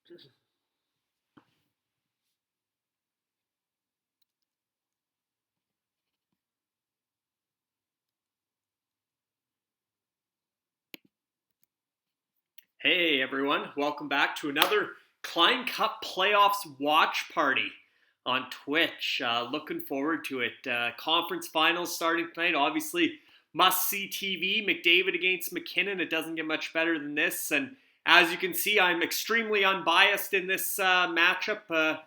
Hey everyone, welcome back to another Klein Cup Playoffs watch party on Twitch. Looking forward to it. Conference finals starting tonight. Obviously, must-see TV. Mcdavid against Mckinnon. It doesn't get much better than this. And as you can see, I'm extremely unbiased in this matchup.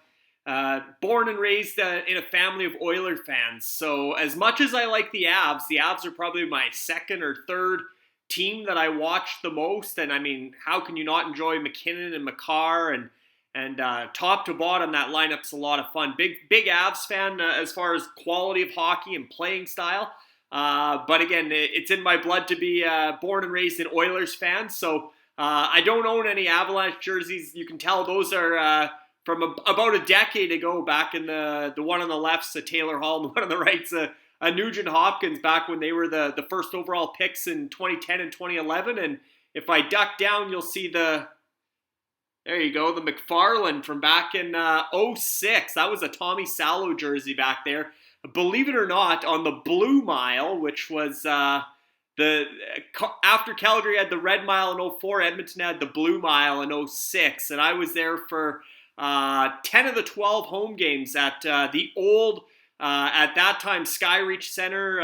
Born and raised in a family of Oiler fans. So as much as I like the Avs are probably my second or third team that I watch the most. And I mean, how can you not enjoy McKinnon and McCarr and top to bottom, that lineup's a lot of fun. Big Avs fan as far as quality of hockey and playing style. But again, it's in my blood to be born and raised an Oilers fan. So I don't own any Avalanche jerseys. You can tell those are from about a decade ago, back in the one on the left's a Taylor Hall and the one on the right's a Nugent Hopkins, back when they were the first overall picks in 2010 and 2011. And if I duck down, you'll see there you go, the McFarland from back in '06. That was a Tommy Salo jersey back there. Believe it or not, on the Blue Mile, which was after Calgary had the Red Mile in '04, Edmonton had the Blue Mile in '06. And I was there for 10 of the 12 home games at the old at that time, Skyreach Center.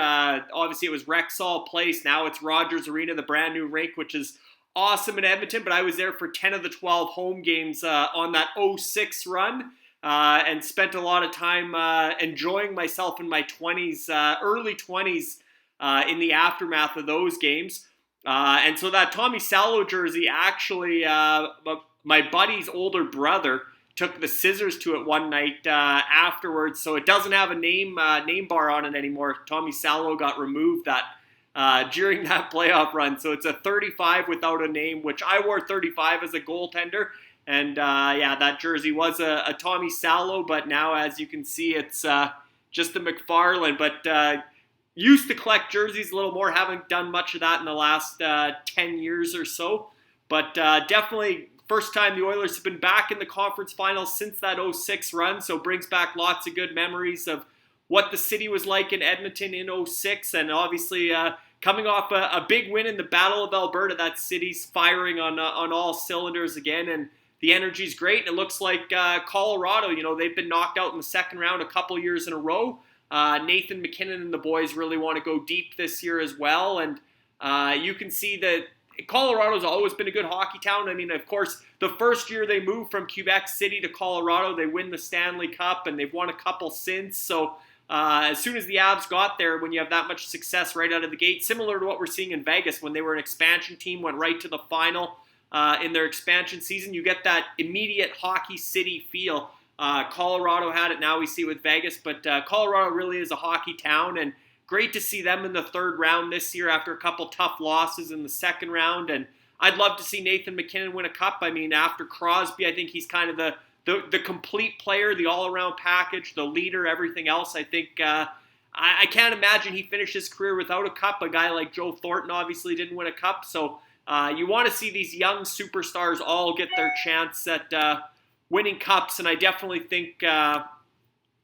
Obviously, it was Rexall Place. Now it's Rogers Arena, the brand new rink, which is awesome in Edmonton. But I was there for 10 of the 12 home games on that '06 run and spent a lot of time enjoying myself in my 20s, early 20s in the aftermath of those games. And so that Tommy Salo jersey, actually, my buddy's older brother took the scissors to it one night afterwards, so it doesn't have a name bar on it anymore. Tommy Salo got removed during that playoff run, so it's a 35 without a name, which I wore 35 as a goaltender. And that jersey was a Tommy Salo, but now, as you can see, it's just a McFarland. But used to collect jerseys a little more, haven't done much of that in the last 10 years or so, but definitely first time the Oilers have been back in the conference finals since that '06 run, so brings back lots of good memories of what the city was like in Edmonton in '06, and obviously coming off a big win in the Battle of Alberta. That city's firing on all cylinders again, and the energy's great. It looks like Colorado, they've been knocked out in the second round a couple years in a row. Nathan McKinnon and the boys really want to go deep this year as well, and you can see that Colorado's always been a good hockey town. I mean, of course, the first year they moved from Quebec City to Colorado, they win the Stanley Cup, and they've won a couple since. So as soon as the Avs got there, when you have that much success right out of the gate, similar to what we're seeing in Vegas when they were an expansion team, went right to the final in their expansion season, you get that immediate hockey city feel. Colorado had it, now we see it with Vegas, but Colorado really is a hockey town, and great to see them in the third round this year after a couple tough losses in the second round. And I'd love to see Nathan McKinnon win a cup. I mean, after Crosby, I think he's kind of the complete player, the all-around package, the leader, everything else. I think I can't imagine he finished his career without a cup. A guy like Joe Thornton obviously didn't win a cup. So you want to see these young superstars all get their chance at winning cups. And I definitely think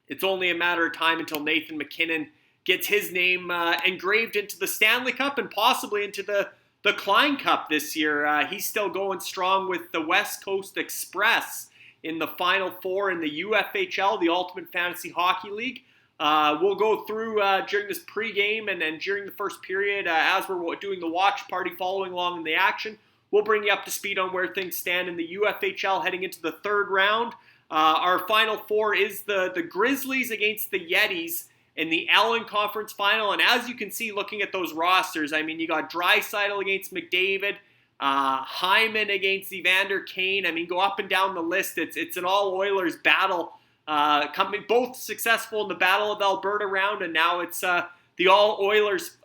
it's only a matter of time until Nathan McKinnon gets his name engraved into the Stanley Cup and possibly into the Klein Cup this year. He's still going strong with the West Coast Express in the Final Four in the UFHL, the Ultimate Fantasy Hockey League. We'll go through during this pregame and during the first period as we're doing the watch party following along in the action. We'll bring you up to speed on where things stand in the UFHL heading into the third round. Our Final Four is the Grizzlies against the Yetis in the Allen Conference Final. And as you can see, looking at those rosters, I mean, you got Draisaitl against McDavid, Hyman against Evander Kane. I mean, go up and down the list. It's an all-Oilers battle. Both successful in the Battle of Alberta round, and now it's the all-Oilers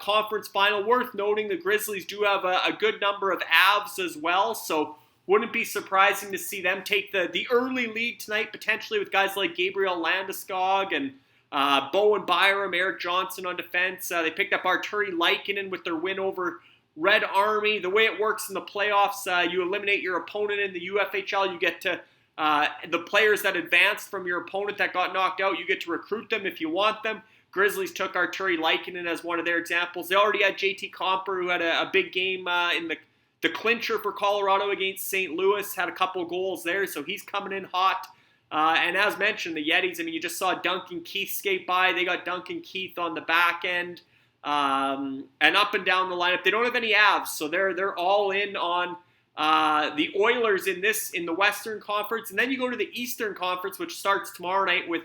conference final. Worth noting, the Grizzlies do have a good number of Avs as well, so wouldn't be surprising to see them take the early lead tonight, potentially with guys like Gabriel Landeskog and Bowen Byram, Eric Johnson on defense. They picked up Arturi Lehkonen with their win over Red Army. The way it works in the playoffs, you eliminate your opponent in the UFHL. You get to the players that advanced from your opponent that got knocked out, you get to recruit them if you want them. Grizzlies took Arturi Lehkonen as one of their examples. They already had JT Comper, who had a big game in the clincher for Colorado against St. Louis, had a couple goals there, so he's coming in hot. And as mentioned, the Yetis, I mean, you just saw Duncan Keith skate by. They got Duncan Keith on the back end and up and down the lineup. They don't have any Avs, so they're all in on the Oilers in the Western Conference. And then you go to the Eastern Conference, which starts tomorrow night with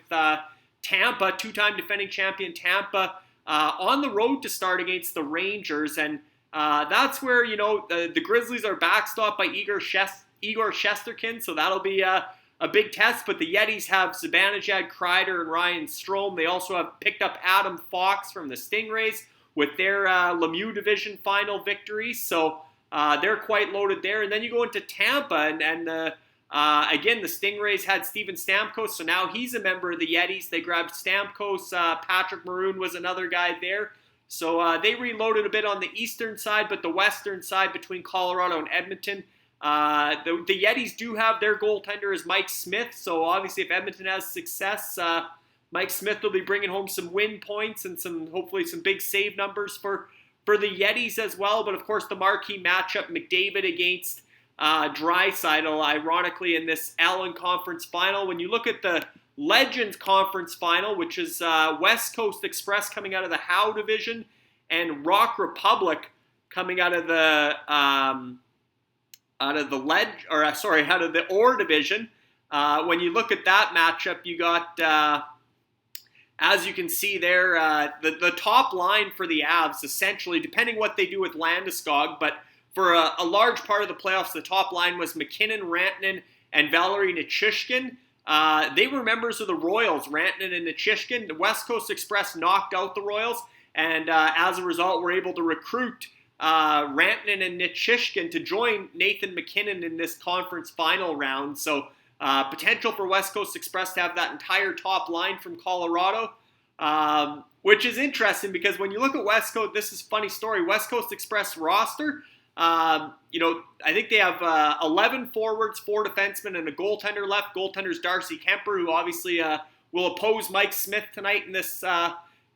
Tampa, two-time defending champion Tampa, on the road to start against the Rangers. And that's where, the Grizzlies are backstopped by Igor Shesterkin, so that'll be a big test. But the Yetis have Zibanejad, Kreider, and Ryan Strome. They also have picked up Adam Fox from the Stingrays with their Lemieux Division final victory. So they're quite loaded there. And then you go into Tampa, and again, the Stingrays had Steven Stamkos, so now he's a member of the Yetis. They grabbed Stamkos. Patrick Maroon was another guy there. So they reloaded a bit on the eastern side, but the western side between Colorado and Edmonton, the Yetis do have their goaltender as Mike Smith. So obviously if Edmonton has success, Mike Smith will be bringing home some win points and hopefully some big save numbers for the Yetis as well. But of course the marquee matchup, McDavid against Draisaitl, ironically in this Allen Conference Final. When you look at the Legends Conference Final, which is West Coast Express coming out of the Howe Division and Rock Republic coming out of the Orr Division. When you look at that matchup, you got, as you can see there, the top line for the Avs, essentially, depending what they do with Landeskog, but for a large part of the playoffs, the top line was McKinnon, Rantanen, and Valeri Nichushkin. They were members of the Royals, Rantanen and Nichushkin. The West Coast Express knocked out the Royals, and as a result, were able to recruit Rantanen and Nichushkin to join Nathan McKinnon in this conference final round. So potential for West Coast Express to have that entire top line from Colorado, which is interesting because when you look at West Coast, this is a funny story, West Coast Express roster, I think they have 11 forwards, 4 defensemen, and a goaltender left. Goaltender's Darcy Kemper, who obviously will oppose Mike Smith tonight in this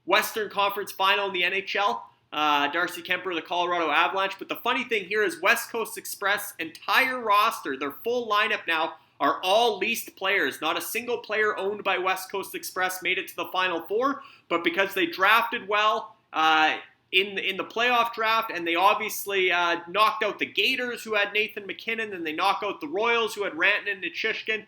Western Conference Final in the NHL. Darcy Kemper, the Colorado Avalanche. But the funny thing here is West Coast Express entire roster, their full lineup now, are all leased players. Not a single player owned by West Coast Express made it to the Final Four, but because they drafted well in the playoff draft, and they obviously knocked out the Gators, who had Nathan McKinnon, and they knocked out the Royals, who had Rantanen and Nichushkin.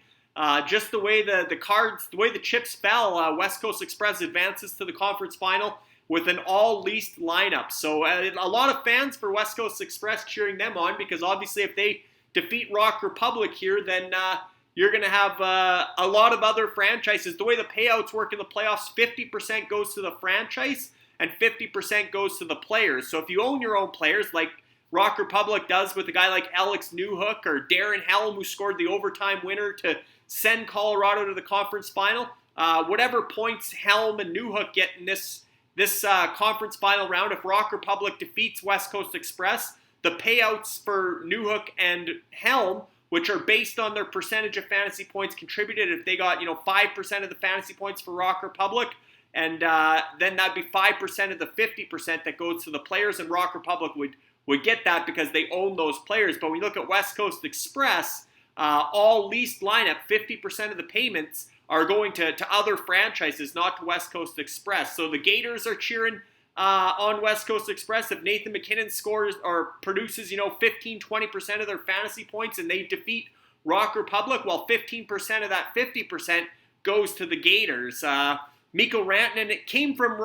Just the way the chips fell, West Coast Express advances to the conference final with an all-leased lineup. So a lot of fans for West Coast Express cheering them on, because obviously if they defeat Rock Republic here, then you're going to have a lot of other franchises. The way the payouts work in the playoffs, 50% goes to the franchise and 50% goes to the players. So if you own your own players, like Rock Republic does with a guy like Alex Newhook or Darren Helm, who scored the overtime winner to send Colorado to the conference final, whatever points Helm and Newhook get in this conference final round, if Rock Republic defeats West Coast Express, the payouts for Newhook and Helm, which are based on their percentage of fantasy points contributed, if they got 5% of the fantasy points for Rock Republic, and then that'd be 5% of the 50% that goes to the players, and Rock Republic would get that because they own those players. But when you look at West Coast Express, all leased lineup, 50% of the payments are going to other franchises, not to West Coast Express. So the Gators are cheering on West Coast Express. If Nathan McKinnon scores or produces 15-20% of their fantasy points and they defeat Rock Republic, well, 15% of that 50% goes to the Gators. Mikko Rantanen, it came from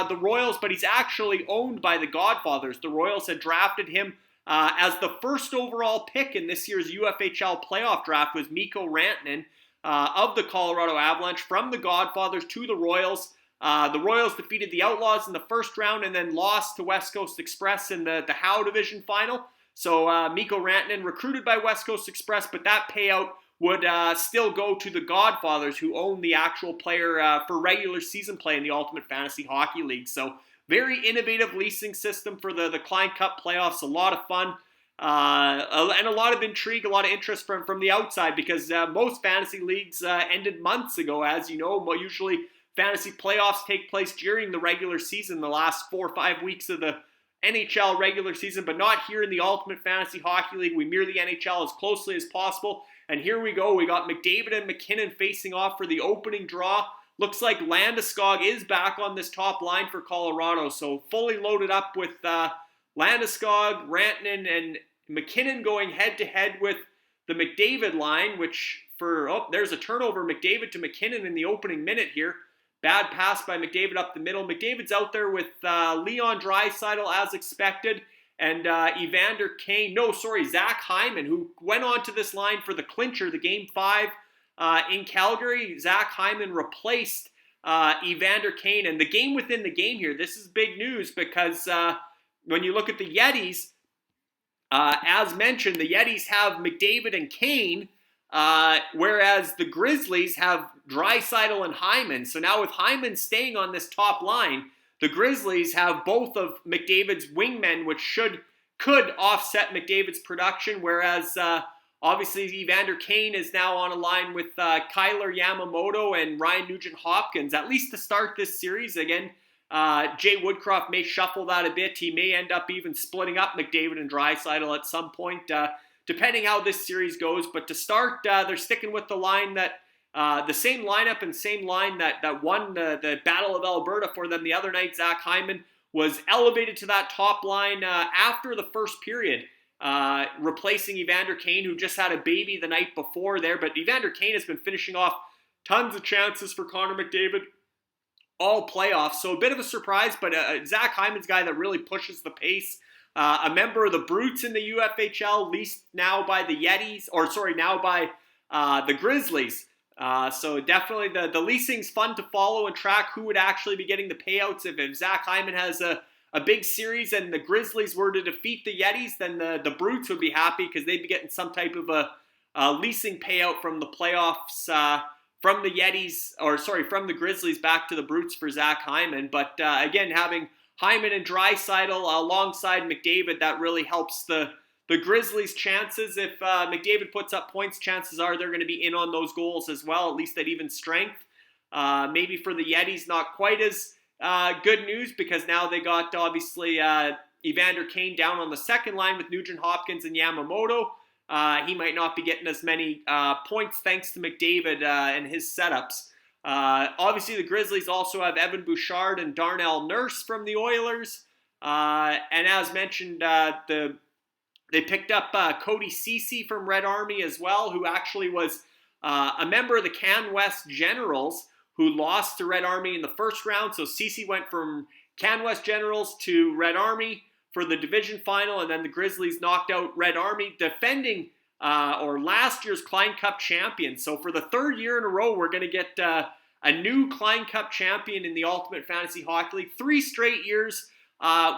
the Royals, but he's actually owned by the Godfathers. The Royals had drafted him as the first overall pick in this year's UFHL playoff draft, was Mikko Rantanen of the Colorado Avalanche, from the Godfathers to the Royals. The Royals defeated the Outlaws in the first round and then lost to West Coast Express in the Howe Division final. So Mikko Rantanen recruited by West Coast Express, but that payout would still go to the Godfathers, who own the actual player for regular season play in the Ultimate Fantasy Hockey League. So Very innovative leasing system for the Klein Cup playoffs. A lot of fun. And a lot of intrigue, a lot of interest from the outside because most fantasy leagues ended months ago. As you know, usually fantasy playoffs take place during the regular season, the last 4 or 5 weeks of the NHL regular season, but not here in the Ultimate Fantasy Hockey League. We mirror the NHL as closely as possible. And here we go. We got Mcdavid and McKinnon facing off for the opening draw. Looks like Landeskog is back on this top line for Colorado. So fully loaded up with Landeskog, Rantanen, and McKinnon going head-to-head with the Mcdavid line, which there's a turnover, McDavid to McKinnon in the opening minute here. Bad pass by McDavid up the middle. McDavid's out there with Leon Draisaitl as expected, and Zach Hyman, who went onto this line for the clincher, the Game 5 in Calgary. Zach Hyman replaced Evander Kane, and the game within the game here. This is big news because when you look at the Yetis, as mentioned, the Yetis have McDavid and Kane, whereas the Grizzlies have Draisaitl and Hyman. So now with Hyman staying on this top line, the Grizzlies have both of McDavid's wingmen, which could offset McDavid's production, whereas obviously Evander Kane is now on a line with Kyler Yamamoto and Ryan Nugent-Hopkins, at least to start this series. Again, Jay Woodcroft may shuffle that a bit. He may end up even splitting up McDavid and Draisaitl at some point, depending how this series goes. But to start, they're sticking with the line that the same lineup and same line that won the Battle of Alberta for them the other night. Zach Hyman was elevated to that top line after the first period, replacing Evander Kane, who just had a baby the night before there. But Evander Kane has been finishing off tons of chances for Connor McDavid all playoffs. So a bit of a surprise, but Zach Hyman's a guy that really pushes the pace. A member of the Brutes in the UFHL, leased now by the the Grizzlies. So definitely the leasing's fun to follow and track who would actually be getting the payouts. If Zach Hyman has a big series and the Grizzlies were to defeat the Yetis, then the Brutes would be happy because they'd be getting some type of a leasing payout from the playoffs, from the Grizzlies back to the Brutes for Zach Hyman. But again, having Hyman and Draisaitl alongside McDavid, that really helps the Grizzlies' chances. If McDavid puts up points, chances are they're going to be in on those goals as well, at least at even strength. Maybe for the Yetis, not quite as good news because now they got obviously Evander Kane down on the second line with Nugent-Hopkins and Yamamoto. He might not be getting as many points thanks to McDavid and his setups. Obviously, the Grizzlies also have Evan Bouchard and Darnell Nurse from the Oilers. And as mentioned, they picked up Cody Ceci from Red Army as well, who actually was a member of the Can West Generals who lost to Red Army in the first round. So Ceci went from Can West Generals to Red Army for the division final, and then the Grizzlies knocked out Red Army, defending last year's Klein Cup champion. So for the third year in a row, we're going to get a new Klein Cup champion in the Ultimate Fantasy Hockey League. 3 straight years.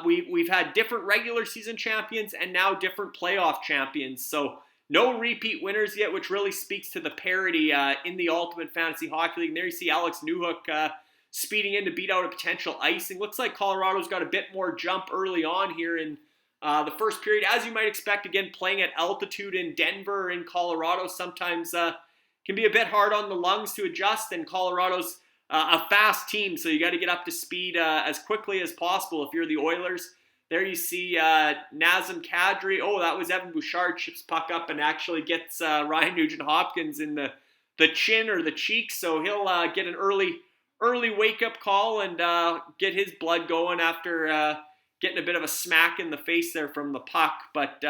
We've had different regular season champions and now different playoff champions. So no repeat winners yet, which really speaks to the parity in the Ultimate Fantasy Hockey League. And there you see Alex Newhook speeding in to beat out a potential icing. Looks like Colorado's got a bit more jump early on here in the first period. As you might expect, again, playing at altitude in Denver or in Colorado sometimes can be a bit hard on the lungs to adjust, and Colorado's a fast team, so you got to get up to speed as quickly as possible if you're the Oilers. There you see Nazem Kadri. Oh, that was Evan Bouchard. Chips puck up and actually gets Ryan Nugent-Hopkins in the chin or the cheek, so he'll get an early wake-up call and get his blood going after getting a bit of a smack in the face there from the puck. But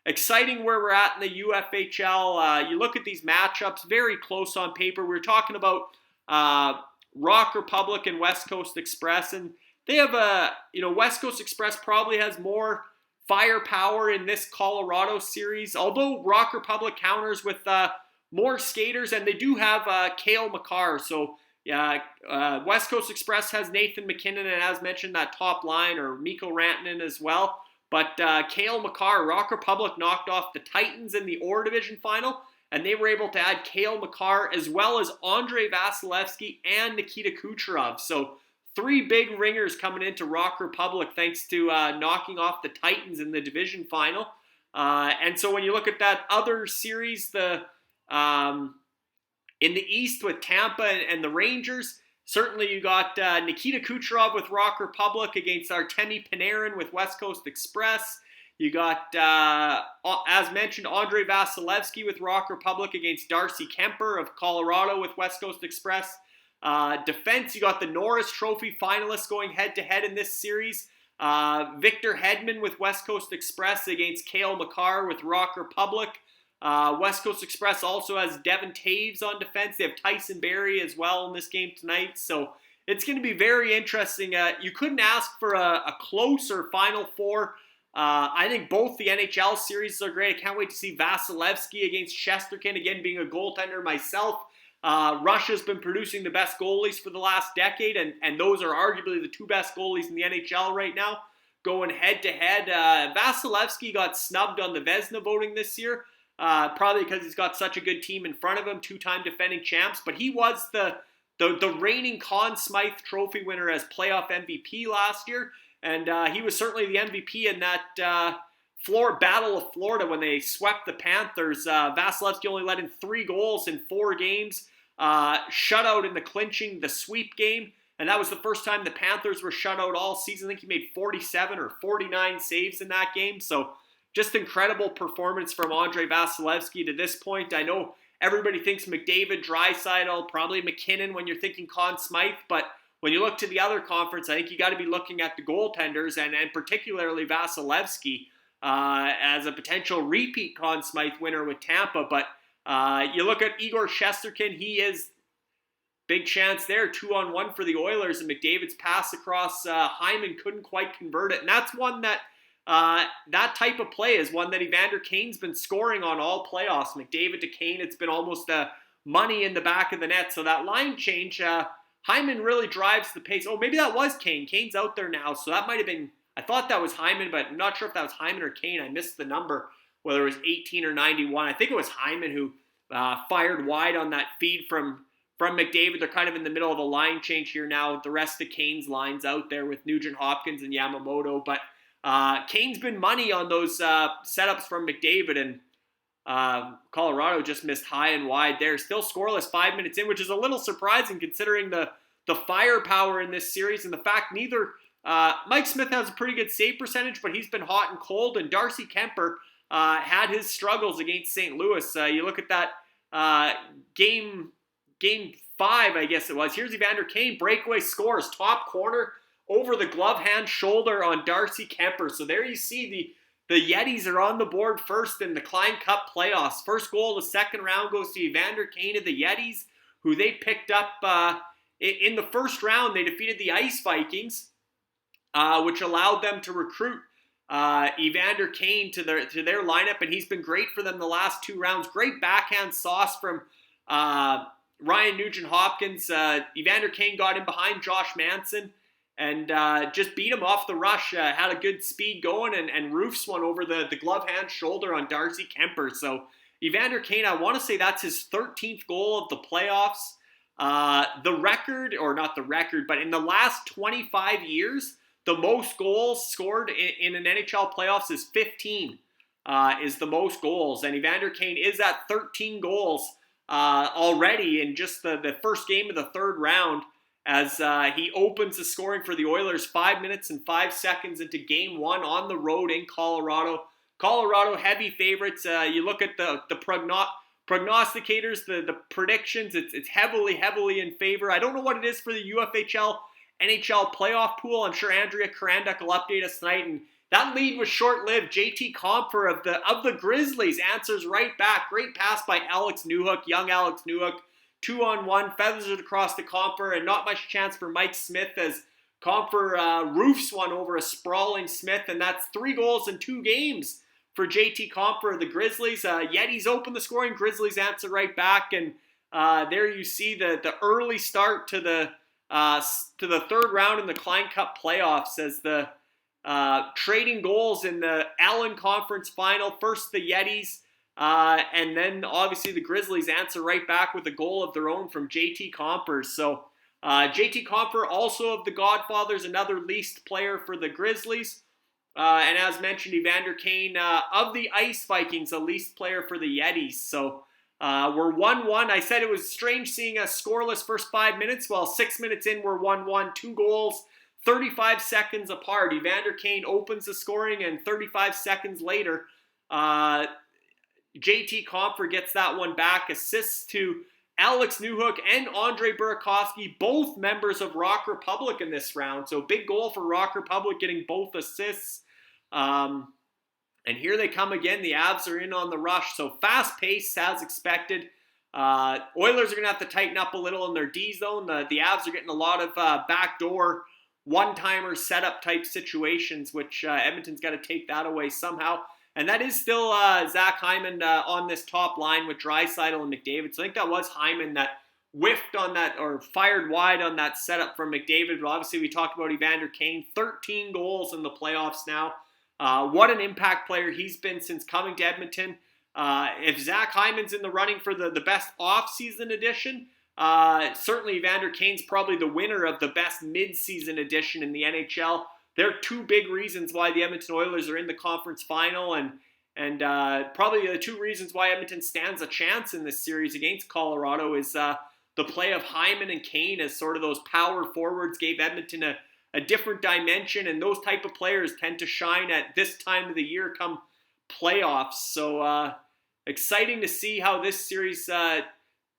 exciting where we're at in the UFHL. You look at these matchups, very close on paper. We were talking about Rock Republic and West Coast Express, and they have West Coast Express probably has more firepower in this Colorado series, although Rock Republic counters with more skaters, and they do have Cale Makar. So West Coast Express has Nathan McKinnon, and as mentioned, that top line, or Mikko Rantanen as well. But Cale Makar, Rock Republic knocked off the Titans in the Orr Division Final, and they were able to add Cale Makar as well as Andrei Vasilevsky and Nikita Kucherov. So three big ringers coming into Rock Republic thanks to knocking off the Titans in the division final. And so when you look at that other series, in the East with Tampa and the Rangers, certainly you got Nikita Kucherov with Rock Republic against Artemi Panarin with West Coast Express. You got, as mentioned, Andrei Vasilevsky with Rock Republic against Darcy Kemper of Colorado with West Coast Express. Defense, you got the Norris Trophy finalists going head-to-head in this series. Victor Hedman with West Coast Express against Cale Makar with Rock Republic. West Coast Express also has Devin Taves on defense. They have Tyson Barrie as well in this game tonight. So it's going to be very interesting. You couldn't ask for a closer Final Four. I think both the NHL series are great. I can't wait to see Vasilevsky against Shesterkin. Again, being a goaltender myself, Russia's been producing the best goalies for the last decade, and those are arguably the two best goalies in the NHL right now, going head-to-head. Vasilevsky got snubbed on the Vezina voting this year, probably because he's got such a good team in front of him, two-time defending champs, but he was the reigning Conn Smythe Trophy winner as playoff MVP last year. And he was certainly the MVP in that Battle of Florida when they swept the Panthers. Vasilevsky only let in 3 goals in 4 games. Shutout in the sweep game. And that was the first time the Panthers were shut out all season. I think he made 47 or 49 saves in that game. So just incredible performance from Andrei Vasilevsky to this point. I know everybody thinks McDavid, Draisaitl, probably McKinnon when you're thinking Conn Smythe, but when you look to the other conference, I think you got to be looking at the goaltenders and particularly Vasilevsky as a potential repeat Conn Smythe winner with Tampa. But you look at Igor Shesterkin, he is big chance there, 2-on-1 for the Oilers, and McDavid's pass across Hyman couldn't quite convert it. And that's one that that type of play is one that Evander Kane's been scoring on all playoffs. McDavid to Kane, it's been almost money in the back of the net. So that line change, Hyman really drives the pace. Oh, maybe that was Kane. Kane's out there now, so that might have been, I thought that was Hyman, but I'm not sure if that was Hyman or Kane. I missed the number, whether it was 18 or 91. I think it was Hyman who fired wide on that feed from McDavid. They're kind of in the middle of a line change here now. The rest of Kane's lines out there with Nugent Hopkins and Yamamoto, but Kane's been money on those setups from McDavid, and Colorado just missed high and wide there. Still scoreless 5 minutes in, which is a little surprising considering the firepower in this series and the fact neither Mike Smith has a pretty good save percentage, but he's been hot and cold, and Darcy Kemper had his struggles against St. Louis. You look at that game 5, I guess it was. Here's Evander Kane, breakaway scores, top corner, over the glove hand shoulder on Darcy Kemper. So there you see the Yetis are on the board first in the Klein Cup playoffs. First goal of the second round goes to Evander Kane of the Yetis, who they picked up in the first round. They defeated the Ice Vikings, which allowed them to recruit Evander Kane to their lineup, and he's been great for them the last 2 rounds. Great backhand sauce from Ryan Nugent-Hopkins. Evander Kane got in behind Josh Manson and just beat him off the rush. Had a good speed going and roofs one over the glove hand shoulder on Darcy Kemper. So Evander Kane, I want to say that's his 13th goal of the playoffs. The record, or not the record, but in the last 25 years, the most goals scored in an NHL playoffs is 15, is the most goals. And Evander Kane is at 13 goals already in just the first game of the third round, as he opens the scoring for the Oilers 5 minutes and 5 seconds into Game 1 on the road in Colorado. Colorado heavy favorites. You look at the prognosticators, the predictions, it's heavily in favor. I don't know what it is for the UFHL NHL playoff pool. I'm sure Andrea Karanduk will update us tonight. And that lead was short-lived. JT Compher of the Grizzlies answers right back. Great pass by Alex Newhook, young Alex Newhook. 2-on-1, feathers it across the Compher, and not much chance for Mike Smith as Compher roofs one over a sprawling Smith, and that's 3 goals in 2 games for JT Compher of the Grizzlies. Yetis open the scoring, Grizzlies answer right back, and there you see the early start to the third round in the Klein Cup playoffs as the trading goals in the Allen Conference Final. First the Yetis, and then obviously the Grizzlies answer right back with a goal of their own from JT Compher. So JT Compher, also of the Godfathers, another leased player for the Grizzlies. And as mentioned, Evander Kane of the Ice Vikings, a leased player for the Yetis. So we're 1-1. I said it was strange seeing a scoreless first 5 minutes. Well, 6 minutes in, we're 1-1. 2 goals, 35 seconds apart. Evander Kane opens the scoring, and 35 seconds later, JT Compher gets that one back. Assists to Alex Newhook and Andre Burakovsky, both members of Rock Republic in this round. So big goal for Rock Republic, getting both assists. And here they come again. The Avs are in on the rush. So fast pace as expected. Oilers are going to have to tighten up a little in their D zone. The Avs are getting a lot of backdoor one-timer setup type situations, which Edmonton's got to take that away somehow. And that is still Zach Hyman on this top line with Draisaitl and McDavid. So I think that was Hyman that whiffed on that, or fired wide on that setup from McDavid. But obviously we talked about Evander Kane, 13 goals in the playoffs now. What an impact player he's been since coming to Edmonton. If Zach Hyman's in the running for the best off-season addition, certainly Evander Kane's probably the winner of the best mid-season addition in the NHL. There are two big reasons why the Edmonton Oilers are in the conference final, and probably the two reasons why Edmonton stands a chance in this series against Colorado is the play of Hyman and Kane as sort of those power forwards gave Edmonton a different dimension, and those type of players tend to shine at this time of the year come playoffs. So exciting to see how this series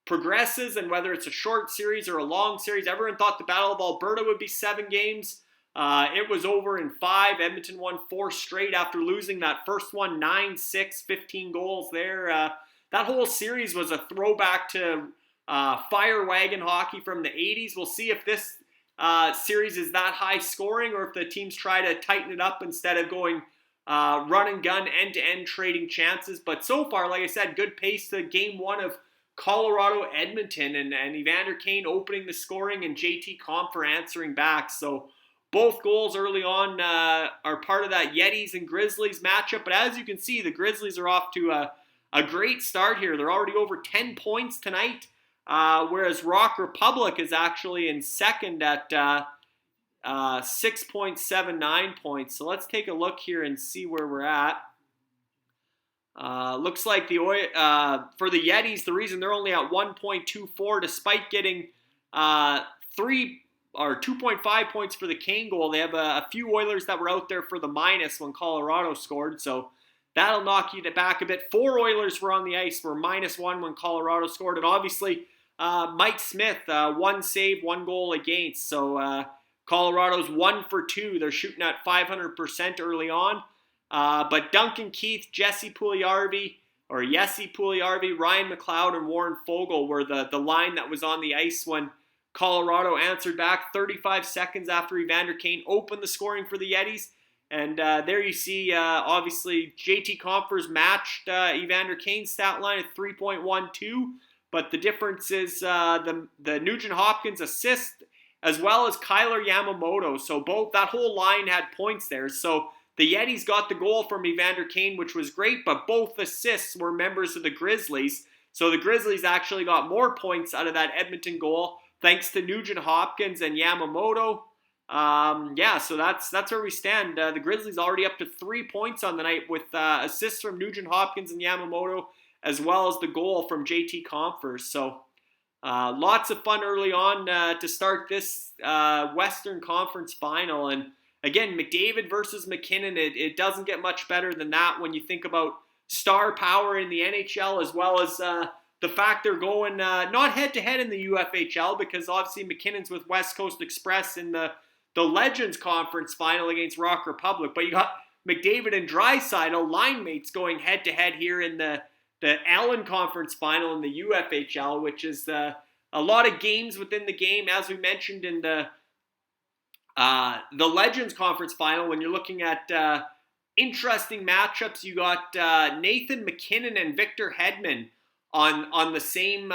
progresses, and whether it's a short series or a long series. Everyone thought the Battle of Alberta would be 7 games. It was over in 5. Edmonton won 4 straight after losing that first one 9-6, 15 goals there. That whole series was a throwback to fire wagon hockey from the 80s. We'll see if this series is that high scoring, or if the teams try to tighten it up instead of going run and gun, end-to-end trading chances. But so far, like I said, good pace to game 1 of Colorado-Edmonton, and Evander Kane opening the scoring and JT Compher answering back. So both goals early on are part of that Yetis and Grizzlies matchup. But as you can see, the Grizzlies are off to a great start here. They're already over 10 points tonight, whereas Rock Republic is actually in second at 6.79 points. So let's take a look here and see where we're at. Looks like for the Yetis, the reason they're only at 1.24, despite getting 2.5 points for the Kane goal. They have a few Oilers that were out there for the minus when Colorado scored, so that'll knock you back a bit. 4 Oilers were on the ice, were -1 when Colorado scored, and obviously Mike Smith, 1 save, 1 goal against. So Colorado's 1 for 2. They're shooting at 500% early on. But Duncan Keith, Yessi Puljujärvi, Ryan McLeod, and Warren Foegele were the line that was on the ice when Colorado answered back 35 seconds after Evander Kane opened the scoring for the Yetis. And there you see, obviously, JT Compher's matched Evander Kane's stat line at 3.12. But the difference is the Nugent Hopkins assist as well as Kyler Yamamoto. So that whole line had points there. So the Yetis got the goal from Evander Kane, which was great, but both assists were members of the Grizzlies. So the Grizzlies actually got more points out of that Edmonton goal, thanks to Nugent Hopkins and Yamamoto. So that's where we stand. The Grizzlies already up to 3 points on the night with assists from Nugent Hopkins and Yamamoto, as well as the goal from JT Compher. So lots of fun early on to start this Western Conference final. And again, McDavid versus McKinnon, it doesn't get much better than that when you think about star power in the NHL, as well as the fact they're going not head-to-head in the UFHL, because obviously McKinnon's with West Coast Express in the Legends Conference final against Rock Republic. But you got McDavid and Draisaitl, line mates, going head-to-head here in the Allen Conference final in the UFHL, which is a lot of games within the game. As we mentioned in the Legends Conference final, when you're looking at interesting matchups, you got Nathan McKinnon and Victor Hedman on the same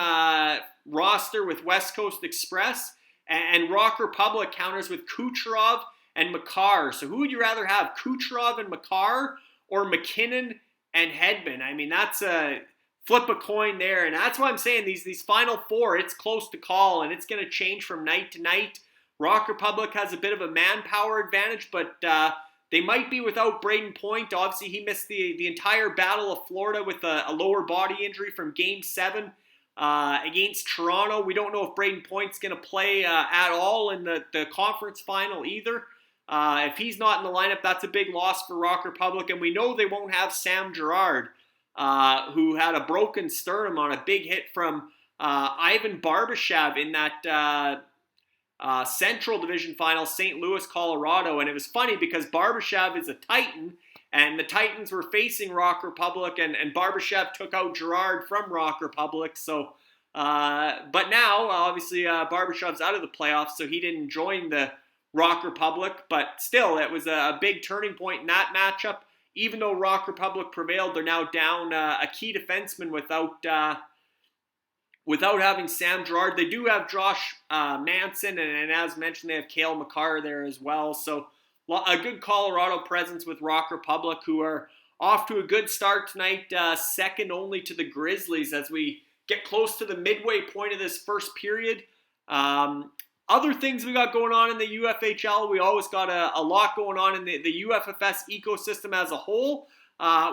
roster with West Coast Express, and Rock Republic counters with Kucherov and Makar. So who would you rather have, Kucherov and Makar, or McKinnon and Hedman? I mean, that's a flip a coin there. And that's why I'm saying these final four, it's close to call, and it's going to change from night to night. Rock Republic has a bit of a manpower advantage, but they might be without Braden Point. Obviously, he missed the entire Battle of Florida with a lower body injury from Game 7 against Toronto. We don't know if Braden Point's going to play at all in the conference final either. If he's not in the lineup, that's a big loss for Rock Republic. And we know they won't have Sam Girard, who had a broken sternum on a big hit from Ivan Barbashev in that Central Division Final, St. Louis, Colorado. And it was funny because Barbashev is a Titan, and the Titans were facing Rock Republic, and Barbashev took out Girard from Rock Republic. So, but now, obviously, Barbashev's out of the playoffs, so he didn't join the Rock Republic. But still, it was a big turning point in that matchup. Even though Rock Republic prevailed, they're now down a key defenseman without having Sam Girard. They do have Josh Manson, and as mentioned, they have Cale Makar there as well. So a good Colorado presence with Rock Republic, who are off to a good start tonight, second only to the Grizzlies as we get close to the midway point of this first period. Other things we got going on in the UFHL, we always got a lot going on in the UFFS ecosystem as a whole.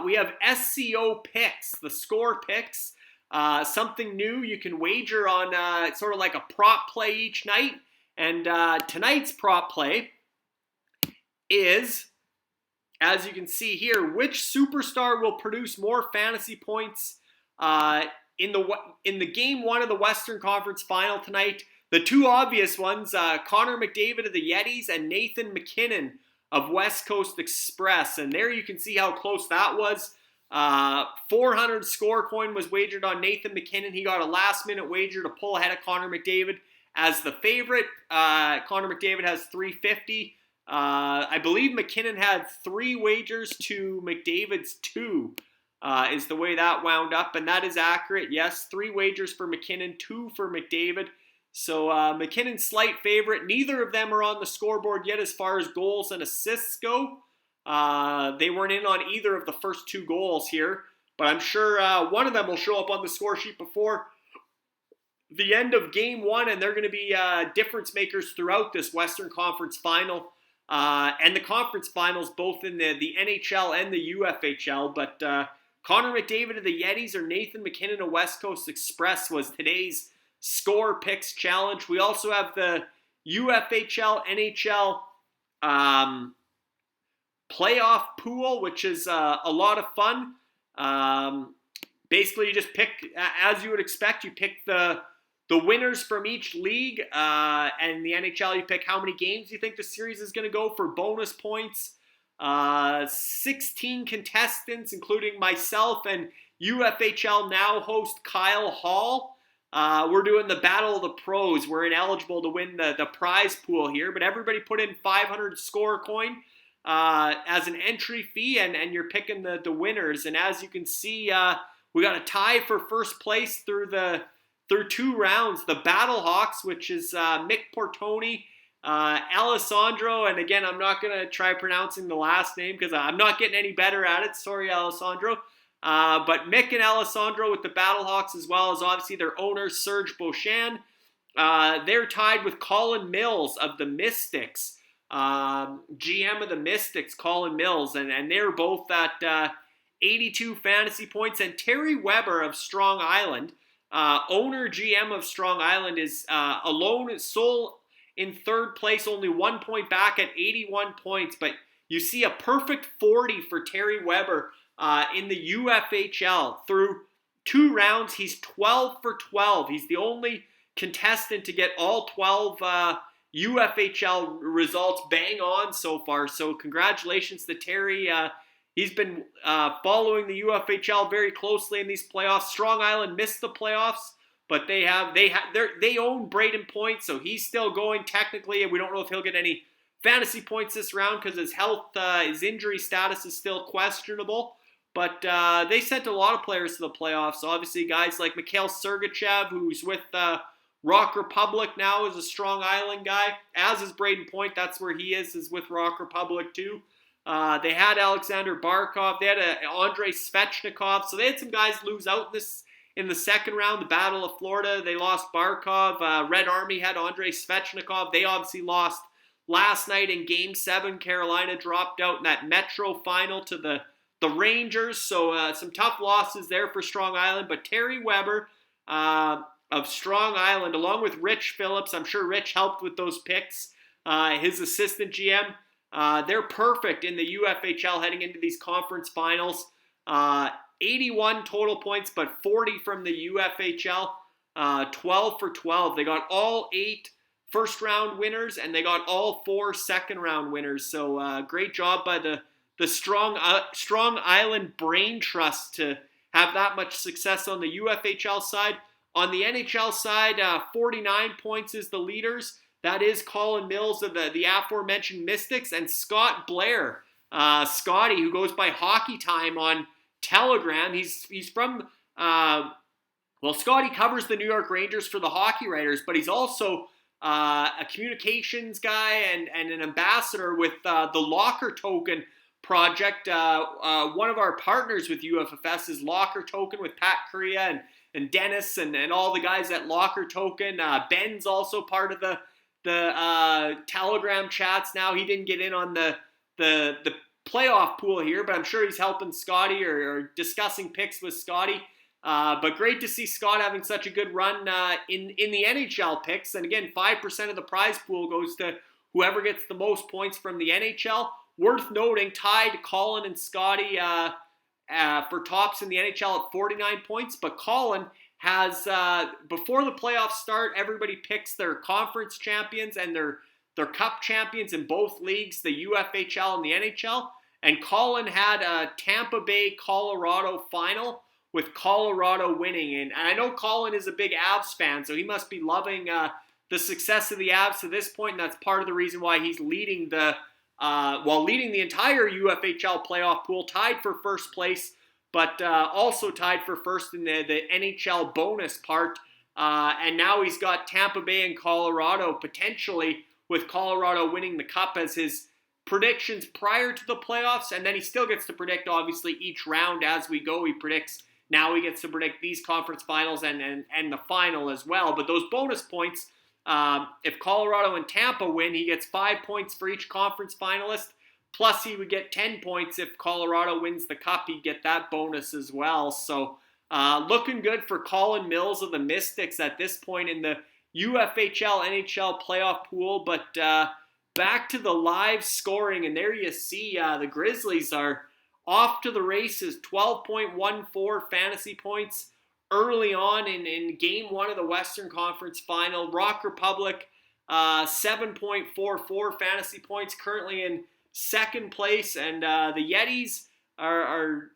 We have SCO picks, the score picks, something new you can wager on, sort of like a prop play each night. And tonight's prop play is, as you can see here, which superstar will produce more fantasy points in the game one of the Western Conference Final tonight. The two obvious ones, Connor McDavid of the Yetis and Nathan McKinnon of West Coast Express. And there you can see how close that was. 400 score coin was wagered on Nathan McKinnon. He got a last-minute wager to pull ahead of Connor McDavid as the favorite. Connor McDavid has 350. I believe McKinnon had 3 wagers to McDavid's 2 is the way that wound up. And that is accurate. Yes, 3 wagers for McKinnon, 2 for McDavid. So McKinnon's slight favorite. Neither of them are on the scoreboard yet as far as goals and assists go. They weren't in on either of the first 2 goals here. But I'm sure one of them will show up on the score sheet before the end of Game 1. And they're going to be difference makers throughout this Western Conference Final. And the conference finals, both in the NHL and the UFHL. But Connor McDavid of the Yetis or Nathan McKinnon of West Coast Express was today's Score Picks Challenge. We also have the UFHL, NHL playoff pool, which is a lot of fun. Basically, you just pick, as you would expect, you pick the winners from each league. And the NHL, you pick how many games you think the series is going to go for bonus points. 16 contestants, including myself and UFHL Now host Kyle Hall. We're doing the Battle of the Pros. We're ineligible to win the prize pool here, but everybody put in 500 score coin as an entry fee, and you're picking the winners. And as you can see, we got a tie for first place through 2 rounds. The Battle Hawks, which is Mick Portoni, Alessandro, and again, I'm not going to try pronouncing the last name because I'm not getting any better at it. Sorry, Alessandro. But Mick and Alessandro with the Battlehawks, as well as obviously their owner, Serge Beauchamp. They're tied with Colin Mills of the Mystics, GM of the Mystics, Colin Mills, and they're both at 82 fantasy points. And Terry Weber of Strong Island, owner, GM of Strong Island, is alone, sole in third place, only 1 point back at 81 points. But you see a perfect 40 for Terry Weber in the UFHL. Through 2 rounds, he's 12 for 12. He's the only contestant to get all 12 UFHL results bang on so far. So congratulations to Terry. He's been following the UFHL very closely in these playoffs. Strong Island missed the playoffs, but they own Braden Point, so he's still going technically, and we don't know if he'll get any fantasy points this round because his health, his injury status is still questionable. But they sent a lot of players to the playoffs. Obviously, guys like Mikhail Sergachev, who's with Rock Republic now, is a Strong Island guy. As is Braden Point, that's where he is with Rock Republic too. They had Alexander Barkov. They had Andrei Svechnikov. So they had some guys lose out in the second round, the Battle of Florida. They lost Barkov. Red Army had Andrei Svechnikov. They obviously lost last night in Game 7. Carolina dropped out in that Metro final to the Rangers. So some tough losses there for Strong Island. But Terry Weber of Strong Island, along with Rich Phillips, I'm sure Rich helped with those picks, his assistant GM, they're perfect in the UFHL heading into these conference finals. 81 total points, but 40 from the UFHL, 12 for 12. They got all 8 first-round winners, and they got all 4 second-round winners. So great job by the Strong Island Brain Trust to have that much success on the UFHL side. On the NHL side, 49 points is the leaders. That is Colin Mills of the aforementioned Mystics, and Scott Blair, Scotty, who goes by Hockey Time on Telegram. He's from, Scotty covers the New York Rangers for the Hockey Writers, but he's also a communications guy and an ambassador with the Locker Token project. One of our partners with UFFS is Locker Token with Pat Correa and Dennis and all the guys at Locker Token. Ben's also part of the Telegram chats now. He didn't get in on the playoff pool here, but I'm sure he's helping Scotty or discussing picks with Scotty. But great to see Scott having such a good run in the NHL picks. And again, 5% of the prize pool goes to whoever gets the most points from the NHL. Worth noting, tied Colin and Scotty for tops in the NHL at 49 points. But Colin has, before the playoffs start, everybody picks their conference champions and their cup champions in both leagues, the UFHL and the NHL. And Colin had a Tampa Bay, Colorado final with Colorado winning. And I know Colin is a big Avs fan, so he must be loving the success of the Avs to this point, and that's part of the reason why he's leading the entire UFHL playoff pool, tied for first place, but also tied for first in the NHL bonus part. And now he's got Tampa Bay and Colorado, potentially with Colorado winning the cup as his predictions prior to the playoffs. And then he still gets to predict, obviously, each round as we go. He predicts. Now he gets to predict these conference finals and the final as well. But those bonus points, if Colorado and Tampa win, he gets 5 points for each conference finalist. Plus, he would get 10 points if Colorado wins the cup. He'd get that bonus as well. So, looking good for Colin Mills of the Mystics at this point in the UFHL NHL playoff pool. But back to the live scoring, and there you see the Grizzlies are off to the races. 12.14 fantasy points early on in Game 1 of the Western Conference Final. Rock Republic, 7.44 fantasy points, currently in second place. And the Yetis are,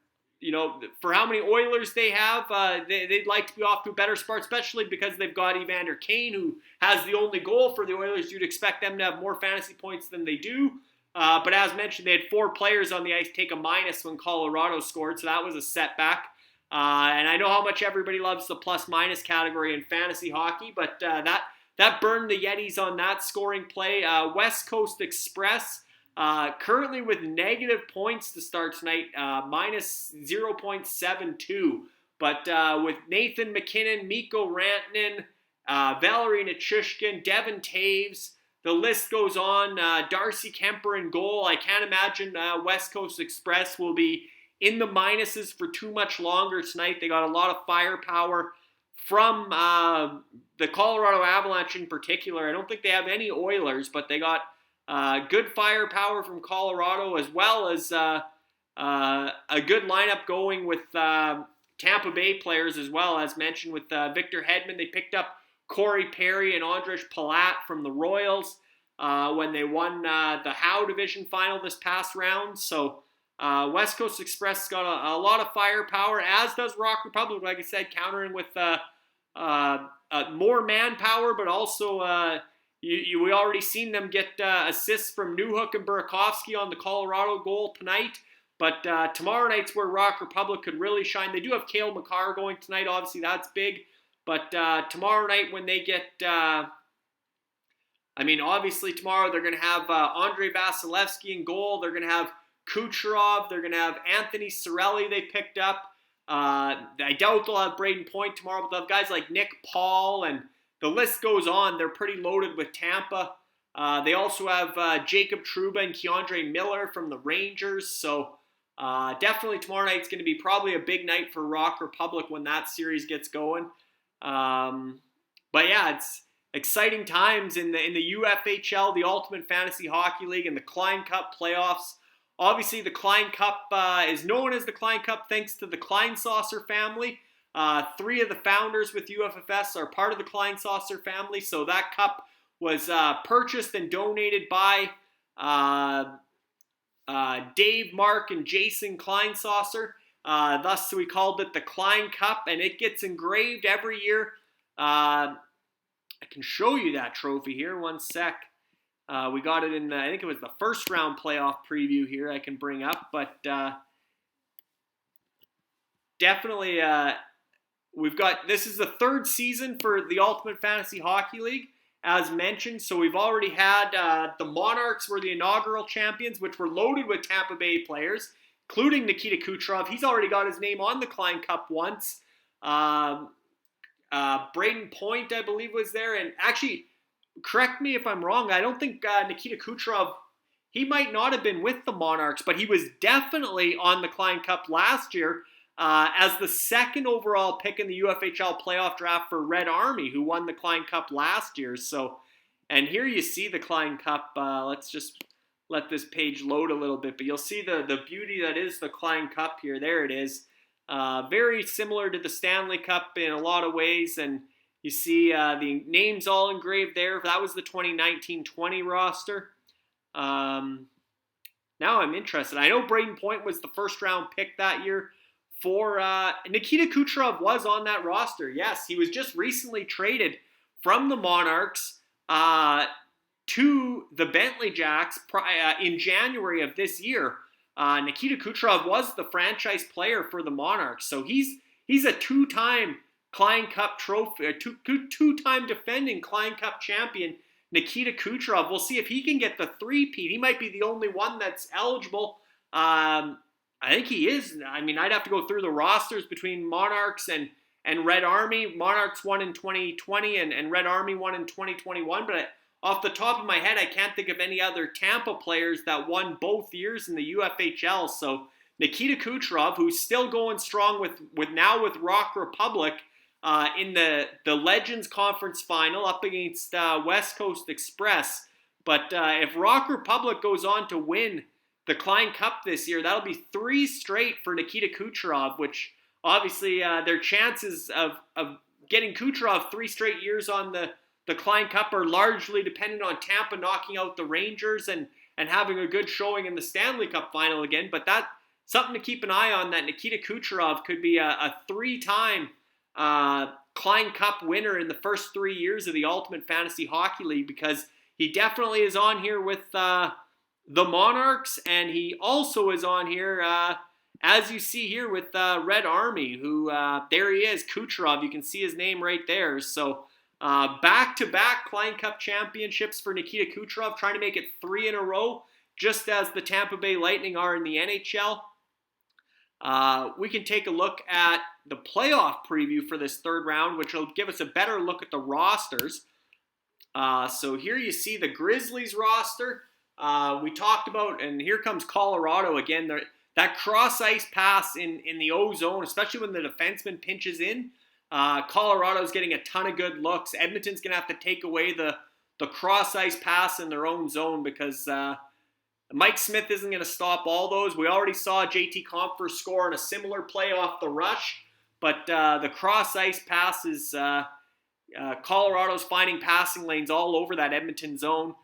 for how many Oilers they have, they'd like to be off to a better start, especially because they've got Evander Kane, who has the only goal for the Oilers. You'd expect them to have more fantasy points than they do. But as mentioned, they had 4 players on the ice take a minus when Colorado scored, so that was a setback. And I know how much everybody loves the plus-minus category in fantasy hockey, but that burned the Yetis on that scoring play. West Coast Express, currently with negative points to start tonight, minus 0.72. But with Nathan McKinnon, Mikko Rantanen, Valerie Nichushkin, Devin Taves, the list goes on. Darcy Kemper in goal. I can't imagine West Coast Express will be in the minuses for too much longer tonight. They got a lot of firepower from the Colorado Avalanche in particular. I don't think they have any Oilers, but they got good firepower from Colorado, as well as a good lineup going with Tampa Bay players as well. As mentioned with Victor Hedman, they picked up Corey Perry and Andrej Palat from the Royals when they won the Howe Division final this past round. So West Coast Express got a lot of firepower, as does Rock Republic, like I said, countering with more manpower, but also we already seen them get assists from Newhook and Burakovsky on the Colorado goal tonight. But tomorrow night's where Rock Republic could really shine. They do have Cale Makar going tonight. Obviously, that's big. But tomorrow night when they get, obviously tomorrow they're going to have Andrei Vasilevsky in goal. They're going to have Kucherov. They're going to have Anthony Cirelli they picked up. I doubt they'll have Braden Point tomorrow, but they'll have guys like Nick Paul, and the list goes on. They're pretty loaded with Tampa. They also have Jacob Trouba and Keandre Miller from the Rangers. So definitely tomorrow night's going to be probably a big night for Rock Republic when that series gets going. But yeah, it's exciting times in the UFHL, the Ultimate Fantasy Hockey League, and the Klein Cup playoffs. Obviously, the Klein Cup is known as the Klein Cup thanks to the Klein Saucer family. 3 of the founders with UFFS are part of the Klein Saucer family, so that cup was purchased and donated by Dave, Mark, and Jason Klein Saucer. Thus, we called it the Klein Cup, and it gets engraved every year. I can show you that trophy here. One sec. We got it in, I think it was the first round playoff preview here I can bring up. But definitely, this is the 3rd season for the Ultimate Fantasy Hockey League, as mentioned. So we've already had the Monarchs were the inaugural champions, which were loaded with Tampa Bay players, including Nikita Kucherov. He's already got his name on the Klein Cup once. Braden Point, I believe, was there. And actually, correct me if I'm wrong, I don't think Nikita Kucherov, he might not have been with the Monarchs, but he was definitely on the Klein Cup last year as the 2nd overall pick in the UFHL playoff draft for Red Army, who won the Klein Cup last year. So, and here you see the Klein Cup. Let's just let this page load a little bit, but you'll see the beauty that is the Klein Cup here. There it is. Very similar to the Stanley Cup in a lot of ways, and you see the names all engraved there. That was the 2019-20 roster. Now I'm interested. I know Braden Point was the first round pick that year for Nikita Kucherov was on that roster. Yes, he was just recently traded from the Monarchs to the Bentley Jacks in January of this year. Nikita Kucherov was the franchise player for the Monarchs. So he's a 2-time Klein Cup trophy, two-time defending Klein Cup champion, Nikita Kucherov. We'll see if he can get the 3-peat. He might be the only one that's eligible. I think he is. I mean, I'd have to go through the rosters between Monarchs and Red Army. Monarchs won in 2020 and Red Army won in 2021. But off the top of my head, I can't think of any other Tampa players that won both years in the UFHL. So Nikita Kucherov, who's still going strong with Rock Republic, in the Legends Conference Final up against West Coast Express. But if Rock Republic goes on to win the Klein Cup this year, that'll be 3 straight for Nikita Kucherov, which obviously their chances of getting Kucherov 3 straight years on the Klein Cup are largely dependent on Tampa knocking out the Rangers and having a good showing in the Stanley Cup Final again. But that's something to keep an eye on, that Nikita Kucherov could be a 3-time Klein Cup winner in the first 3 years of the Ultimate Fantasy Hockey League, because he definitely is on here with the Monarchs, and he also is on here, as you see here, with Red Army, who, there he is, Kucherov. You can see his name right there. So back-to-back Klein Cup championships for Nikita Kucherov, trying to make it 3 in a row, just as the Tampa Bay Lightning are in the NHL. We can take a look at the playoff preview for this 3rd round, which will give us a better look at the rosters. So here you see the Grizzlies roster. We talked about, and here comes Colorado again. That cross-ice pass in the O-zone, especially when the defenseman pinches in, Colorado's getting a ton of good looks. Edmonton's going to have to take away the cross-ice pass in their own zone, because Mike Smith isn't going to stop all those. We already saw JT Compher score on a similar play off the rush, but the cross-ice passes, Colorado's finding passing lanes all over that Edmonton zone,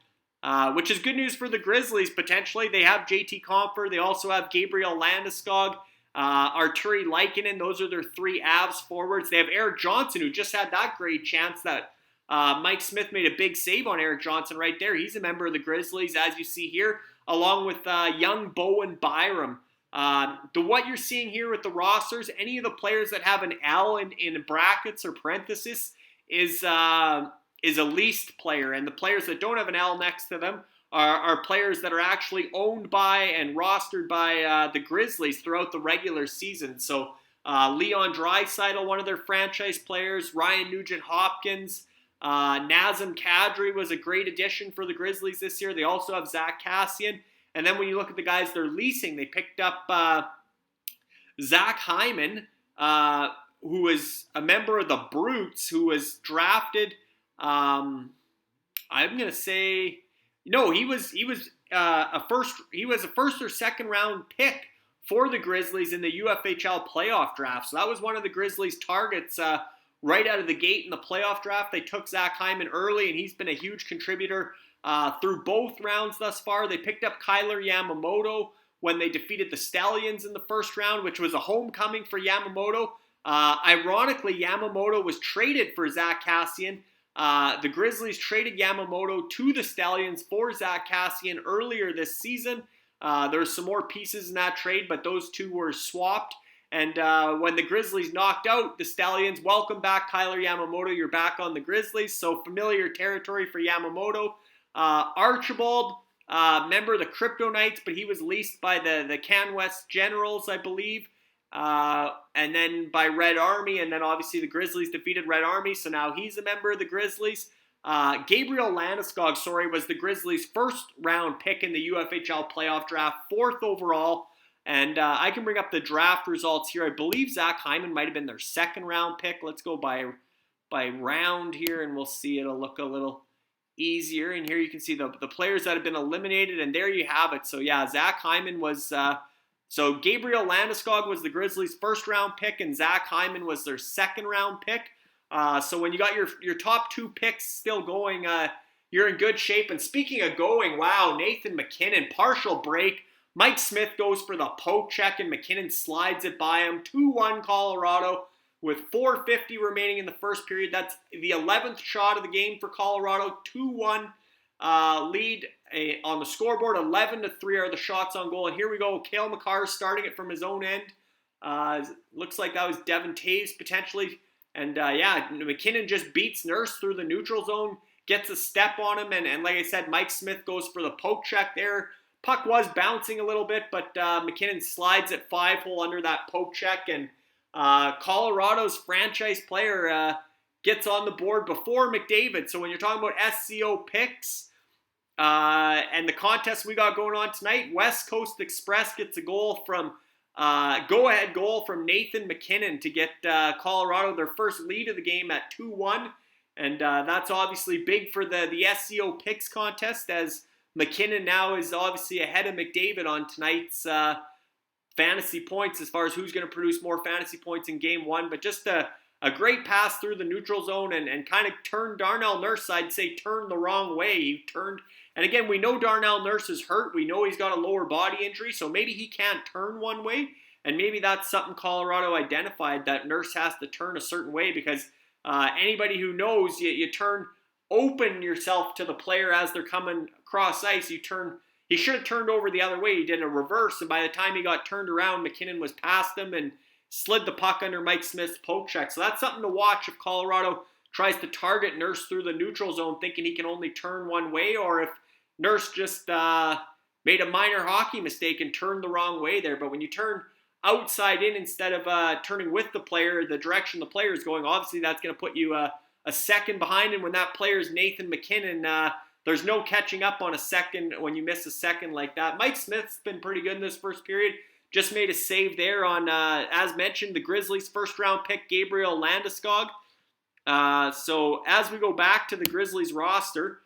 which is good news for the Grizzlies, potentially. They have JT Compher. They also have Gabriel Landeskog, Arturi Lehkonen. Those are their 3 Avs forwards. They have Eric Johnson, who just had that great chance that Mike Smith made a big save on Eric Johnson right there. He's a member of the Grizzlies, as you see here, along with young Bowen Byram. What you're seeing here with the rosters, any of the players that have an L in brackets or parentheses is a leased player, and the players that don't have an L next to them are players that are actually owned by and rostered by the Grizzlies throughout the regular season. So Leon Draisaitl, one of their franchise players, Ryan Nugent-Hopkins, Nazem Kadri was a great addition for the Grizzlies this year. They also have Zach Kassian. And then when you look at the guys they're leasing, they picked up Zach Hyman, who was a member of the Brutes, who was drafted. I'm going to say, no, he was a first or second round pick for the Grizzlies in the UFHL playoff draft. So that was one of the Grizzlies' targets right out of the gate in the playoff draft. They took Zach Hyman early, and he's been a huge contributor through both rounds thus far. They picked up Kyler Yamamoto when they defeated the Stallions in the first round, which was a homecoming for Yamamoto. Ironically, Yamamoto was traded for Zach Kassian. The Grizzlies traded Yamamoto to the Stallions for Zach Kassian earlier this season. There's some more pieces in that trade, but those two were swapped. And when the Grizzlies knocked out the Stallions, welcome back, Kyler Yamamoto. You're back on the Grizzlies, so familiar territory for Yamamoto. Archibald, member of the Crypto Knights, but he was leased by the CanWest Generals, I believe, and then by Red Army, and then obviously the Grizzlies defeated Red Army, so now he's a member of the Grizzlies. Gabriel Landeskog, was the Grizzlies' first round pick in the UFHL playoff draft, 4th overall. And I can bring up the draft results here. I believe Zach Hyman might have been their 2nd round pick. Let's go by round here, and we'll see. It'll look a little easier. And here you can see the players that have been eliminated, and there you have it. So yeah, Zach Hyman was so Gabriel Landeskog was the Grizzlies' 1st round pick, and Zach Hyman was their 2nd round pick. So when you got your top 2 picks still going, you're in good shape. And speaking of going, wow, Nathan McKinnon, partial break. Mike Smith goes for the poke check, and McKinnon slides it by him. 2-1 Colorado with 4:50 remaining in the first period. That's the 11th shot of the game for Colorado. 2-1 lead on the scoreboard. 11-3 are the shots on goal. And here we go. Cale Makar starting it from his own end. Looks like that was Devin Taves potentially. And yeah, McKinnon just beats Nurse through the neutral zone, gets a step on him. And like I said, Mike Smith goes for the poke check there. Puck was bouncing a little bit, but McKinnon slides at 5-hole under that poke check, and Colorado's franchise player gets on the board before McDavid. So when you're talking about SCO picks and the contest we got going on tonight, West Coast Express gets a goal from go-ahead goal from Nathan McKinnon to get Colorado their first lead of the game at 2-1, and that's obviously big for the SCO picks contest, as McKinnon now is obviously ahead of McDavid on tonight's fantasy points as far as who's going to produce more fantasy points in Game 1. But just a great pass through the neutral zone and kind of turned Darnell Nurse, I'd say, turned the wrong way. He turned, and again, we know Darnell Nurse is hurt. We know he's got a lower body injury, so maybe he can't turn one way. And maybe that's something Colorado identified, that Nurse has to turn a certain way, because anybody who knows, you turn, open yourself to the player as they're coming across ice. He should have turned over the other way. He did a reverse, and by the time he got turned around, McKinnon was past him and slid the puck under Mike Smith's poke check. So that's something to watch if Colorado tries to target Nurse through the neutral zone, thinking he can only turn one way, or if Nurse just made a minor hockey mistake and turned the wrong way there. But when you turn outside in instead of turning with the player, the direction the player is going, obviously that's going to put you a second behind. And when that player is Nathan McKinnon, there's no catching up on a second when you miss a second like that. Mike Smith's been pretty good in this first period. Just made a save there on, as mentioned, the Grizzlies' first-round pick, Gabriel Landeskog. So as we go back to the Grizzlies roster,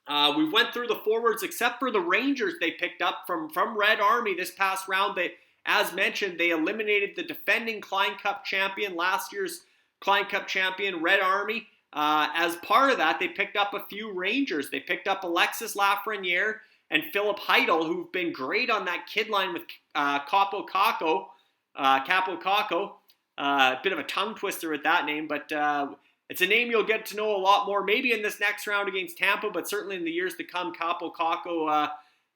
we went through the forwards except for the Rangers they picked up from Red Army this past round. They, as mentioned, they eliminated the defending Klein Cup champion, last year's Klein Cup champion, Red Army. As part of that, they picked up a few Rangers. They picked up Alexis Lafreniere and Philip Heidel, who've been great on that kid line with Capo Caco. A bit of a tongue twister with that name, but it's a name you'll get to know a lot more, maybe in this next round against Tampa, but certainly in the years to come. Capo Caco,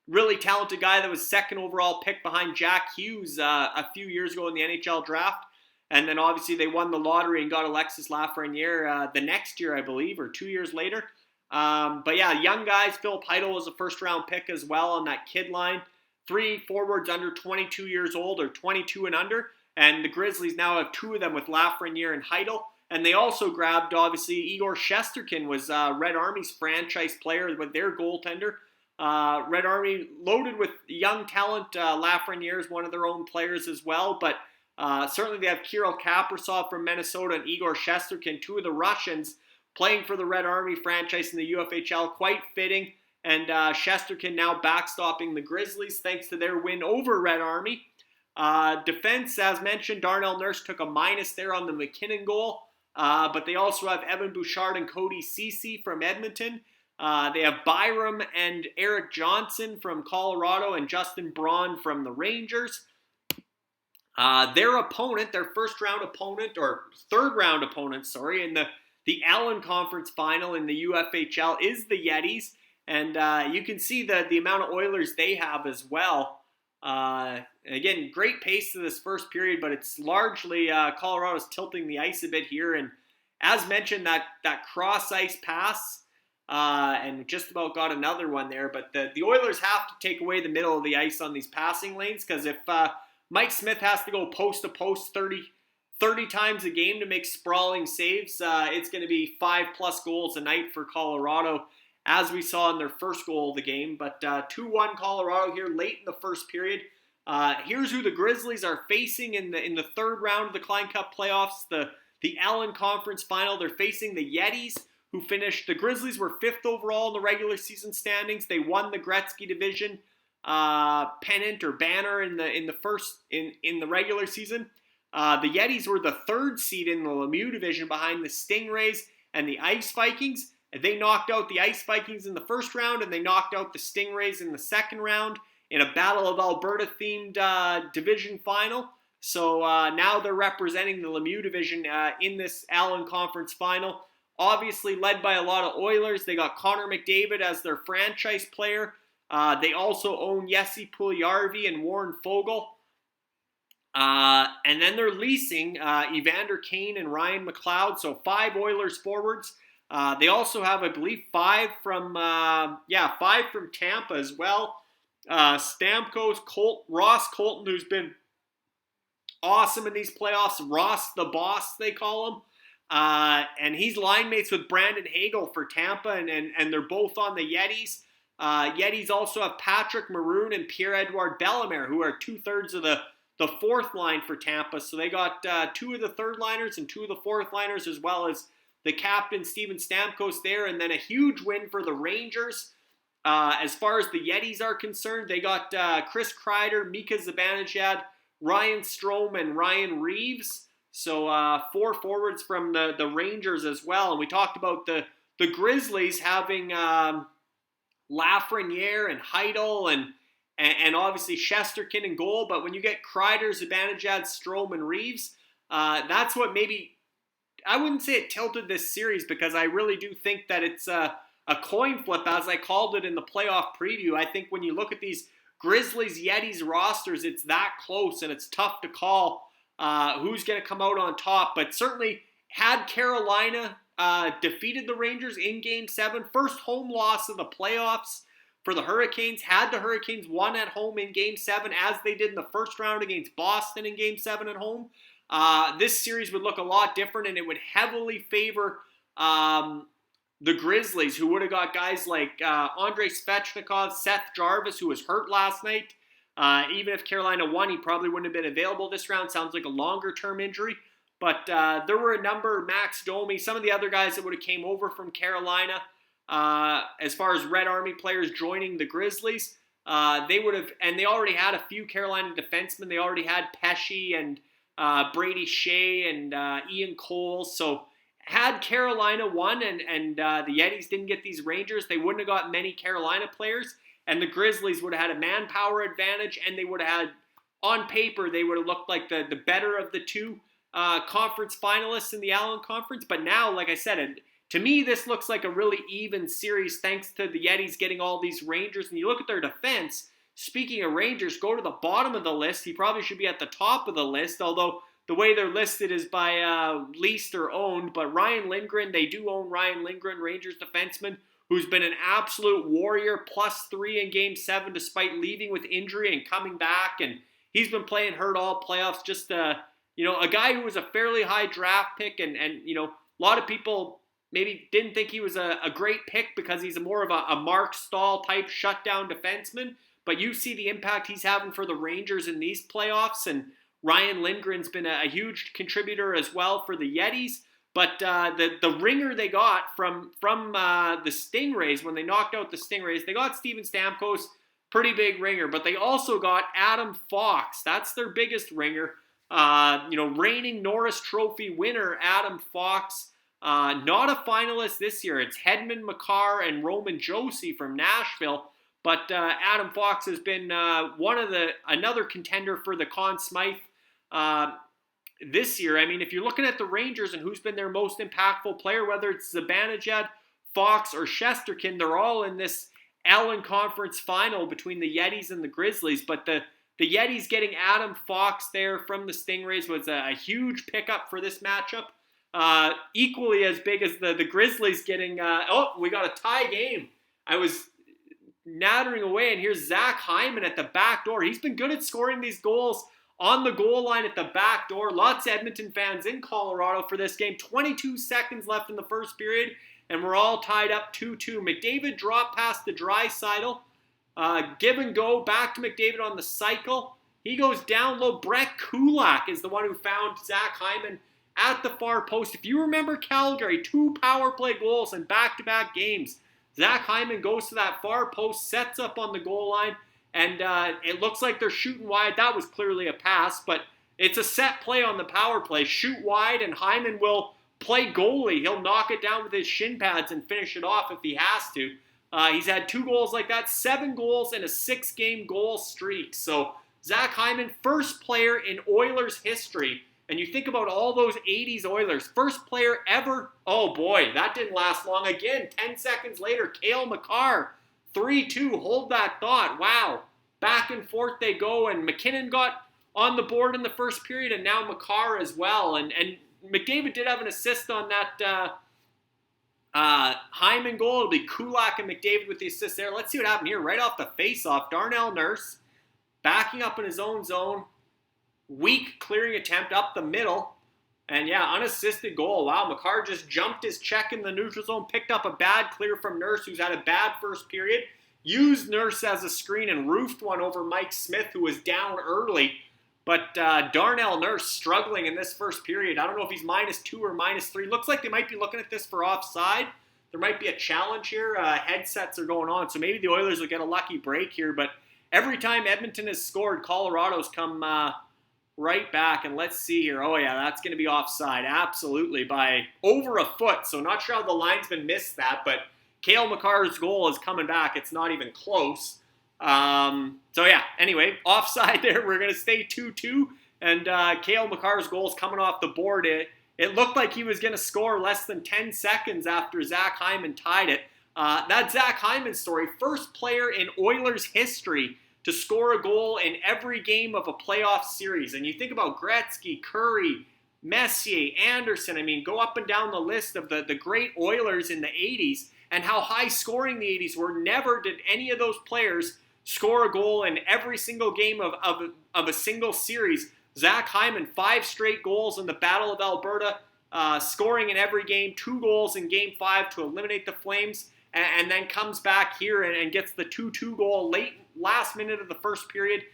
really talented guy that was second overall pick behind Jack Hughes a few years ago in the NHL draft. And then obviously they won the lottery and got Alexis Lafreniere the next year, I believe, or 2 years later. But yeah, young guys. Philip Heidel was a first-round pick as well on that kid line. 3 forwards under 22 years old or 22 and under. And the Grizzlies now have 2 of them with Lafreniere and Heidel. And they also grabbed, obviously, Igor Shesterkin was Red Army's franchise player with their goaltender. Red Army loaded with young talent. Lafreniere is one of their own players as well. But certainly they have Kirill Kaprizov from Minnesota and Igor Shesterkin, 2 of the Russians, playing for the Red Army franchise in the UFHL. Quite fitting. And Shesterkin now backstopping the Grizzlies thanks to their win over Red Army. Defense, as mentioned, Darnell Nurse took a minus there on the Mckinnon goal. But they also have Evan Bouchard and Cody Ceci from Edmonton. They have Byram and Eric Johnson from Colorado and Justin Braun from the Rangers. Their opponent, their first-round opponent, or third-round opponent, in the Allen Conference Final in the UFHL is the Yetis. And you can see the amount of Oilers they have as well. Again, great pace to this first period, but it's largely Colorado's tilting the ice a bit here. And as mentioned, that cross-ice pass, and just about got another one there. But the Oilers have to take away the middle of the ice on these passing lanes, because if Mike Smith has to go post-to-post 30 times a game to make sprawling saves, it's going to be 5+ goals a night for Colorado, as we saw in their first goal of the game. But 2-1 Colorado here late in the first period. Here's who the Grizzlies are facing in the third round of the Klein Cup playoffs, the Allen Conference Final. They're facing the Yetis, who finished. The Grizzlies were 5th overall in the regular season standings. They won the Gretzky Division pennant or banner in the regular season. The Yetis were the 3rd seed in the Lemieux Division behind the Stingrays and the Ice Vikings. They knocked out the Ice Vikings in the first round, and they knocked out the Stingrays in the second round in a Battle of Alberta-themed division final. So now they're representing the Lemieux Division in this Allen Conference Final. Obviously led by a lot of Oilers. They got Connor McDavid as their franchise player. They also own Jesse Puljujarvi and Warren Foegele. And then they're leasing Evander Kane and Ryan McLeod. So 5 Oilers forwards. They also have, I believe, 5 from Tampa as well. Stamkos, Ross Colton, who's been awesome in these playoffs. Ross the Boss, they call him. And he's line mates with Brandon Hagel for Tampa, and they're both on the Yetis. Yetis also have Patrick Maroon and Pierre-Edouard Bellemare, who are 2/3 of the fourth line for Tampa. So they got 2 of the third liners and 2 of the fourth liners, as well as the captain, Steven Stamkos, there. And then a huge win for the Rangers. As far as the Yetis are concerned, they got Chris Kreider, Mika Zibanejad, Ryan Strome, and Ryan Reeves. So 4 forwards from the Rangers as well. And we talked about the Grizzlies having Lafreniere and Heidel and obviously Shesterkin in goal. But when you get Kreider, Zibanejad, Strome, and Reeves, that's what maybe, I wouldn't say it tilted this series, because I really do think that it's a coin flip, as I called it in the playoff preview. I think when you look at these Grizzlies-Yetis rosters, it's that close, and it's tough to call who's going to come out on top. But certainly, had Carolina defeated the Rangers in Game 7, first home loss of the playoffs for the Hurricanes. Had the Hurricanes won at home in Game 7, as they did in the first round against Boston in Game 7 at home, this series would look a lot different, and it would heavily favor the Grizzlies, who would have got guys like Andrei Svechnikov, Seth Jarvis, who was hurt last night. Even if Carolina won, he probably wouldn't have been available this round. Sounds like a longer-term injury. But there were a number, Max Domi, some of the other guys that would have came over from Carolina, as far as Red Army players joining the Grizzlies. They would have, and they already had a few Carolina defensemen. They already had Pesce and Brady Shea and Ian Cole. So had Carolina won and the Yetis didn't get these Rangers, they wouldn't have got many Carolina players, and the Grizzlies would have had a manpower advantage, and they would have had, on paper, they would have looked like the better of the 2 conference finalists in the Allen Conference. But now, like I said, to me, this looks like a really even series thanks to the Yetis getting all these Rangers. And you look at their defense, speaking of Rangers, go to the bottom of the list. He probably should be at the top of the list, although the way they're listed is by leased or owned. But Ryan Lindgren, they do own Ryan Lindgren, Rangers defenseman, who's been an absolute warrior, +3 in Game 7 despite leaving with injury and coming back. And he's been playing hurt all playoffs. Just, a guy who was a fairly high draft pick. And a lot of people maybe didn't think he was a great pick because he's more of a Mark Stahl type shutdown defenseman. But you see the impact he's having for the Rangers in these playoffs. And Ryan Lindgren's been a huge contributor as well for the Yetis. But the ringer they got from the Stingrays, when they knocked out the Stingrays, they got Steven Stamkos, pretty big ringer. But they also got Adam Fox. That's their biggest ringer. Reigning Norris Trophy winner Adam Fox. Not a finalist this year. It's Hedman, Makar, and Roman Josi from Nashville. But Adam Fox has been another contender for the Conn Smythe this year. I mean, if you're looking at the Rangers and who's been their most impactful player, whether it's Zibanejad, Fox, or Shesterkin, they're all in this Allen Conference final between the Yetis and the Grizzlies. But the Yetis getting Adam Fox there from the Stingrays was a huge pickup for this matchup. Equally as big as the Grizzlies getting... we got a tie game. I was nattering away, and here's Zach Hyman at the back door. He's been good at scoring these goals on the goal line at the back door. Lots of Edmonton fans in Colorado for this game. 22 seconds left in the first period, and we're all tied up 2-2. McDavid dropped past the Draisaitl. Give and go back to McDavid on the cycle. He goes down low. Brett Kulak is the one who found Zach Hyman at the far post. If you remember Calgary, 2 power play goals in back-to-back games. Zach Hyman goes to that far post, sets up on the goal line, and it looks like they're shooting wide. That was clearly a pass, but it's a set play on the power play. Shoot wide, and Hyman will play goalie. He'll knock it down with his shin pads and finish it off if he has to. He's had 2 goals like that, 7 goals in a 6-game goal streak. So Zach Hyman, first player in Oilers history. And you think about all those 80s Oilers, first player ever. Oh boy, that didn't last long. Again, 10 seconds later, Cale Makar, 3-2. Hold that thought. Wow. Back and forth they go, and Mckinnon got on the board in the first period, and now Makar as well. And McDavid did have an assist on that Hyman goal. It'll be Kulak and McDavid with the assist there. Let's see what happened here. Right off the face-off, Darnell Nurse backing up in his own zone. Weak clearing attempt up the middle. And yeah, unassisted goal. Wow, Makar just jumped his check in the neutral zone, picked up a bad clear from Nurse, who's had a bad first period. Used Nurse as a screen and roofed one over Mike Smith, who was down early. But Darnell Nurse struggling in this first period. I don't know if he's -2 or -3. Looks like they might be looking at this for offside. There might be a challenge here. Headsets are going on, so maybe the Oilers will get a lucky break here. But every time Edmonton has scored, Colorado's come right back. And let's see here. Oh, yeah, that's going to be offside. Absolutely, by over a foot. So not sure how the linesman missed that, but Cale Makar's goal is coming back. It's not even close. So, yeah, anyway, offside there. We're going to stay 2-2. And Cale Makar's goal is coming off the board. It looked like he was going to score less than 10 seconds after Zach Hyman tied it. That Zach Hyman story, first player in Oilers history to score a goal in every game of a playoff series. And you think about Gretzky, Curry, Messier, Anderson. I mean, go up and down the list of the great Oilers in the 80s and how high scoring the 80s were. Never did any of those players score a goal in every single game of a single series. Zach Hyman, 5 straight goals in the Battle of Alberta, scoring in every game, 2 goals in Game 5 to eliminate the Flames, and then comes back here and gets the 2-2 goal last minute of the first period,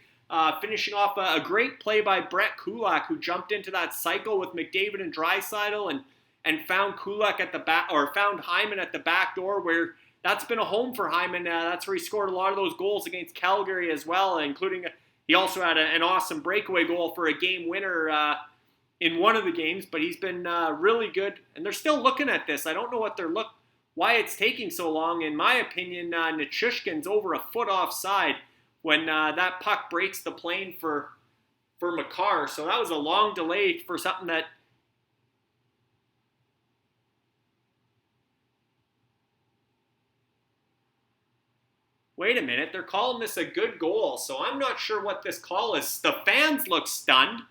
finishing off a great play by Brett Kulak, who jumped into that cycle with McDavid and Draisaitl and found Kulak at the back, or found Hyman at the back door, where that's been a home for Hyman. That's where he scored a lot of those goals against Calgary as well, including he also had an awesome breakaway goal for a game winner in one of the games. But he's been really good, and they're still looking at this. I don't know why it's taking so long. In my opinion, Nichushkin's over a foot offside when that puck breaks the plane for Makar. So that was a long delay for something that... Wait a minute, they're calling this a good goal, so I'm not sure what this call is. The fans look stunned.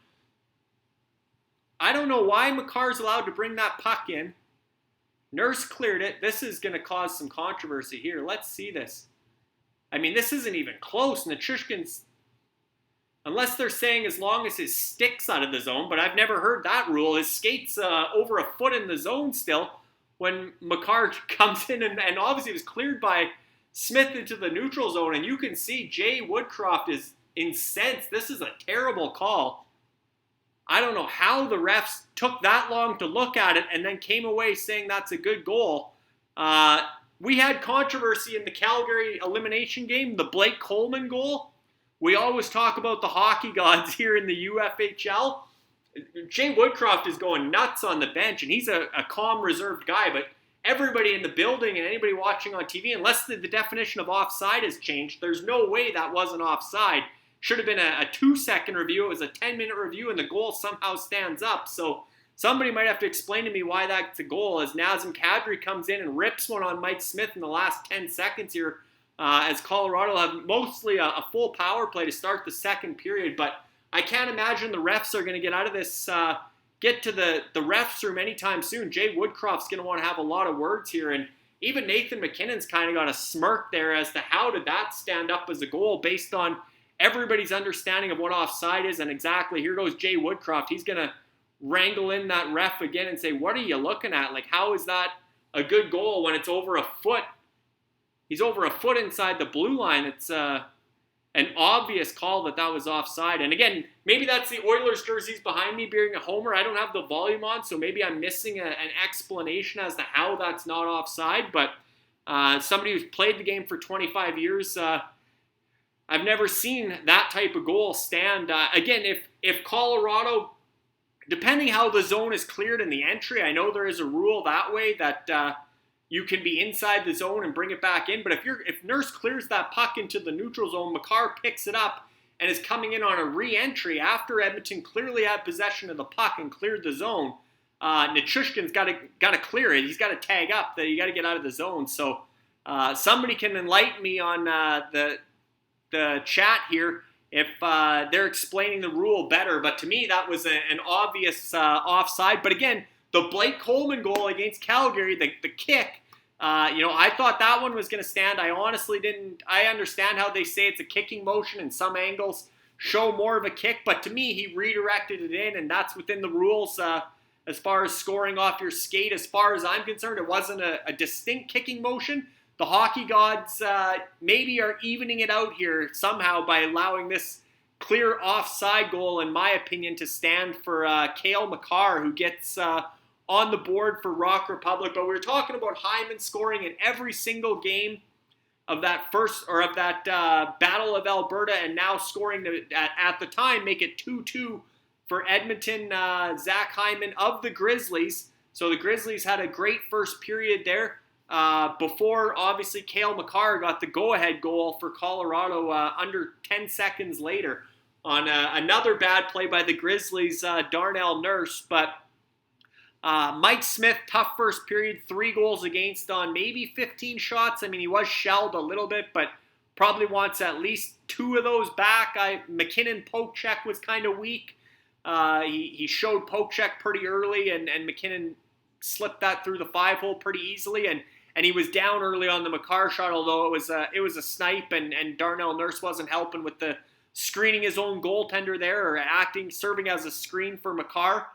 I don't know why Makar's allowed to bring that puck in. Nurse cleared it. This is going to cause some controversy here. Let's see this. I mean, this isn't even close. Nichushkin's, unless they're saying as long as his stick's out of the zone, but I've never heard that rule. His skate's over a foot in the zone still when Makar comes in, and obviously it was cleared by Smith into the neutral zone, and you can see Jay Woodcroft is incensed. This is a terrible call. I don't know how the refs took that long to look at it and then came away saying that's a good goal. We had controversy in the Calgary elimination game, the Blake Coleman goal. We always talk about the hockey gods here in the UFHL. Jay Woodcroft is going nuts on the bench, and he's a calm, reserved guy, but everybody in the building and anybody watching on TV, unless the definition of offside has changed, there's no way that wasn't offside. Should have been a 2-second review. It was a 10-minute review, and the goal somehow stands up. So somebody might have to explain to me why that's a goal, as Nazem Kadri comes in and rips one on Mike Smith in the last 10 seconds here, as Colorado have mostly a full power play to start the second period. But I can't imagine the refs are going to get out of this, get to the refs room anytime soon. Jay Woodcroft's going to want to have a lot of words here, and even Nathan McKinnon's kind of got a smirk there as to how did that stand up as a goal based on everybody's understanding of what offside is. And exactly, here goes Jay Woodcroft. He's going to wrangle in that ref again and say, what are you looking at? Like, how is that a good goal when it's over a foot? He's over a foot inside the blue line. It's an obvious call that was offside. And again, maybe that's the Oilers jerseys behind me being a homer. I don't have the volume on, so maybe I'm missing an explanation as to how that's not offside. But somebody who's played the game for 25 years, I've never seen that type of goal stand. Again, if Colorado, depending how the zone is cleared in the entry, I know there is a rule that way that you can be inside the zone and bring it back in. But if Nurse clears that puck into the neutral zone, Makar picks it up and is coming in on a re-entry after Edmonton clearly had possession of the puck and cleared the zone. Nichushkin's got to clear it. He's got to tag up that you got to get out of the zone. So somebody can enlighten me on the chat here if they're explaining the rule better. But to me, that was an obvious offside. But again, the Blake Coleman goal against Calgary, the kick, I thought that one was going to stand. I honestly didn't. I understand how they say it's a kicking motion and some angles show more of a kick. But to me, he redirected it in, and that's within the rules as far as scoring off your skate. As far as I'm concerned, it wasn't a distinct kicking motion. The hockey gods maybe are evening it out here somehow by allowing this clear offside goal, in my opinion, to stand for Cale Makar, who gets on the board for Rock Republic. But we were talking about Hyman scoring in every single game of that Battle of Alberta, and now scoring at the time make it 2-2 for Edmonton. Zach Hyman of the Grizzlies. So the Grizzlies had a great first period there. Before, obviously, Cale Makar got the go-ahead goal for Colorado under 10 seconds later on another bad play by the Grizzlies, Darnell Nurse. But Mike Smith, tough first period, 3 goals against on maybe 15 shots. I mean, he was shelled a little bit, but probably wants at least 2 of those back. McKinnon poke check was kind of weak. He showed poke check pretty early, and McKinnon slipped that through the 5-hole pretty easily, and he was down early on the Makar shot, although it was a snipe, and Darnell Nurse wasn't helping with the screening his own goaltender there, or serving as a screen for Makar.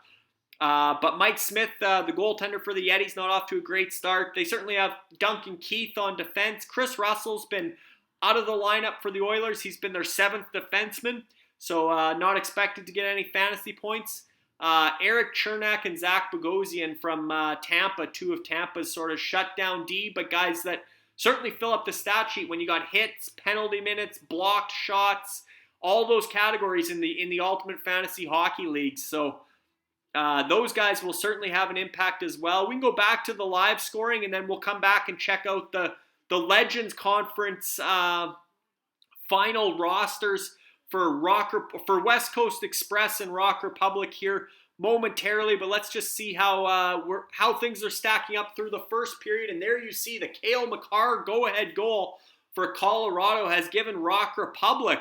But Mike Smith, the goaltender for the Yetis, not off to a great start. They certainly have Duncan Keith on defense. Chris Russell's been out of the lineup for the Oilers. He's been their 7th defenseman, so not expected to get any fantasy points. Eric Chernak and Zach Bogosian from Tampa, 2 of Tampa's sort of shutdown D, but guys that certainly fill up the stat sheet when you got hits, penalty minutes, blocked shots, all those categories in the Ultimate Fantasy Hockey League. So those guys will certainly have an impact as well. We can go back to the live scoring, and then we'll come back and check out the Legends Conference final rosters for West Coast Express and Rock Republic here momentarily, but let's just see how things are stacking up through the first period. And there you see the Cale Makar go-ahead goal for Colorado has given Rock Republic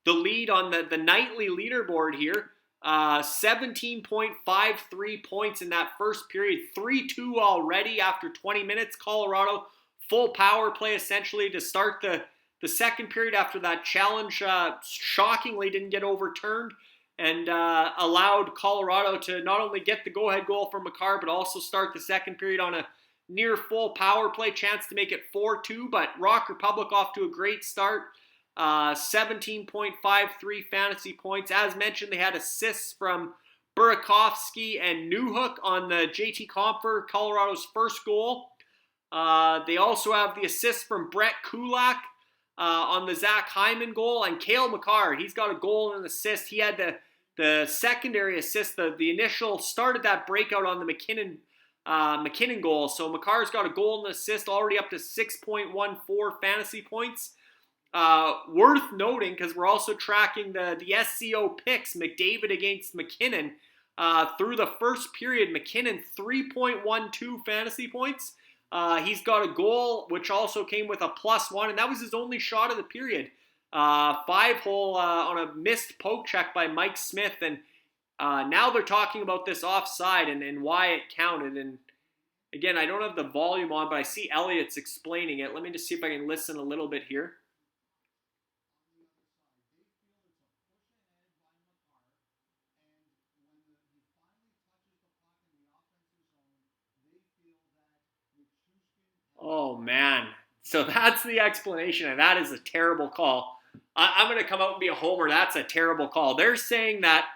the lead on the nightly leaderboard here. 17.53 points in that first period, 3-2 already after 20 minutes. Colorado full power play essentially to start the second period after that challenge shockingly didn't get overturned and allowed Colorado to not only get the go-ahead goal from Makar, but also start the second period on a near full power play chance to make it 4-2. But Rock Republic off to a great start. 17.53 fantasy points. As mentioned, they had assists from Burakovsky and Newhook on the JT Compher, Colorado's first goal. They also have the assist from Brett Kulak on the Zach Hyman goal, and Cale Makar, he's got a goal and an assist. He had the secondary assist, the initial started that breakout on the McKinnon goal. So Makar's got a goal and assist, already up to 6.14 fantasy points. Worth noting, because we're also tracking the SCO picks, Mcdavid against McKinnon. Through the first period, McKinnon 3.12 fantasy points. He's got a goal, which also came with a +1, and that was his only shot of the period. 5-hole on a missed poke check by Mike Smith, and now they're talking about this offside and why it counted. And again, I don't have the volume on, but I see Elliott's explaining it. Let me just see if I can listen a little bit here. Oh, man. So that's the explanation, and that is a terrible call. I'm going to come out and be a homer. That's a terrible call. They're saying that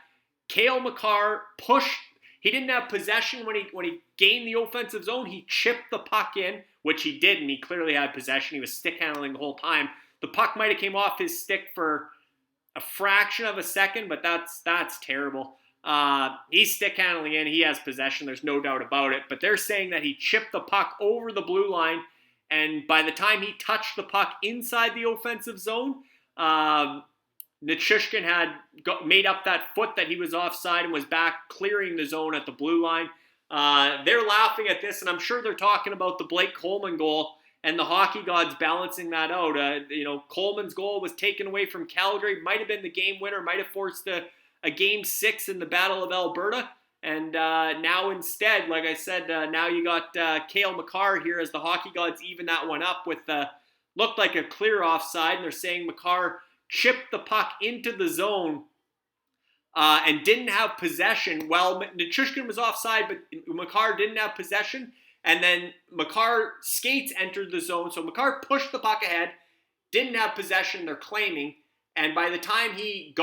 Cale Makar pushed. He didn't have possession when he gained the offensive zone. He chipped the puck in, which he didn't. He clearly had possession. He was stick handling the whole time. The puck might have came off his stick for a fraction of a second, but that's terrible. He's stick handling in. He has possession. There's no doubt about it. But they're saying that he chipped the puck over the blue line, and by the time he touched the puck inside the offensive zone, Nichushkin had made up that foot that he was offside and was back clearing the zone at the blue line. They're laughing at this, and I'm sure they're talking about the Blake Coleman goal and the hockey gods balancing that out. Coleman's goal was taken away from Calgary. Might have been the game winner. Might have forced a Game 6 in the Battle of Alberta. And now instead, like I said, now you got Cale Makar here as the hockey gods even that one up with looked like a clear offside. And they're saying Makar chipped the puck into the zone and didn't have possession. Well, Nichushkin was offside, but Makar didn't have possession. And then Makar skates entered the zone. So Makar pushed the puck ahead, didn't have possession, they're claiming. And by the time he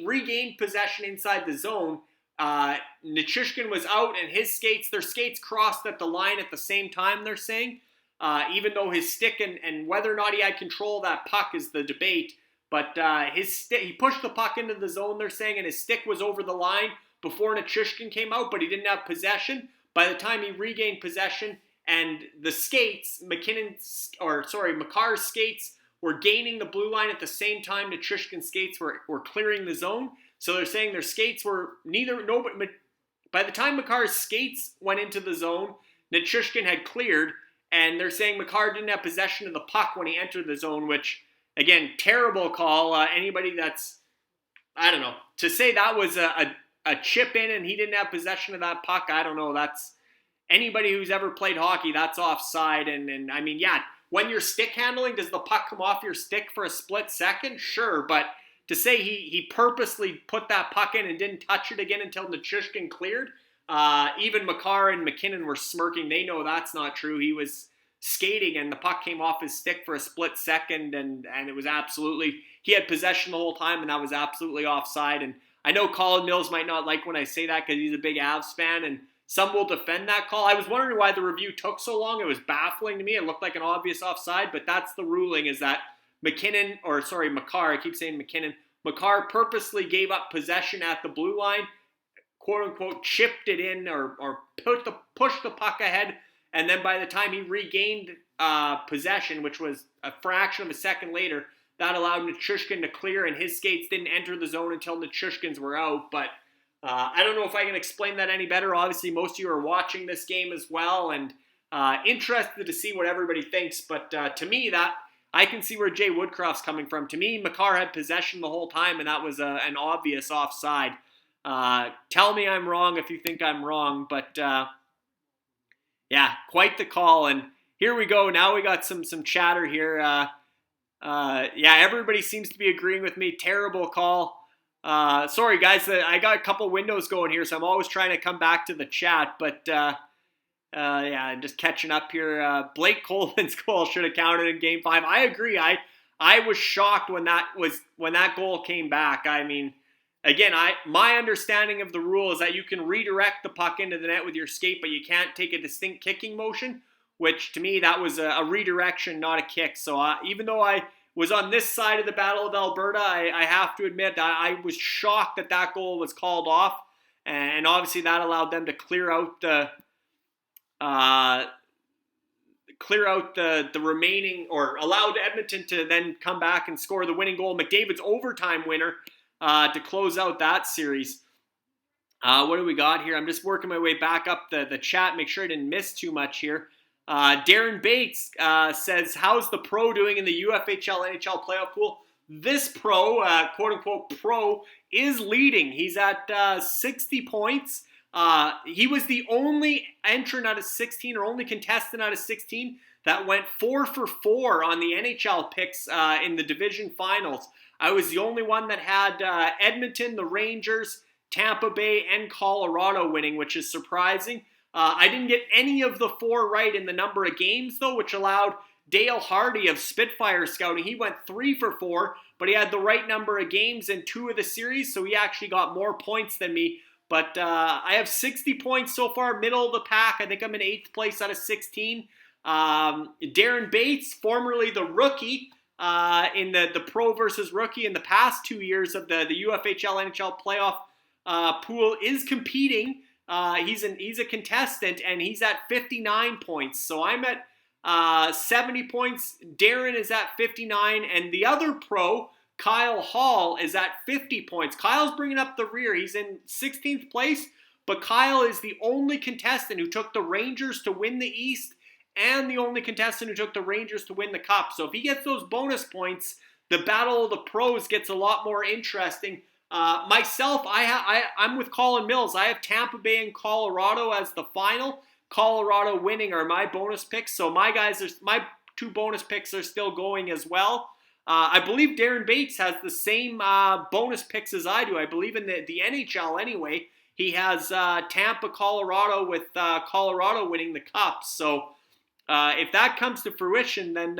regained possession inside the zone, Nichushkin was out, and their skates crossed at the line at the same time, they're saying. Even though his stick and whether or not he had control of that puck is the debate. But he pushed the puck into the zone, they're saying, and his stick was over the line before Nichushkin came out, but he didn't have possession. By the time he regained possession and the skates, Makar's skates were gaining the blue line at the same time Nichushkin's skates were clearing the zone. So they're saying their skates were by the time Makar's skates went into the zone, Nichushkin had cleared, and they're saying Makar didn't have possession of the puck when he entered the zone, which, again, terrible call. Anybody that's, I don't know, to say that was a chip in and he didn't have possession of that puck, I don't know. That's anybody who's ever played hockey, that's offside. And I mean, yeah, when you're stick handling, does the puck come off your stick for a split second? Sure, but to say he purposely put that puck in and didn't touch it again until Nichushkin cleared, even Makar and McKinnon were smirking. They know that's not true. He was skating and the puck came off his stick for a split second, and it was absolutely, he had possession the whole time, and that was absolutely offside. And I know Colin Mills might not like when I say that because he's a big Avs fan, and some will defend that call. I was wondering why the review took so long. It was baffling to me. It looked like an obvious offside, but that's the ruling, is that Makar, I keep saying McKinnon, Makar purposely gave up possession at the blue line, quote unquote, chipped it in or pushed the puck ahead, and then by the time he regained possession, which was a fraction of a second later, that allowed Nichushkin to clear, and his skates didn't enter the zone until Nichushkin's were out. But I don't know if I can explain that any better. Obviously, most of you are watching this game as well, and interested to see what everybody thinks. But to me, that I can see where Jay Woodcroft's coming from. To me, Makar had possession the whole time, and that was an obvious offside. Tell me I'm wrong if you think I'm wrong, but yeah, quite the call. And here we go. Now we got some chatter here. Yeah, everybody seems to be agreeing with me. Terrible call. Sorry, guys. I got a couple windows going here, so I'm always trying to come back to the chat. But yeah, just catching up here. Blake Coleman's goal should have counted in Game 5. I agree. I was shocked when that goal came back. I mean, again, my understanding of the rule is that you can redirect the puck into the net with your skate, but you can't take a distinct kicking motion, which to me, that was a redirection, not a kick. So even though I was on this side of the Battle of Alberta, I have to admit I was shocked that goal was called off. And obviously that allowed them to clear out the remaining, or allowed Edmonton to then come back and score the winning goal. McDavid's overtime winner to close out that series. What do we got here? I'm just working my way back up the chat, make sure I didn't miss too much here. Darren Bates says, how's the pro doing in the UFHL NHL playoff pool? This pro, quote-unquote pro, is leading. He's at 60 points. He was the only entrant out of 16, or only contestant out of 16, that went 4 for 4 on the NHL picks in the division finals. I was the only one that had Edmonton, the Rangers, Tampa Bay, and Colorado winning, which is surprising. I didn't get any of the 4 right in the number of games, though, which allowed Dale Hardy of Spitfire Scouting. He went 3 for 4, but he had the right number of games in 2 of the series, so he actually got more points than me. But I have 60 points so far, middle of the pack. I think I'm in 8th place out of 16. Darren Bates, formerly the rookie in the pro versus rookie in the past 2 years of the UFHL NHL playoff pool, is competing. He's a contestant, and he's at 59 points. So I'm at 70 points. Darren is at 59, and the other pro, Kyle Hall, is at 50 points. Kyle's bringing up the rear. He's in 16th place, but Kyle is the only contestant who took the Rangers to win the East, and the only contestant who took the Rangers to win the Cup. So if he gets those bonus points, the Battle of the Pros gets a lot more interesting. Myself, I'm with Colin Mills. I have Tampa Bay and Colorado as the final. Colorado winning are my bonus picks. So my 2 bonus picks are still going as well. I believe Darren Bates has the same bonus picks as I do. I believe in the NHL anyway. He has Tampa, Colorado, with Colorado winning the Cup. So if that comes to fruition, then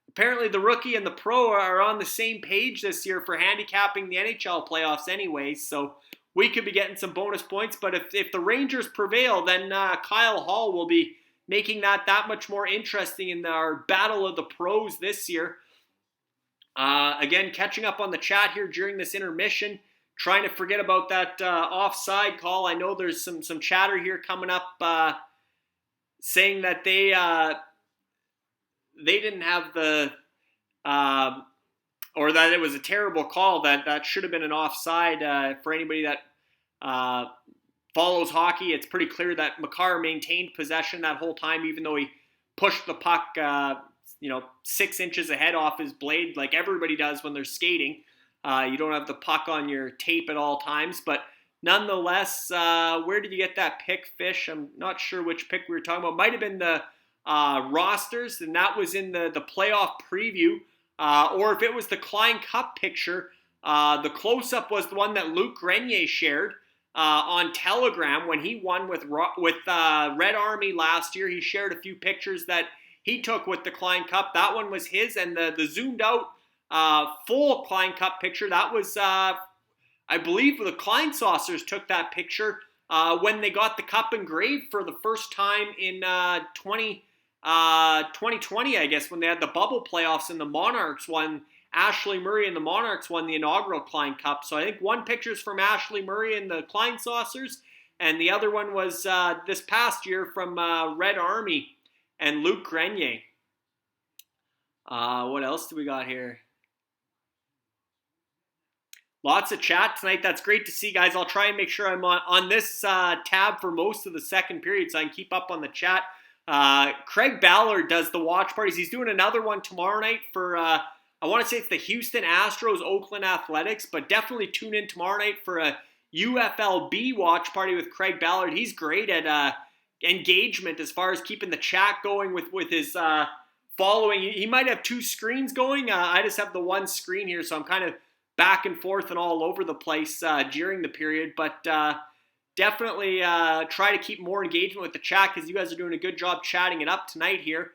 apparently the rookie and the pro are on the same page this year for handicapping the NHL playoffs anyway. So we could be getting some bonus points. But if the Rangers prevail, then Kyle Hall will be making that much more interesting in our Battle of the Pros this year. Again, catching up on the chat here during this intermission, trying to forget about that offside call. I know there's some chatter here coming up saying that they didn't have the or that it was a terrible call, that should have been an offside. For anybody that follows hockey, it's pretty clear that Makar maintained possession that whole time, even though he pushed the puck 6 inches ahead off his blade, like everybody does when they're skating. You don't have the puck on your tape at all times, but nonetheless, where did you get that pick, Fish? I'm not sure which pick we were talking about. Might have been the rosters, and that was in the playoff preview. Or if it was the Klein Cup picture, the close-up was the one that Luke Grenier shared on Telegram when he won with Red Army last year. He shared a few pictures that he took with the Klein Cup. That one was his, and the zoomed out full Klein Cup picture, that was, I believe the Klein Saucers took that picture when they got the cup engraved for the first time in 2020, I guess, when they had the bubble playoffs and the Monarchs won. Ashley Murray and the Monarchs won the inaugural Klein Cup. So I think one picture's from Ashley Murray and the Klein Saucers, and the other one was this past year from Red Army and Luke Grenier. What else do we got here? Lots of chat tonight. That's great to see, guys. I'll try and make sure I'm on this tab for most of the second period so I can keep up on the chat. Craig Ballard does the watch parties. He's doing another one tomorrow night for, I want to say it's the Houston Astros, Oakland Athletics, but definitely tune in tomorrow night for a UFLB watch party with Craig Ballard. He's great at engagement as far as keeping the chat going with his following. He might have two screens going. I just have the one screen here, so I'm kind of back and forth and all over the place during the period. But definitely try to keep more engagement with the chat because you guys are doing a good job chatting it up tonight here.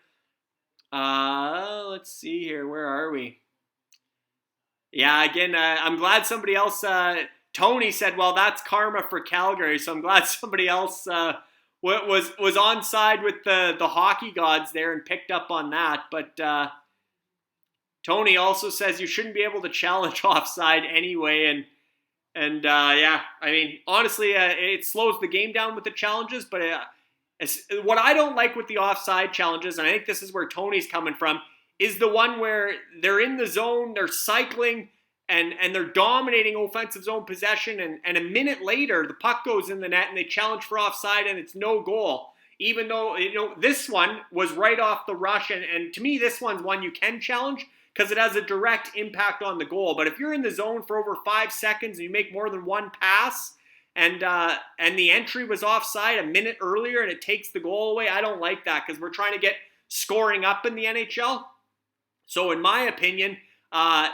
Let's see here. Where are we? Yeah, again, I'm glad somebody else, Tony said, well, that's karma for Calgary. So I'm glad somebody else was on side with the hockey gods there and picked up on that. But Tony also says you shouldn't be able to challenge offside anyway. And yeah, I mean, honestly, it slows the game down with the challenges. But what I don't like with the offside challenges, and I think this is where Tony's coming from, is the one where they're in the zone, they're cycling, and they're dominating offensive zone possession, and a minute later, the puck goes in the net, and they challenge for offside, and it's no goal. Even though, this one was right off the rush, and to me, this one's one you can challenge, because it has a direct impact on the goal. But if you're in the zone for over 5 seconds, and you make more than one pass, and the entry was offside a minute earlier, and it takes the goal away, I don't like that, because we're trying to get scoring up in the NHL. So in my opinion,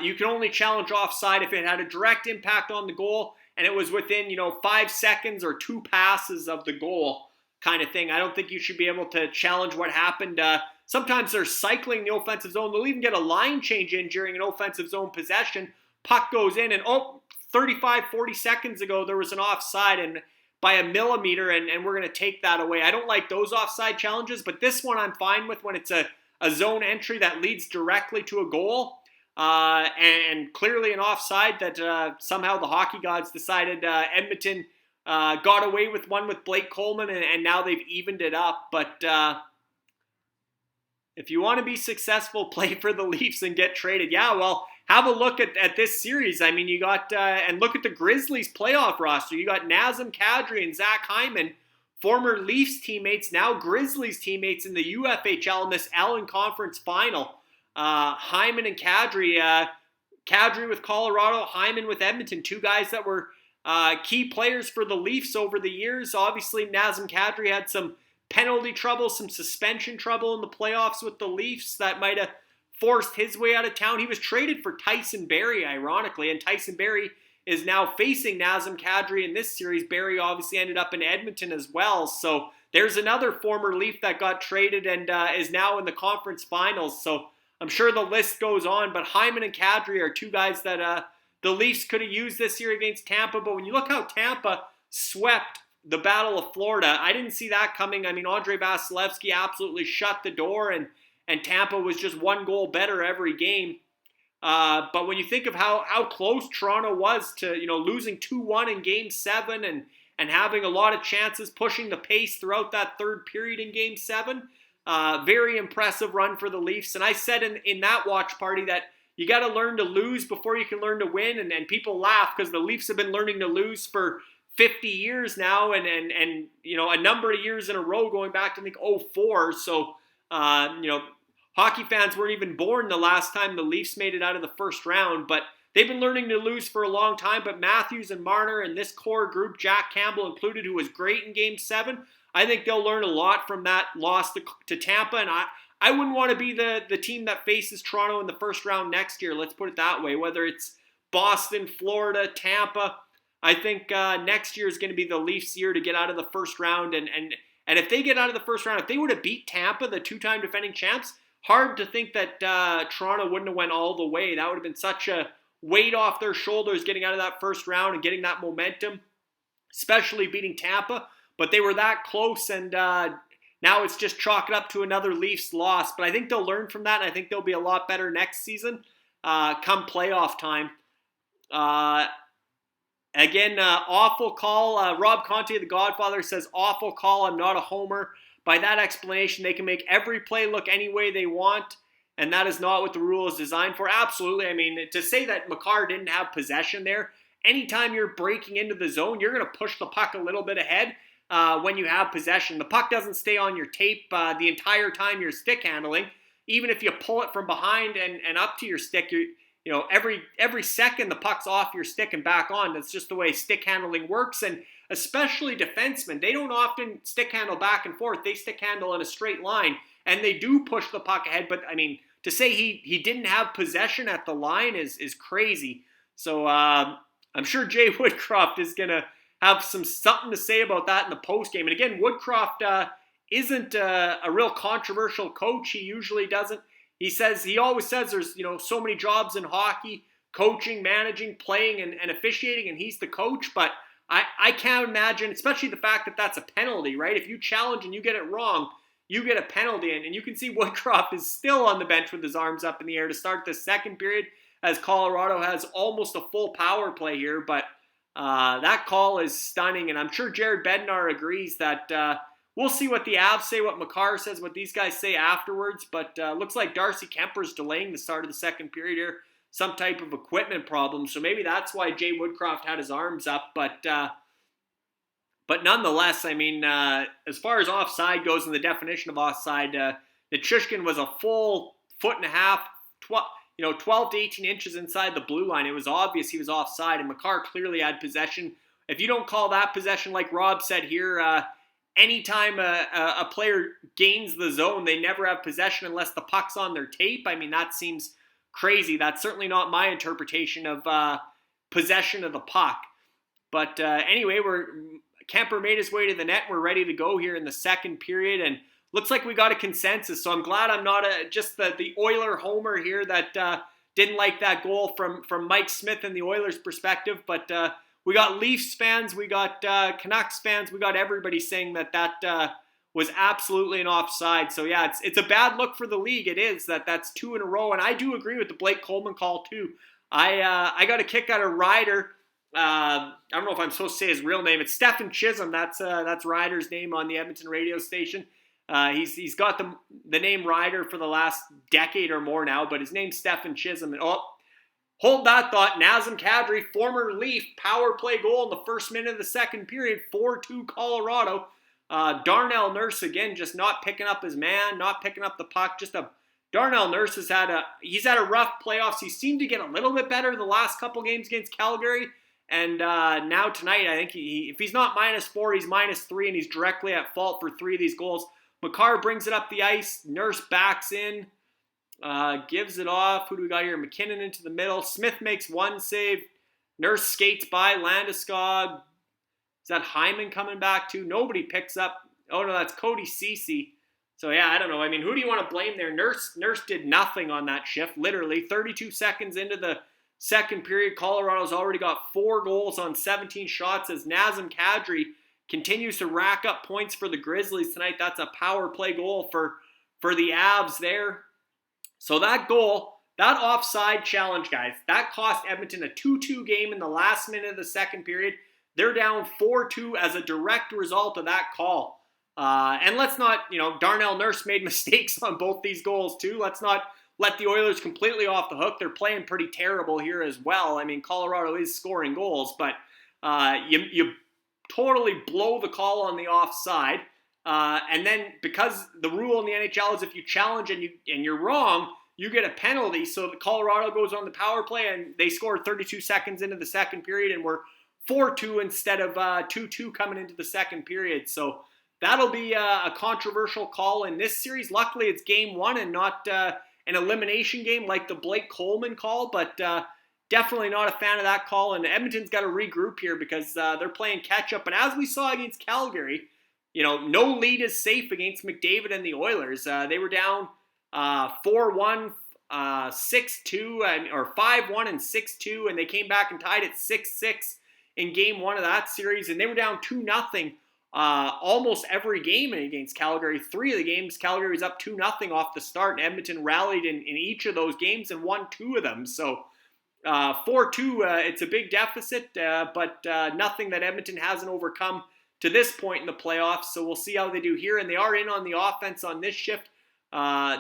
you can only challenge offside if it had a direct impact on the goal and it was within, 5 seconds or 2 passes of the goal kind of thing. I don't think you should be able to challenge what happened. Sometimes they're cycling the offensive zone. They'll even get a line change in during an offensive zone possession. Puck goes in and 35, 40 seconds ago there was an offside and by a millimeter and we're going to take that away. I don't like those offside challenges, but this one I'm fine with when it's a zone entry that leads directly to a goal, and clearly an offside that somehow the hockey gods decided Edmonton got away with one with Blake Coleman, and now they've evened it up. But if you want to be successful, play for the Leafs and get traded. Yeah, well, have a look at this series. I mean, you got, and look at the Grizzlies playoff roster. You got Nazem Kadri and Zach Hyman, former Leafs teammates, now Grizzlies teammates in the UFHL in this Allen Conference Final. Hyman and Kadri. Kadri with Colorado, Hyman with Edmonton. Two guys that were key players for the Leafs over the years. Obviously, Nazem Kadri had some penalty trouble, some suspension trouble in the playoffs with the Leafs that might have forced his way out of town. He was traded for Tyson Barrie, ironically, and Tyson Barrie is now facing Nazem Kadri in this series. Barrie obviously ended up in Edmonton as well. So there's another former Leaf that got traded and is now in the conference finals. So I'm sure the list goes on, but Hyman and Kadri are two guys that the Leafs could have used this year against Tampa. But when you look how Tampa swept the Battle of Florida, I didn't see that coming. I mean, Andrei Vasilevsky absolutely shut the door, and Tampa was just one goal better every game. But when you think of how close Toronto was to, losing 2-1 in Game 7 and having a lot of chances, pushing the pace throughout that third period in Game 7, very impressive run for the Leafs. And I said in that watch party that you got to learn to lose before you can learn to win. And people laugh because the Leafs have been learning to lose for 50 years now and a number of years in a row going back to, I think, 2004. So, hockey fans weren't even born the last time the Leafs made it out of the first round, but they've been learning to lose for a long time. But Matthews and Marner and this core group, Jack Campbell included, who was great in Game 7, I think they'll learn a lot from that loss to Tampa. And I wouldn't want to be the team that faces Toronto in the first round next year. Let's put it that way. Whether it's Boston, Florida, Tampa, I think next year is going to be the Leafs' year to get out of the first round. And if they get out of the first round, if they would have beat Tampa, the two-time defending champs, hard to think that Toronto wouldn't have went all the way. That would have been such a weight off their shoulders getting out of that first round and getting that momentum, especially beating Tampa. But they were that close, and now it's just chalk it up to another Leafs loss. But I think they'll learn from that, and I think they'll be a lot better next season come playoff time. Again, awful call. Rob Conte, the Godfather, says, awful call. I'm not a homer. By that explanation, they can make every play look any way they want, and that is not what the rule is designed for. Absolutely. I mean, to say that Makar didn't have possession there, anytime you're breaking into the zone, you're going to push the puck a little bit ahead when you have possession. The puck doesn't stay on your tape the entire time you're stick handling. Even if you pull it from behind and up to your stick, every second the puck's off your stick and back on. That's just the way stick handling works. And especially defensemen, they don't often stick handle back and forth. They stick handle in a straight line, and they do push the puck ahead. But, I mean, to say he didn't have possession at the line is crazy. So I'm sure Jay Woodcroft is going to have something to say about that in the postgame. And again, Woodcroft isn't a real controversial coach. He usually doesn't. He always says there's, so many jobs in hockey, coaching, managing, playing, and officiating, and he's the coach. But I can't imagine, especially the fact that that's a penalty, right? If you challenge and you get it wrong, you get a penalty. And you can see Woodcroft is still on the bench with his arms up in the air to start the second period, as Colorado has almost a full power play here. But that call is stunning, and I'm sure Jared Bednar agrees that we'll see what the Avs say, what Makar says, what these guys say afterwards. But looks like Darcy Kemper's delaying the start of the second period here, some type of equipment problem. So maybe that's why Jay Woodcroft had his arms up. But nonetheless, I mean, as far as offside goes and the definition of offside, Nichushkin was a full 1.5 foot, 12 to 18 inches inside the blue line. It was obvious he was offside, and Makar clearly had possession. If you don't call that possession, like Rob said here, anytime a player gains the zone, they never have possession unless the puck's on their tape. I mean, that seems crazy. That's certainly not my interpretation of possession of the puck. But anyway, Kemper made his way to the net. We're ready to go here in the second period, and looks like we got a consensus. So I'm glad I'm not just the Oiler homer here that didn't like that goal from Mike Smith and the Oilers' perspective. But we got Leafs fans, we got Canucks fans, we got everybody saying that was absolutely an offside. So yeah, it's a bad look for the league. It is that's 2 in a row, and I do agree with the Blake Coleman call too. I got a kick out of Ryder. I don't know if I'm supposed to say his real name. It's Stephen Chisholm. That's Ryder's name on the Edmonton radio station. He's got the name Ryder for the last decade or more now, but his name's Stephen Chisholm. And hold that thought. Nazem Kadri, former Leaf, power play goal in the first minute of the second period, 4-2 Colorado. Darnell Nurse again, just not picking up his man, not picking up the puck. Darnell Nurse has had a rough playoffs. He seemed to get a little bit better the last couple games against Calgary. And now tonight, I think if he's not -4, he's -3, and he's directly at fault for 3 of these goals. Makar brings it up the ice. Nurse backs in, gives it off. Who do we got here? Mckinnon into the middle. Smith makes one save. Nurse skates by. Landeskog. Is that Hyman coming back too? Nobody picks up. Oh, no, that's Cody Ceci. So, yeah, I don't know. I mean, who do you want to blame there? Nurse did nothing on that shift, literally. 32 seconds into the second period, Colorado's already got 4 goals on 17 shots as Nazem Kadri continues to rack up points for the Grizzlies tonight. That's a power play goal for the Avs there. So that goal, that offside challenge, guys, that cost Edmonton a 2-2 game in the last minute of the second period. They're down 4-2 as a direct result of that call. And let's not, Darnell Nurse made mistakes on both these goals too. Let's not let the Oilers completely off the hook. They're playing pretty terrible here as well. I mean, Colorado is scoring goals, but you totally blow the call on the offside. And then because the rule in the NHL is if you challenge and you're wrong, you get a penalty. So the Colorado goes on the power play and they score 32 seconds into the second period, and we're 4-2 instead of 2-2 coming into the second period. So that'll be a controversial call in this series. Luckily, it's game 1 and not an elimination game like the Blake Coleman call, but definitely not a fan of that call. And Edmonton's got to regroup here because they're playing catch-up. And as we saw against Calgary, no lead is safe against McDavid and the Oilers. They were down 4-1, 6-2, or 5-1 and 6-2, and they came back and tied at 6-6 in game 1 of that series. And they were down 2-0 almost every game against Calgary. 3 of the games, Calgary was up 2-0 off the start, and Edmonton rallied in each of those games and won 2 of them. So 4-2, it's a big deficit, but nothing that Edmonton hasn't overcome to this point in the playoffs. So we'll see how they do here, and they are in on the offense on this shift.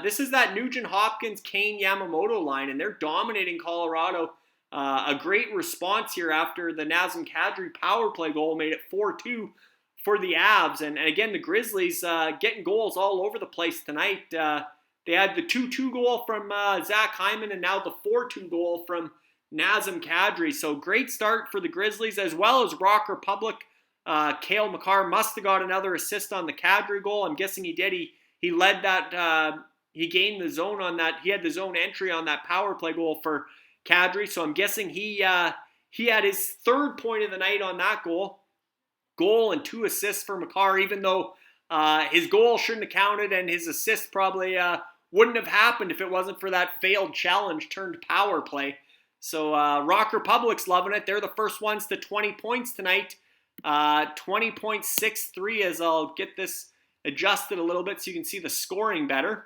This is that Nugent Hopkins, Kane, Yamamoto line, and they're dominating Colorado. A great response here after the Nazem Kadri power play goal made it 4-2 for the Avs. And again, the Grizzlies getting goals all over the place tonight. They had the 2-2 goal from Zach Hyman, and now the 4-2 goal from Nazem Kadri. So great start for the Grizzlies, as well as Rock Republic. Cale Makar must have got another assist on the Kadri goal. I'm guessing he did. He led that. He gained the zone on that. He had the zone entry on that power play goal for Kadri. So I'm guessing he had his third point of the night on that goal. Goal and 2 assists for Makar, even though his goal shouldn't have counted and his assist probably wouldn't have happened if it wasn't for that failed challenge turned power play. So Rock Republic's loving it. They're the first ones to 20 points tonight. 20.63 as I'll get this adjusted a little bit so you can see the scoring better.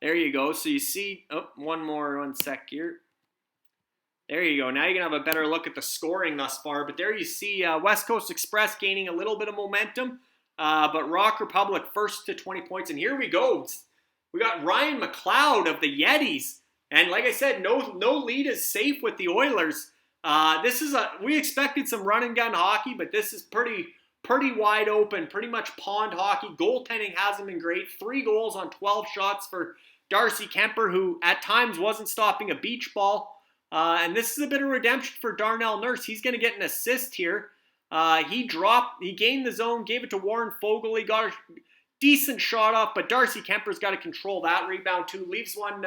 There you go. So you see, one sec here. There you go. Now you can have a better look at the scoring thus far. But there you see West Coast Express gaining a little bit of momentum. But Rock Republic first to 20 points. And here we go. We got Ryan McLeod of the Yetis. And like I said, no lead is safe with the Oilers. We expected some run and gun hockey, but this is pretty wide open, pretty much pond hockey. Goaltending hasn't been great. 3 goals on 12 shots for Darcy Kemper, who at times wasn't stopping a beach ball. And this is a bit of redemption for Darnell Nurse. He's going to get an assist here. He gained the zone, gave it to Warren Fogle. He got a decent shot off, but Darcy Kemper's got to control that rebound too. Leaves one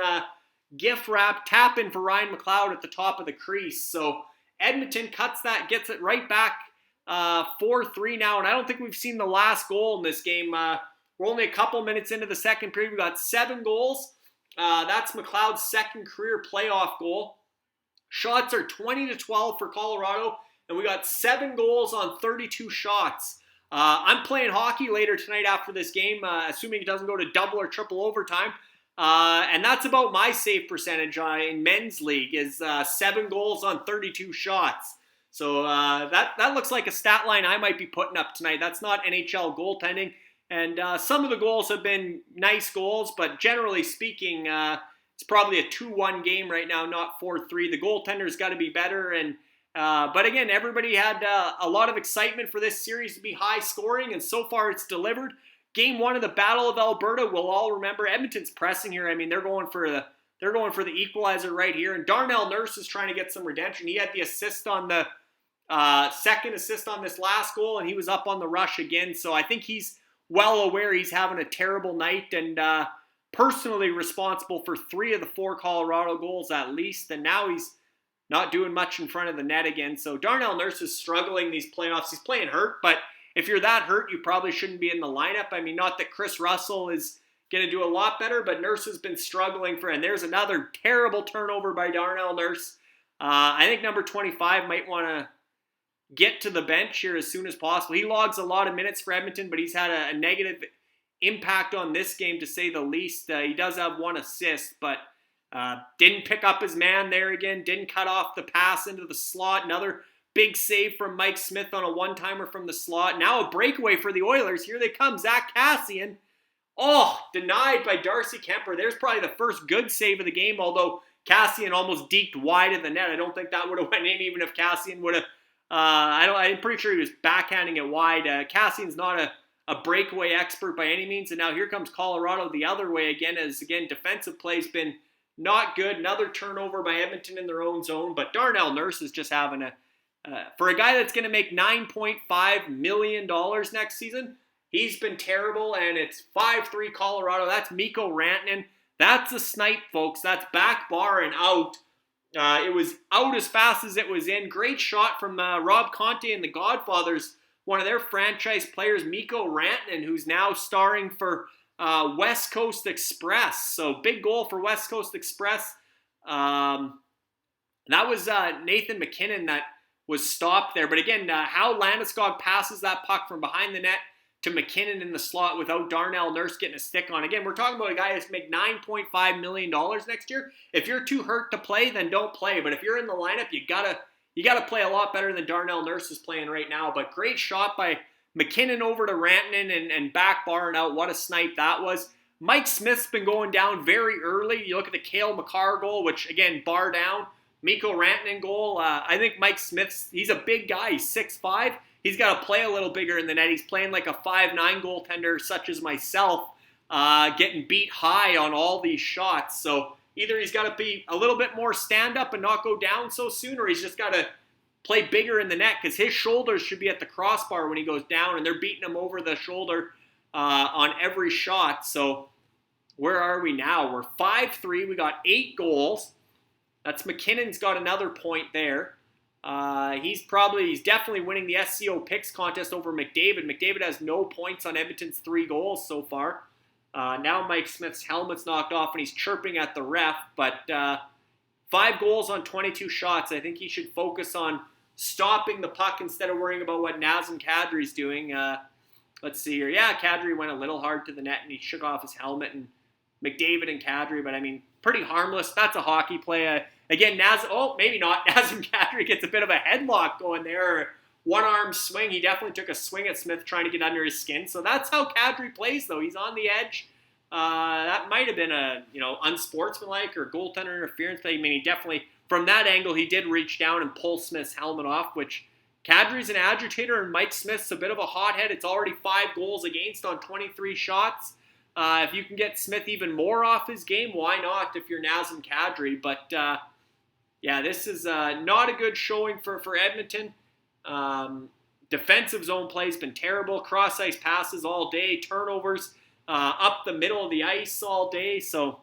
gift wrap, tap in for Ryan McLeod at the top of the crease. So Edmonton cuts that, gets it right back 4-3 now. And I don't think we've seen the last goal in this game. We're only a couple minutes into the second period. We got 7 goals. That's McLeod's second career playoff goal. Shots are 20-12 for Colorado, and we got 7 goals on 32 shots. I'm playing hockey later tonight after this game, assuming it doesn't go to double or triple overtime. And that's about my save percentage in men's league is 7 goals on 32 shots. So that looks like a stat line I might be putting up tonight. That's not NHL goaltending. And some of the goals have been nice goals, but generally speaking, it's probably a 2-1 game right now, not 4-3. The goaltender's got to be better. And but again, everybody had a lot of excitement for this series to be high scoring, and so far it's delivered. Game 1 of the Battle of Alberta, we'll all remember. Edmonton's pressing here. I mean, they're going for the equalizer right here. And Darnell Nurse is trying to get some redemption. He had the assist on the second assist on this last goal, and he was up on the rush again. So I think he's well aware he's having a terrible night, and personally responsible for 3 of the 4 Colorado goals at least. And now he's not doing much in front of the net again. So Darnell Nurse is struggling these playoffs. He's playing hurt, but if you're that hurt, you probably shouldn't be in the lineup. I mean, not that Chris Russell is going to do a lot better, but Nurse has been struggling and there's another terrible turnover by Darnell Nurse. I think number 25 might want to get to the bench here as soon as possible. He logs a lot of minutes for Edmonton, but he's had a negative impact on this game, to say the least. He does have 1 assist, but didn't pick up his man there again, didn't cut off the pass into the slot. Another big save from Mike Smith on a one-timer from the slot. Now a breakaway for the Oilers. Here they come. Zach Kassian. Oh, denied by Darcy Kemper. There's probably the first good save of the game, although Kassian almost deked wide of the net. I don't think that would have went in even if Kassian would have. I'm pretty sure he was backhanding it wide. Kassian's not a breakaway expert by any means. And now here comes Colorado the other way again, as again defensive play's been not good. Another turnover by Edmonton in their own zone. But Darnell Nurse is just having for a guy that's going to make $9.5 million next season, he's been terrible, and it's 5-3 Colorado. That's Mikko Rantanen. That's a snipe, folks. That's back bar and out. It was out as fast as it was in. Great shot from Rob Conte and the Godfathers, one of their franchise players, Mikko Rantanen, who's now starring for West Coast Express. So big goal for West Coast Express. That was Nathan McKinnon that was stopped there. But again, how Landeskog passes that puck from behind the net to McKinnon in the slot without Darnell Nurse getting a stick on. Again, we're talking about a guy that's make $9.5 million next year. If you're too hurt to play, then don't play. But if you're in the lineup, you gotta play a lot better than Darnell Nurse is playing right now. But great shot by McKinnon over to Rantanen and back barring out. What a snipe that was. Mike Smith's been going down very early. You look at the Cale Makar goal, which again, bar down. Mikko Rantanen goal. I think Mike Smith's, he's a big guy. He's 6'5". He's got to play a little bigger in the net. He's playing like a 5'9" goaltender such as myself. getting beat high on all these shots. So either he's got to be a little bit more stand-up and not go down so soon, or he's just got to play bigger in the net, because his shoulders should be at the crossbar when he goes down, and they're beating him over the shoulder on every shot. So where are we now? We're 5-3. We got 8 goals. That's McKinnon's got another point there. He's definitely winning the SCO picks contest over McDavid. McDavid has no points on Edmonton's 3 goals so far. Now Mike Smith's helmet's knocked off and he's chirping at the ref. But 5 goals on 22 shots. I think he should focus on stopping the puck instead of worrying about what Nazem Kadri's doing. Let's see here. Yeah, Kadri went a little hard to the net and he shook off his helmet, and McDavid and Kadri, but I mean, pretty harmless. That's a hockey play. Again, maybe not. Nazem Kadri gets a bit of a headlock going there. One-arm swing. He definitely took a swing at Smith trying to get under his skin. So that's how Kadri plays, though. He's on the edge. That might have been a unsportsmanlike or goaltender interference. I mean, he definitely, from that angle, he did reach down and pull Smith's helmet off, which Kadri's an agitator and Mike Smith's a bit of a hothead. It's already 5 goals against on 23 shots. If you can get Smith even more off his game, why not if you're Nazem Kadri? But yeah, this is not a good showing for Edmonton. Defensive zone play has been terrible. Cross-ice passes all day. Turnovers up the middle of the ice all day. So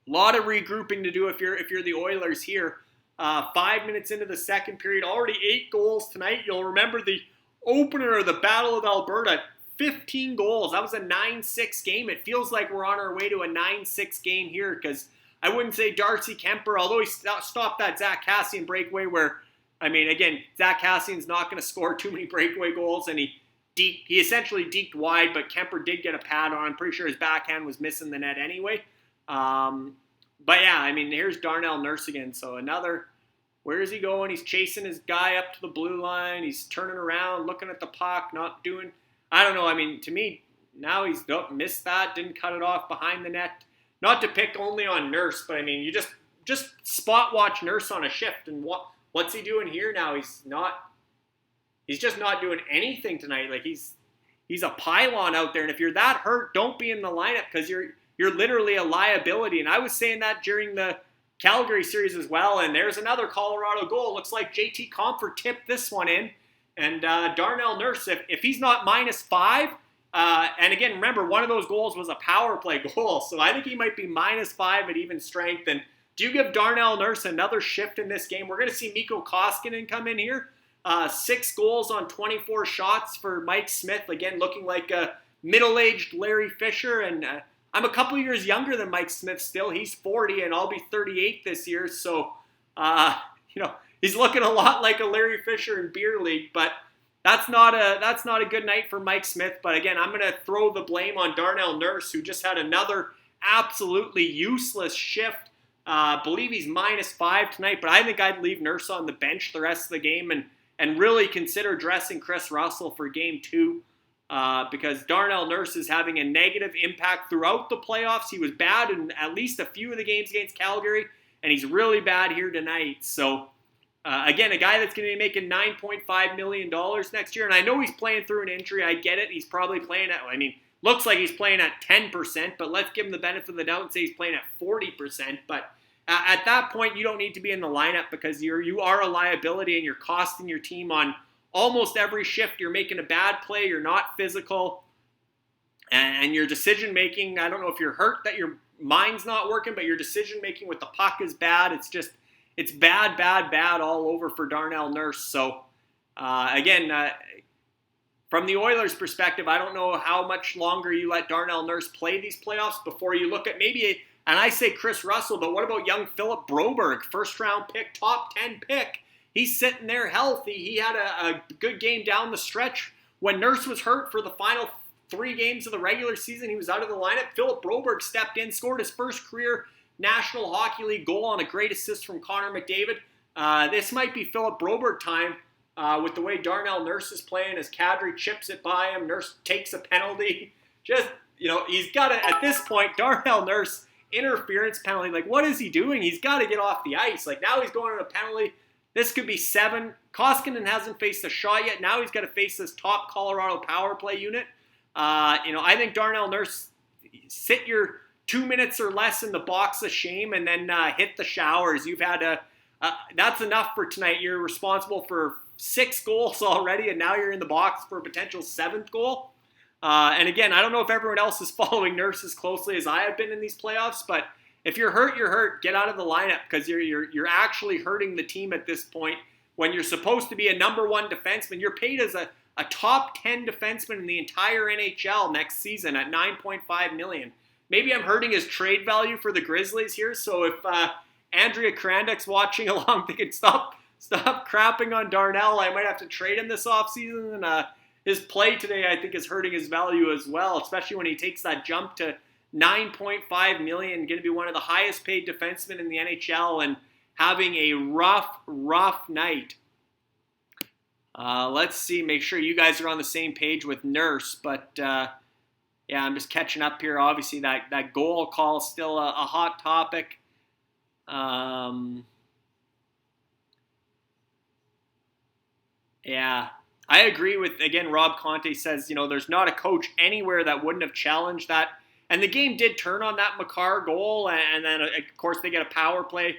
a lot of regrouping to do if you're the Oilers here. 5 minutes into the second period, already 8 goals tonight. You'll remember the opener of the Battle of Alberta, 15 goals. That was a 9-6 game. It feels like we're on our way to a 9-6 game here, because I wouldn't say Darcy Kemper, although he stopped that Zach Kassian breakaway where, I mean, again, Zach Kassian's not going to score too many breakaway goals, and he essentially deked wide, but Kemper did get a pad on. I'm pretty sure his backhand was missing the net anyway. But yeah, I mean, here's Darnell Nurse again. So where is he going? He's chasing his guy up to the blue line. He's turning around, looking at the puck, I don't know. I mean, to me, now he's missed that, didn't cut it off behind the net. Not to pick only on Nurse, but I mean, you just spot watch Nurse on a shift, and what's he doing here now? He's just not doing anything tonight. Like he's a pylon out there, and if you're that hurt, don't be in the lineup, because you're literally a liability. And I was saying that during the Calgary series as well. And there's another Colorado goal. Looks like JT Compher tipped this one in. And Darnell Nurse, if he's not -5, and again, remember, one of those goals was a power play goal. So I think he might be -5 at even strength. And do you give Darnell Nurse another shift in this game? We're going to see Mikko Koskinen come in here. 6 goals on 24 shots for Mike Smith. Again, looking like a middle-aged Larry Fisher. And I'm a couple years younger than Mike Smith still. He's 40, and I'll be 38 this year. So, he's looking a lot like a Larry Fisher in beer league. But that's not a good night for Mike Smith. But again, I'm going to throw the blame on Darnell Nurse, who just had another absolutely useless shift. Believe he's -5 tonight, but I think I'd leave Nurse on the bench the rest of the game and really consider dressing Chris Russell for Game 2. Because Darnell Nurse is having a negative impact throughout the playoffs. He was bad in at least a few of the games against Calgary, and he's really bad here tonight. So, again, a guy that's going to be making $9.5 million next year, and I know he's playing through an injury. I get it. He's probably playing looks like he's playing at 10%, but let's give him the benefit of the doubt and say he's playing at 40%. But at that point, you don't need to be in the lineup, because you are a liability and you're costing your team on almost every shift. You're making a bad play. You're not physical. And your decision-making, I don't know if you're hurt that your mind's not working, but your decision-making with the puck is bad. It's bad all over for Darnell Nurse. So, again, from the Oilers' perspective, I don't know how much longer you let Darnell Nurse play these playoffs before you look at and I say Chris Russell, but what about young Philip Broberg, first-round pick, top 10 pick? He's sitting there healthy. He had a good game down the stretch. When Nurse was hurt for the final 3 games of the regular season, he was out of the lineup. Philip Broberg stepped in, scored his first career National Hockey League goal on a great assist from Connor McDavid. This might be Philip Broberg time with the way Darnell Nurse is playing as Kadri chips it by him. Nurse takes a penalty. He's got to, at this point, Darnell Nurse, interference penalty. Like, what is he doing? He's got to get off the ice. Like, now he's going on a penalty. This could be 7. Koskinen hasn't faced a shot yet. Now he's got to face this top Colorado power play unit. I think Darnell Nurse, sit your 2 minutes or less in the box of shame and then hit the showers. You've had that's enough for tonight. You're responsible for 6 goals already, and now you're in the box for a potential 7th goal. And again, I don't know if everyone else is following Nurse as closely as I have been in these playoffs, but if you're hurt, you're hurt. Get out of the lineup, because you're actually hurting the team at this point. When you're supposed to be a number 1 defenseman, you're paid as a top 10 defenseman in the entire NHL next season at $9.5 million. Maybe I'm hurting his trade value for the Grizzlies here. So if Andrea Krandek's watching along, thinking stop crapping on Darnell, I might have to trade him this offseason. And his play today, I think, is hurting his value as well, especially when he takes that jump to $9.5 million, going to be one of the highest paid defensemen in the NHL and having a rough night. Let's see, make sure you guys are on the same page with Nurse, but yeah, I'm just catching up here. Obviously, that goal call is still a hot topic. Yeah, I agree with, again, Rob Conte says, there's not a coach anywhere that wouldn't have challenged that. And the game did turn on that Makar goal, and then, of course, they get a power play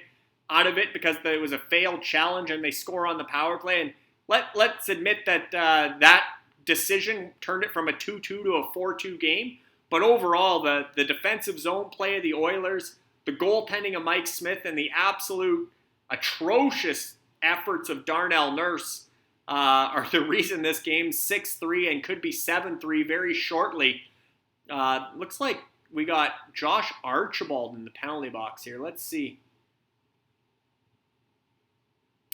out of it because it was a failed challenge, and they score on the power play. And let's admit that that decision turned it from a 2-2 to a 4-2 game. But overall, the defensive zone play of the Oilers, the goaltending of Mike Smith, and the absolute atrocious efforts of Darnell Nurse are the reason this game's 6-3 and could be 7-3 very shortly. Looks like we got Josh Archibald in the penalty box here. Let's see.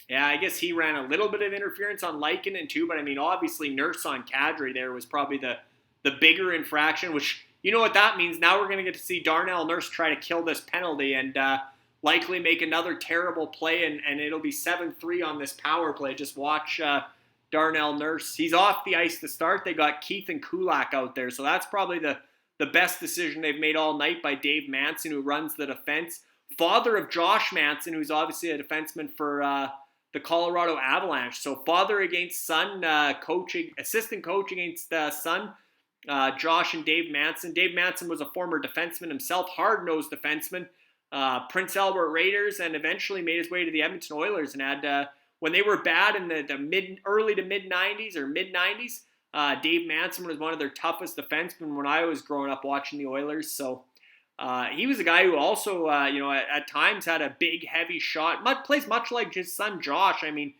Yeah, I guess he ran a little bit of interference on Lykinen too, but I mean, obviously Nurse on Kadri there was probably the bigger infraction, which, you know what that means. Now we're going to get to see Darnell Nurse try to kill this penalty and likely make another terrible play, and it'll be 7-3 on this power play. Just watch Darnell Nurse. He's off the ice to start. They got Keith and Kulak out there, so that's probably the best decision they've made all night by Dave Manson, who runs the defense. Father of Josh Manson, who's obviously a defenseman for the Colorado Avalanche. So father against son, assistant coach against son, Josh and Dave Manson. Dave Manson was a former defenseman himself, hard-nosed defenseman, Prince Albert Raiders, and eventually made his way to the Edmonton Oilers and had, when they were bad in the early to mid-90s or mid-90s, Dave Manson was one of their toughest defensemen when I was growing up watching the Oilers. So he was a guy who also, at times had a big, heavy shot. Plays much like his son Josh. I mean,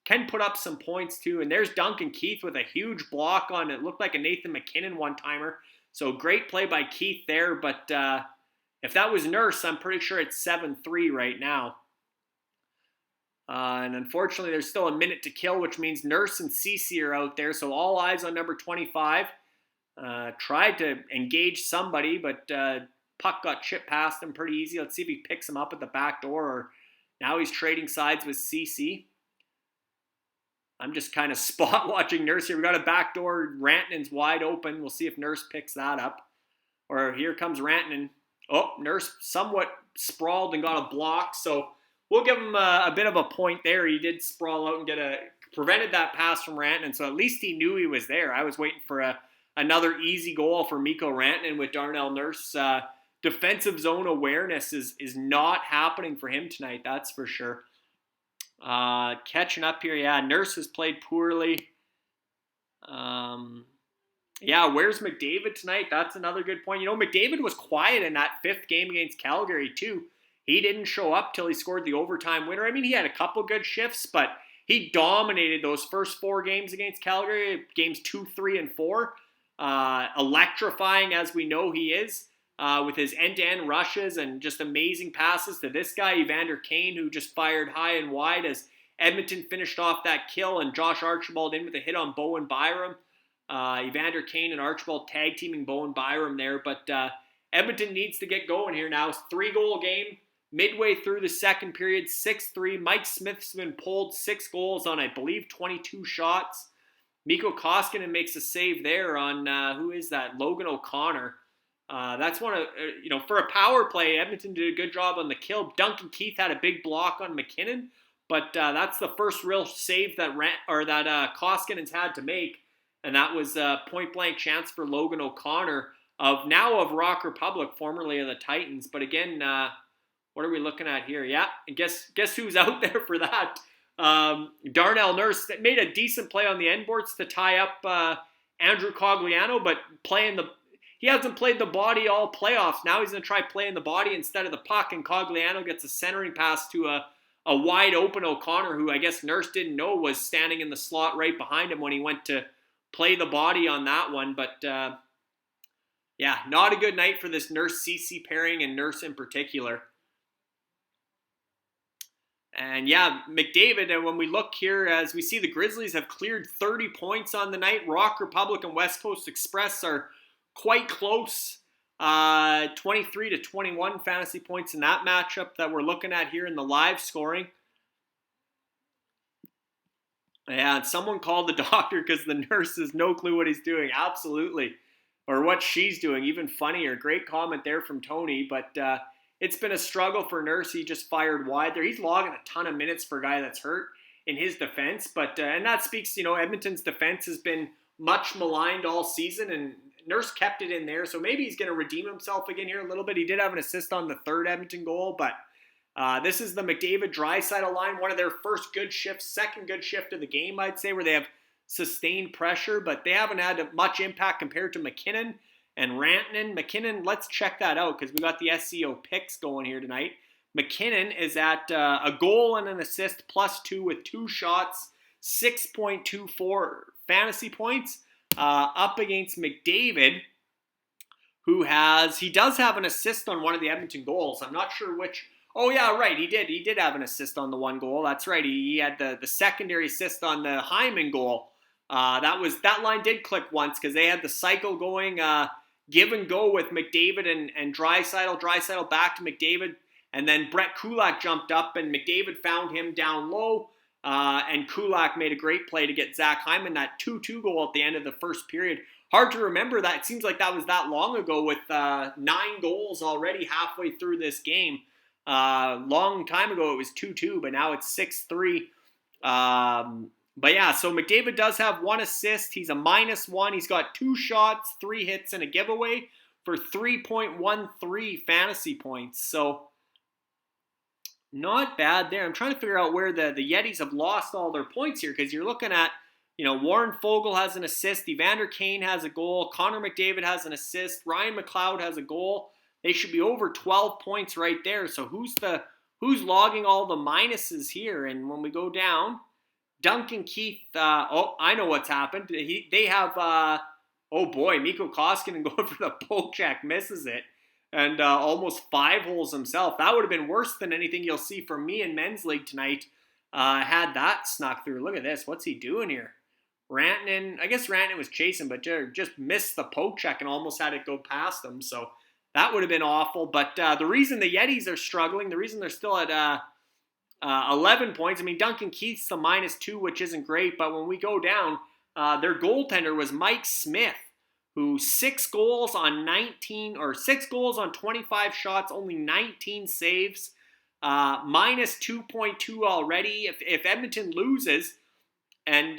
can put up some points too. And there's Duncan Keith with a huge block on it. Looked like a Nathan McKinnon one-timer. So great play by Keith there. But if that was Nurse, I'm pretty sure it's 7-3 right now. And unfortunately, there's still a minute to kill, which means Nurse and Cece are out there. So all eyes on number 25. Tried to engage somebody, but puck got chipped past him pretty easy. Let's see if he picks him up at the back door, or now he's trading sides with Cece. I'm just kind of spot watching Nurse here. We got a back door. Rantanen's wide open. We'll see if Nurse picks that up. Or here comes Rantanen. Oh, Nurse somewhat sprawled and got a block. So we'll give him a bit of a point there. He did sprawl out and prevented that pass from Rantanen. So at least he knew he was there. I was waiting for another easy goal for Mikko Rantanen with Darnell Nurse. Defensive zone awareness is not happening for him tonight, that's for sure. Catching up here, yeah, Nurse has played poorly. Yeah, where's Mcdavid tonight? That's another good point. Mcdavid was quiet in that 5th game against Calgary too. He didn't show up till he scored the overtime winner. I mean, he had a couple good shifts, but he dominated those first 4 games against Calgary, games 2, 3, and 4. Electrifying as we know he is. With his end-to-end rushes and just amazing passes to this guy, Evander Kane, who just fired high and wide as Edmonton finished off that kill, and Josh Archibald in with a hit on Bowen Byram. Evander Kane and Archibald tag teaming Bowen Byram there, but Edmonton needs to get going here now. It's a 3-goal game, midway through the second period, 6-3. Mike Smith's been pulled 6 goals on, I believe, 22 shots. Mikko Koskinen makes a save there on, who is that? Logan O'Connor. That's one of, for a power play, Edmonton did a good job on the kill. Duncan Keith had a big block on McKinnon, but that's the first real save that Koskinen's had to make, and that was a point-blank chance for Logan O'Connor. of Rock Republic, formerly of the Titans. But again, what are we looking at here? Yeah, and guess who's out there for that? Darnell Nurse made a decent play on the end boards to tie up Andrew Cogliano, but he hasn't played the body all playoffs. Now he's going to try playing the body instead of the puck, and Cogliano gets a centering pass to a wide open O'Connor, who I guess Nurse didn't know was standing in the slot right behind him when he went to play the body on that one. But yeah, not a good night for this Nurse-CC pairing, and Nurse in particular. And yeah, Mcdavid, and when we look here, as we see the Grizzlies have cleared 30 points on the night, Rock Republic and West Coast Express are quite close. 23 to 21 fantasy points in that matchup that we're looking at here in the live scoring. Yeah, and someone called the doctor because the Nurse has no clue what he's doing. Absolutely. Or what she's doing. Even funnier. Great comment there from Tony, but it's been a struggle for Nurse. He just fired wide there. He's logging a ton of minutes for a guy that's hurt in his defense. But and that speaks, Edmonton's defense has been much maligned all season, and Nurse kept it in there. So maybe he's going to redeem himself again here a little bit. He did have an assist on the third Edmonton goal, but this is the McDavid-Draisaitl line, one of their first good shifts, second good shift of the game, I'd say, where they have sustained pressure, but they haven't had much impact compared to Mckinnon and Rantanen. Mckinnon, let's check that out because we got the SEO picks going here tonight. McKinnon is at a goal and an assist +2 with 2 shots, 6.24 fantasy points up against McDavid, who does have an assist on one of the Edmonton goals. I'm not sure which. Oh yeah, right. He did have an assist on the one goal. That's right. He had the secondary assist on the Hyman goal. That line did click once because they had the cycle going, give and go with McDavid and Draisaitl. Draisaitl back to McDavid, and then Brett Kulak jumped up and McDavid found him down low, and Kulak made a great play to get Zach Hyman that 2-2 goal at the end of the first period. Hard to remember that. It seems like that was that long ago with 9 goals already halfway through this game. Long time ago it was 2-2, but now it's 6-3. But yeah, so McDavid does have 1 assist. He's a -1. He's got 2 shots, 3 hits, and a giveaway for 3.13 fantasy points. So not bad there. I'm trying to figure out where the Yetis have lost all their points here, because you're looking at, Warren Fogle has an assist, Evander Kane has a goal, Connor McDavid has an assist, Ryan McLeod has a goal. They should be over 12 points right there. So who's logging all the minuses here? And when we go down, Duncan Keith, I know what's happened. They have, Mikko Koskinen going for the poke check, misses it, and almost 5 holes himself. That would have been worse than anything you'll see from me in men's league tonight. Had that snuck through. Look at this. What's he doing here? Rantanen, I guess Rantanen was chasing, but just missed the poke check and almost had it go past him. So that would have been awful. But the reason the Yetis are struggling, the reason they're still at 11 points. I mean, Duncan Keith's the -2, which isn't great. But when we go down, their goaltender was Mike Smith, who 6 goals on 25 shots, only 19 saves, -2.2 already. If Edmonton loses and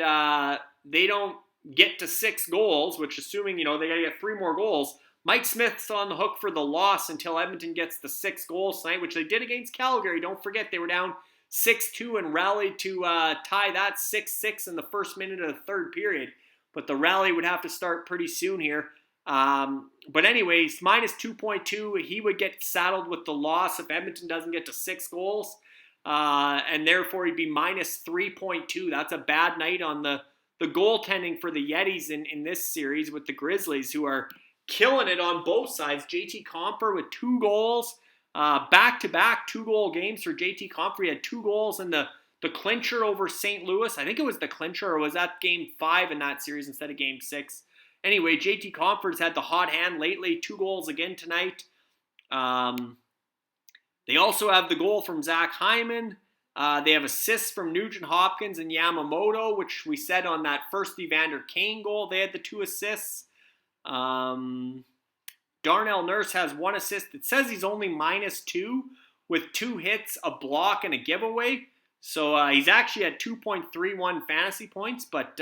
they don't get to 6 goals, which assuming, they got to get 3 more goals, Mike Smith's on the hook for the loss until Edmonton gets the 6 goals tonight, which they did against Calgary. Don't forget, they were down 6-2 and rallied to tie that 6-6 in the first minute of the third period. But the rally would have to start pretty soon here. But anyways, -2.2, he would get saddled with the loss if Edmonton doesn't get to 6 goals. And therefore, he'd be -3.2. That's a bad night on the goaltending for the Yetis in this series with the Grizzlies, who are killing it on both sides. JT Compher with 2 goals. Back-to-back 2-goal games for JT Compher. He had 2 goals in the clincher over St. Louis. I think it was the clincher, or was that game 5 in that series instead of game 6? Anyway, JT Compher's had the hot hand lately. 2 goals again tonight. They also have the goal from Zach Hyman. They have assists from Nugent Hopkins and Yamamoto, which we said on that first Evander Kane goal. They had the 2 assists. Darnell Nurse has 1 assist. It says he's only -2 with 2 hits, a block, and a giveaway. So he's actually at 2.31 fantasy points, but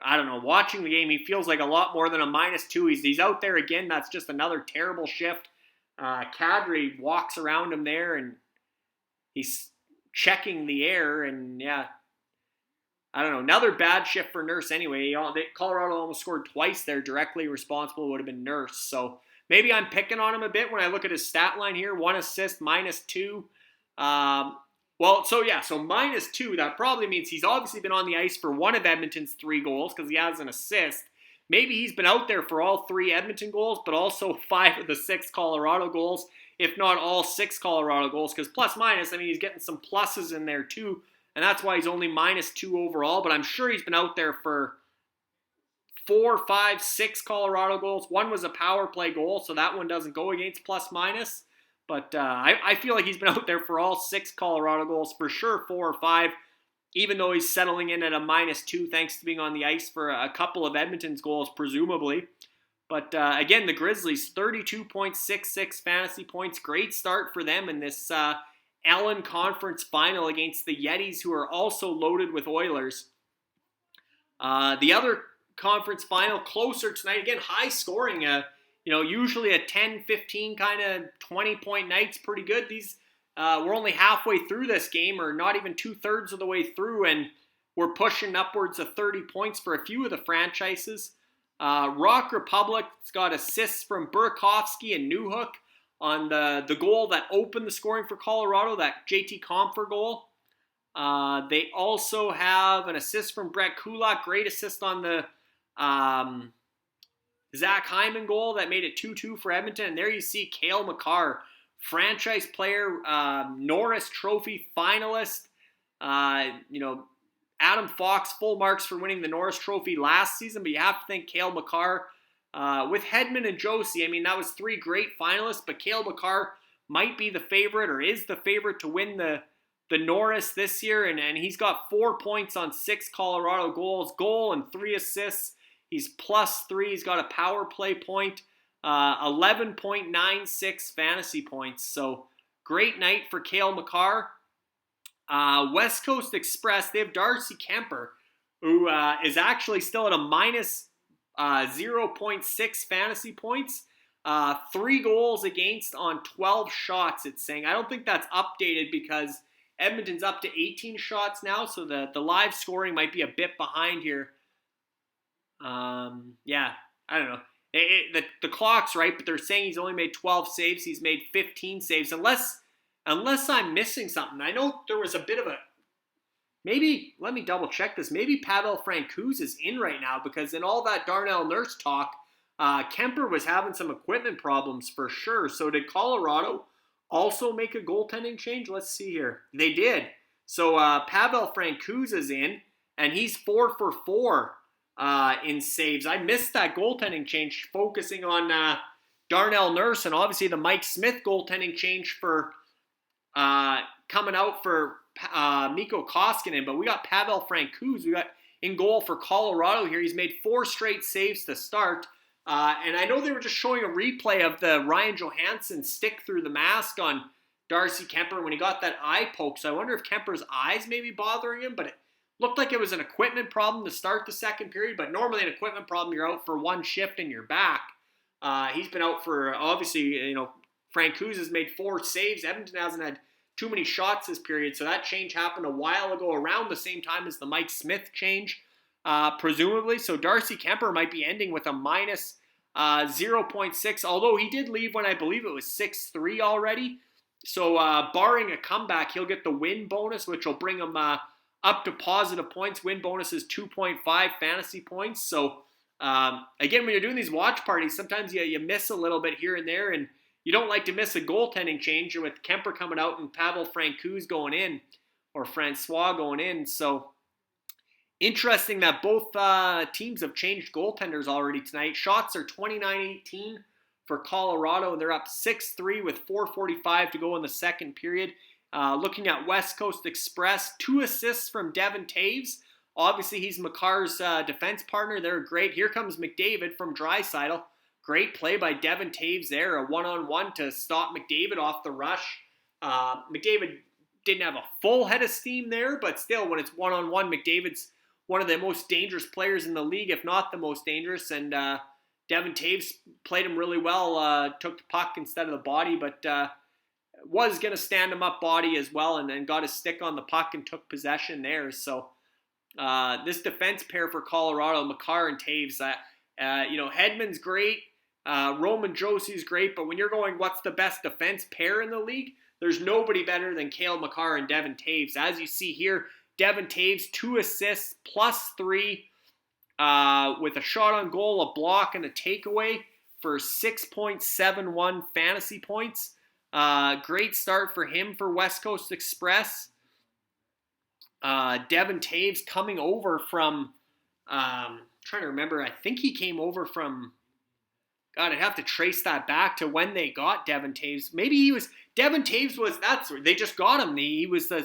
I don't know, watching the game, he feels like a lot more than a -2. He's out there again. That's just another terrible shift. Kadri walks around him there, and he's checking the air, and yeah, I don't know. Another bad shift for Nurse anyway. Colorado almost scored twice there. Directly responsible would have been Nurse. So maybe I'm picking on him a bit when I look at his stat line here. 1 assist, -2. So -2. That probably means he's obviously been on the ice for one of Edmonton's 3 goals because he has an assist. Maybe he's been out there for all 3 Edmonton goals, but also 5 of the 6 Colorado goals, if not all 6 Colorado goals, because plus-minus, I mean, he's getting some pluses in there too, and that's why he's only -2 overall, but I'm sure he's been out there for 4, 5, 6 Colorado goals. 1 was a power play goal, so that one doesn't go against plus-minus, but I feel like he's been out there for all 6 Colorado goals, for sure 4 or 5, even though he's settling in at a -2 thanks to being on the ice for a couple of Edmonton's goals, presumably. But again, the Grizzlies, 32.66 fantasy points. Great start for them in this Allen Conference Final against the Yetis, who are also loaded with Oilers. The other conference final, closer tonight. Again, high scoring. Usually a 10, 15 kind of 20-point night's pretty good. We're only halfway through this game, or not even 2/3 of the way through, and we're pushing upwards of 30 points for a few of the franchises. Rock Republic's got assists from Burakovsky and Newhook on the goal that opened the scoring for Colorado, that JT Compher goal. They also have an assist from Brett Kulak, great assist on the Zach Hyman goal that made it 2-2 for Edmonton. And there you see Cale Makar, franchise player, Norris Trophy finalist. Adam Fox, full marks for winning the Norris Trophy last season, but you have to think Cale Makar with Hedman and Josie. I mean, that was 3 great finalists, but Cale Makar might be the favorite, or is the favorite to win the Norris this year, and he's got 4 points on 6 Colorado goal and 3 assists. He's +3. He's got a power play point, 11.96 fantasy points. So great night for Cale Makar. West Coast Express, they have Darcy Kemper, who is actually still at a -0.6 fantasy points. 3 goals against on 12 shots, it's saying. I don't think that's updated because Edmonton's up to 18 shots now, so the live scoring might be a bit behind here. I don't know. The clock's right, but they're saying he's only made 12 saves. He's made 15 saves, unless I'm missing something. I know there was a bit of maybe, let me double check this. Maybe Pavel Francouz is in right now, because in all that Darnell Nurse talk, Kemper was having some equipment problems for sure. So did Colorado also make a goaltending change? Let's see here. They did. So Pavel Francouz is in, and he's 4 for 4 in saves. I missed that goaltending change, focusing on Darnell Nurse, and obviously the Mike Smith goaltending change for coming out for Mikko Koskinen. But we got Pavel Francouz. We got in goal for Colorado here. He's made 4 straight saves to start. And I know they were just showing a replay of the Ryan Johansson stick through the mask on Darcy Kemper when he got that eye poke. So I wonder if Kemper's eyes may be bothering him, but it looked like it was an equipment problem to start the second period. But normally an equipment problem, you're out for 1 shift and you're back. He's been out for, obviously, Francouz has made 4 saves. Edmonton hasn't had too many shots this period, so that change happened a while ago, around the same time as the Mike Smith change, presumably. So Darcy Kemper might be ending with a -0.6, although he did leave when I believe it was 6-3 already. So barring a comeback, he'll get the win bonus, which will bring him up to positive points. Win bonus is 2.5 fantasy points. So again, when you're doing these watch parties, sometimes you miss a little bit here and there, and you don't like to miss a goaltending change with Kemper coming out and Pavel Francouz going in, or Francois going in. So interesting that both teams have changed goaltenders already tonight. Shots are 29-18 for Colorado, and they're up 6-3 with 4:45 to go in the second period. Looking at West Coast Express, 2 assists from Devin Taves. Obviously, he's Makar's defense partner. They're great. Here comes Mcdavid from Draisaitl. Great play by Devin Taves there, a one-on-one to stop Mcdavid off the rush. McDavid didn't have a full head of steam there, but still, when it's one-on-one, McDavid's one of the most dangerous players in the league, if not the most dangerous. And Devon Toews played him really well, took the puck instead of the body, but was going to stand him up body as well, and then got his stick on the puck and took possession there. So this defense pair for Colorado, Makar and Toews, Hedman's great, Roman Josie's great, but when you're going, what's the best defense pair in the league? There's nobody better than Cale Makar and Devon Toews. As you see here, Devon Toews, 2 assists, +3, with a shot on goal, a block, and a takeaway for 6.71 fantasy points. Great start for him for West Coast Express. Devon Toews coming over from, trying to remember, I think he came over from, God, I'd have to trace that back to when they got Devon Toews. Maybe Devon Toews they just got him. He was the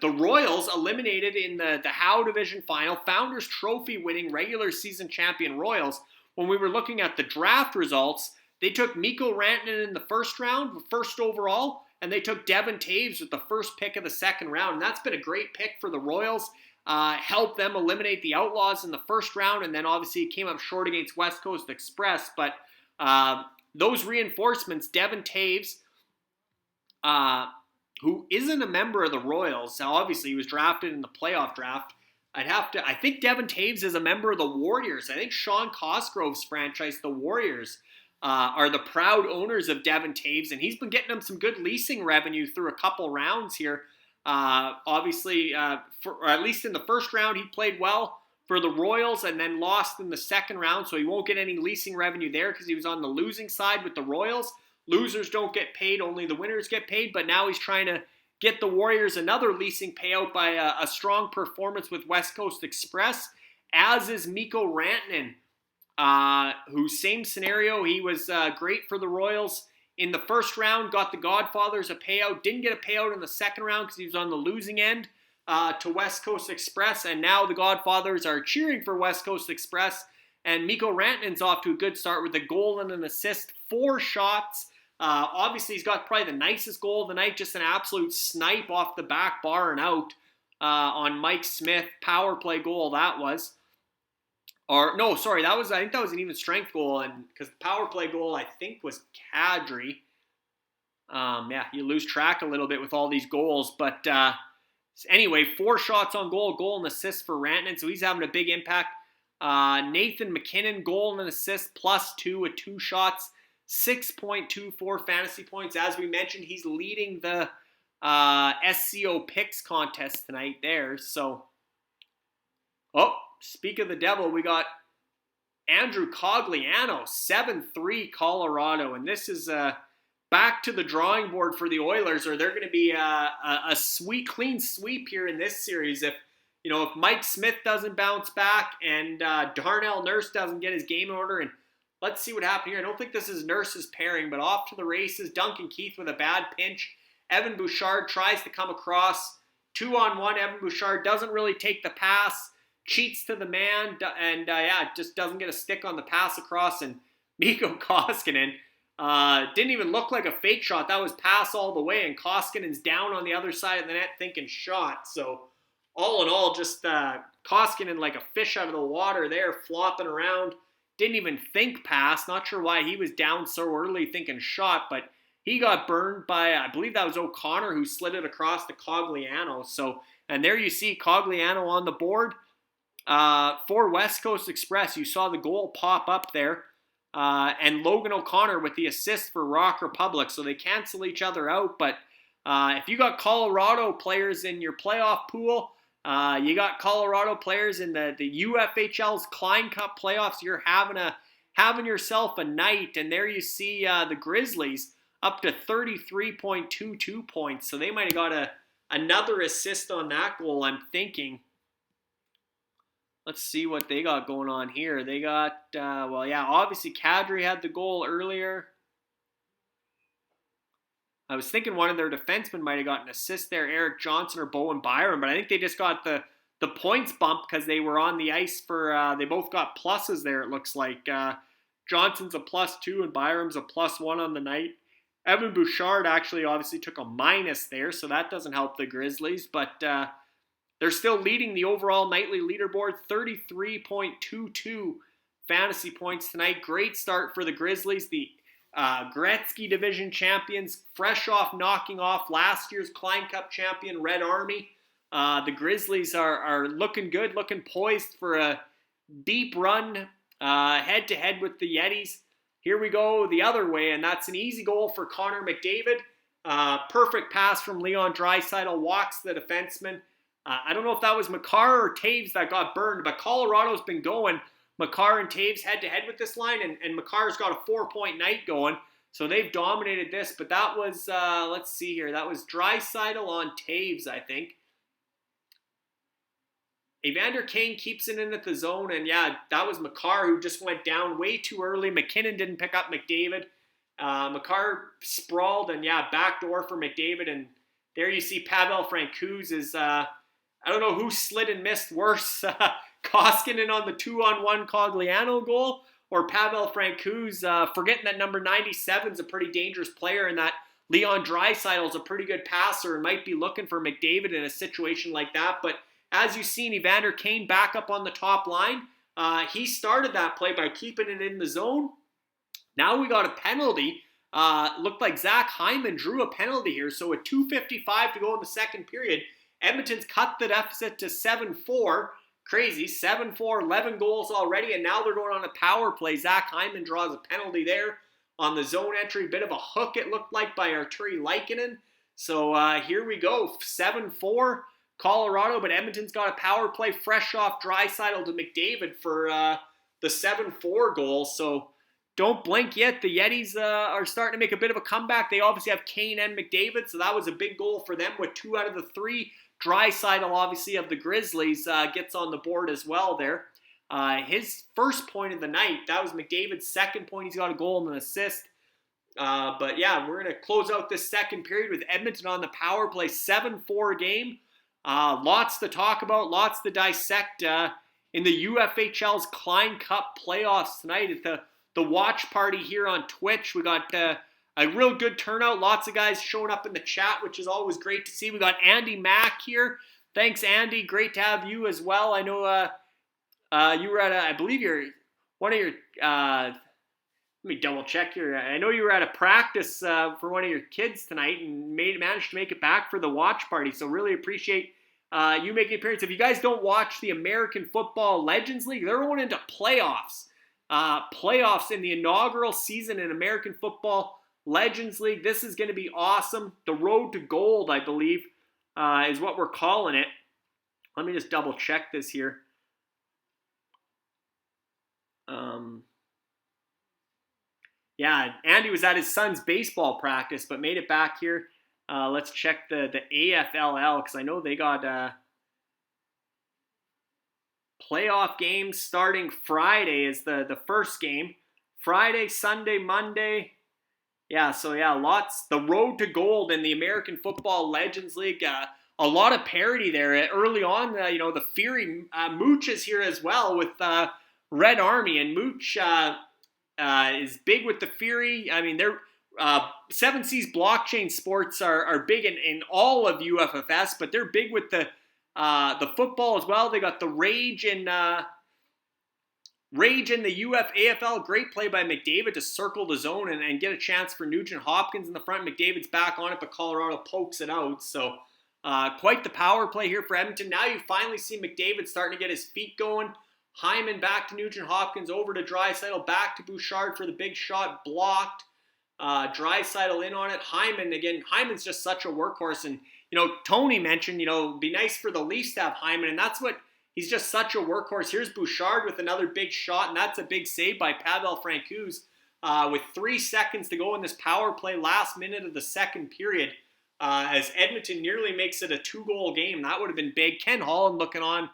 Royals eliminated in the Howe Division Final, Founders Trophy winning regular season champion Royals. When we were looking at the draft results, they took Mikko Rantanen in the first round, first overall, and they took Devon Toews with the first pick of the second round. And that's been a great pick for the Royals. Helped them eliminate the Outlaws in the first round, and then obviously it came up short against West Coast Express. But those reinforcements, Devon Toews, who isn't a member of the Royals, now obviously he was drafted in the playoff draft. I think Devon Toews is a member of the Warriors. I think Sean Cosgrove's franchise, the Warriors, are the proud owners of Devon Toews, and he's been getting them some good leasing revenue through a couple rounds here. Obviously, or at least in the first round, he played well for the Royals and then lost in the second round, so he won't get any leasing revenue there because he was on the losing side with the Royals. Losers don't get paid, only the winners get paid, but now he's trying to get the Warriors another leasing payout by a strong performance with West Coast Express, as is Mikko Rantanen, whose same scenario, he was great for the Royals in the first round, got the Godfathers a payout, didn't get a payout in the second round because he was on the losing end to West Coast Express, and now the Godfathers are cheering for West Coast Express, and Mikko Rantanen's off to a good start with a goal and an assist, 4 shots. Obviously, he's got probably the nicest goal of the night, just an absolute snipe off the back bar and out on Mike Smith. Power play goal, that was. I think that was an even strength goal, and because the power play goal, I think, was Kadri. You lose track a little bit with all these goals, but anyway, 4 shots on goal and assist for Rantanen, so he's having a big impact. Nathan McKinnon, goal and an assist, +2 with 2 shots, 6.24 fantasy points. As we mentioned, he's leading the SCO picks contest tonight there. So, speak of the devil, we got Andrew Cogliano, 7-3 Colorado. And this is back to the drawing board for the Oilers, or they're going to be a clean sweep here in this series. If Mike Smith doesn't bounce back and Darnell Nurse doesn't get his game in order, and let's see what happened here. I don't think this is Nurse's pairing, but off to the races. Duncan Keith with a bad pinch. Evan Bouchard tries to come across. 2-on-1. Evan Bouchard doesn't really take the pass. Cheats to the man. And, just doesn't get a stick on the pass across. And Mikko Koskinen didn't even look like a fake shot. That was pass all the way. And Koskinen's down on the other side of the net thinking shot. So, all in all, just Koskinen like a fish out of the water there, flopping around. Didn't even think pass. Not sure why he was down so early thinking shot, but he got burned by, I believe that was O'Connor who slid it across to Cogliano. So, and there you see Cogliano on the board for West Coast Express. You saw the goal pop up there. And Logan O'Connor with the assist for Rock Republic. So they cancel each other out. But if you got Colorado players in your playoff pool, you got Colorado players in the UFHL's Klein Cup playoffs. You're having yourself a night, and there you see the Grizzlies up to 33.22 points. So they might have got another assist on that goal, I'm thinking. Let's see what they got going on here. They got, obviously Kadri had the goal earlier. I was thinking one of their defensemen might have gotten an assist there, Eric Johnson or Bowen Byram, but I think they just got the points bump because they were on the ice for, they both got pluses there, it looks like. Johnson's a +2 and Byram's a +1 on the night. Evan Bouchard actually obviously took a minus there, so that doesn't help the Grizzlies, but They're still leading the overall nightly leaderboard, 33.22 fantasy points tonight. Great start for the Grizzlies, the Gretzky Division champions, fresh off knocking off last year's Klein Cup champion, Red Army. The Grizzlies are looking good, looking poised for a deep run head-to-head with the Yetis. Here we go the other way, and that's an easy goal for Connor McDavid. Perfect pass from Leon Draisaitl, walks the defenseman. I don't know if that was Makar or Taves that got burned, but Colorado's been going Makar and Taves head-to-head with this line, and Makar's got a 4-point night going, so they've dominated this. But that was, let's see here, that was Draisaitl on Taves, I think. Evander Kane keeps it in at the zone, and yeah, that was Makar who just went down way too early. McKinnon didn't pick up McDavid. Makar sprawled, and yeah, backdoor for McDavid, and there you see Pavel Francouz is, I don't know who slid and missed worse, Koskinen on the 2-on-1 Cogliano goal, or Pavel Francouz, forgetting that number 97 is a pretty dangerous player, and that Leon Draisaitl is a pretty good passer and might be looking for McDavid in a situation like that. But as you've seen, Evander Kane back up on the top line. He started that play by keeping it in the zone. Now we got a penalty. Looked like Zach Hyman drew a penalty here. So with 2:55 to go in the second period, Edmonton's cut the deficit to 7-4. Crazy, 7-4, 11 goals already, and now they're going on a power play. Zach Hyman draws a penalty there on the zone entry. Bit of a hook, it looked like, by Arturi Lehkonen. So here we go, 7-4 Colorado, but Edmonton's got a power play fresh off Draisaitl to McDavid for the 7-4 goal. So don't blink yet. The Yetis are starting to make a bit of a comeback. They obviously have Kane and McDavid, so that was a big goal for them with 2 out of the 3. Draisaitl, obviously, of the Grizzlies, gets on the board as well there. His first point of the night, that was McDavid's second point. He's got a goal and an assist. But yeah, we're going to close out this second period with Edmonton on the power play, 7-4 game. Lots to talk about, lots to dissect in the UFHL's Klein Cup playoffs tonight at the watch party here on Twitch. We got a real good turnout. Lots of guys showing up in the chat, which is always great to see. We got Andy Mack here. Thanks, Andy. Great to have you as well. I know you were at I believe you're one of your, let me double check here. I know you were at a practice for one of your kids tonight and managed to make it back for the watch party. So really appreciate you making an appearance. If you guys don't watch the American Football Legends League, they're going into playoffs. Playoffs in the inaugural season in American Football Legends League. This is going to be awesome. The road to gold, I believe, is what we're calling it. Let me just double check this here. Yeah, Andy was at his son's baseball practice, but made it back here. Let's check the AFLL, because I know they got playoff games starting Friday is the first game. Friday, Sunday, Monday. Yeah, so yeah, lots. The road to gold in the American Football Legends League. A lot of parity there early on. The Fury Mooch is here as well with Red Army, and Mooch is big with the Fury. I mean, they're 7 Seas blockchain sports are big in all of UFFS, but they're big with the football as well. They got the Rage in the AFL. Great play by McDavid to circle the zone and get a chance for Nugent Hopkins in the front. McDavid's back on it, but Colorado pokes it out. So quite the power play here for Edmonton. Now you finally see McDavid starting to get his feet going. Hyman back to Nugent Hopkins, over to Draisaitl, back to Bouchard for the big shot, blocked. Draisaitl in on it. Hyman's just such a workhorse. And, Tony mentioned, it'd be nice for the Leafs to have Hyman, and that's what, he's just such a workhorse. Here's Bouchard with another big shot, and that's a big save by Pavel Francouz with 3 seconds to go in this power play, last minute of the second period, as Edmonton nearly makes it a 2-goal game. That would have been big. Ken Holland looking on,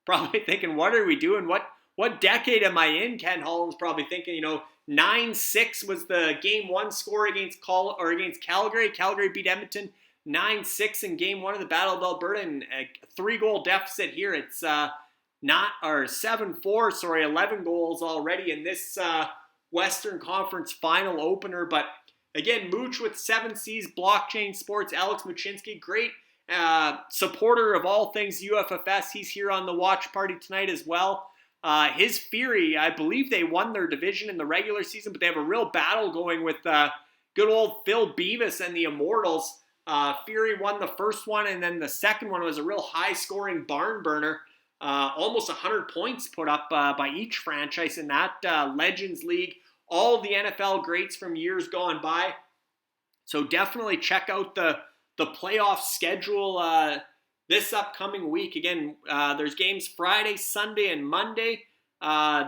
probably thinking, what are we doing? What decade am I in? Ken Holland's probably thinking, 9-6 was the game 1 score against Calgary. Calgary beat Edmonton 9-6 in game 1 of the Battle of Alberta, and a 3-goal deficit here. It's 7-4, 11 goals already in this Western Conference final opener. But again, Mooch with 7 Seas blockchain sports, Alex Muchinski, great supporter of all things UFFS. He's here on the watch party tonight as well. His Fury, I believe they won their division in the regular season, but they have a real battle going with good old Phil Beavis and the Immortals. Fury won the first one, and then the second one was a real high-scoring barn burner. Almost 100 points put up by each franchise in that Legends League. All the NFL greats from years gone by. So definitely check out the playoff schedule this upcoming week. Again, there's games Friday, Sunday, and Monday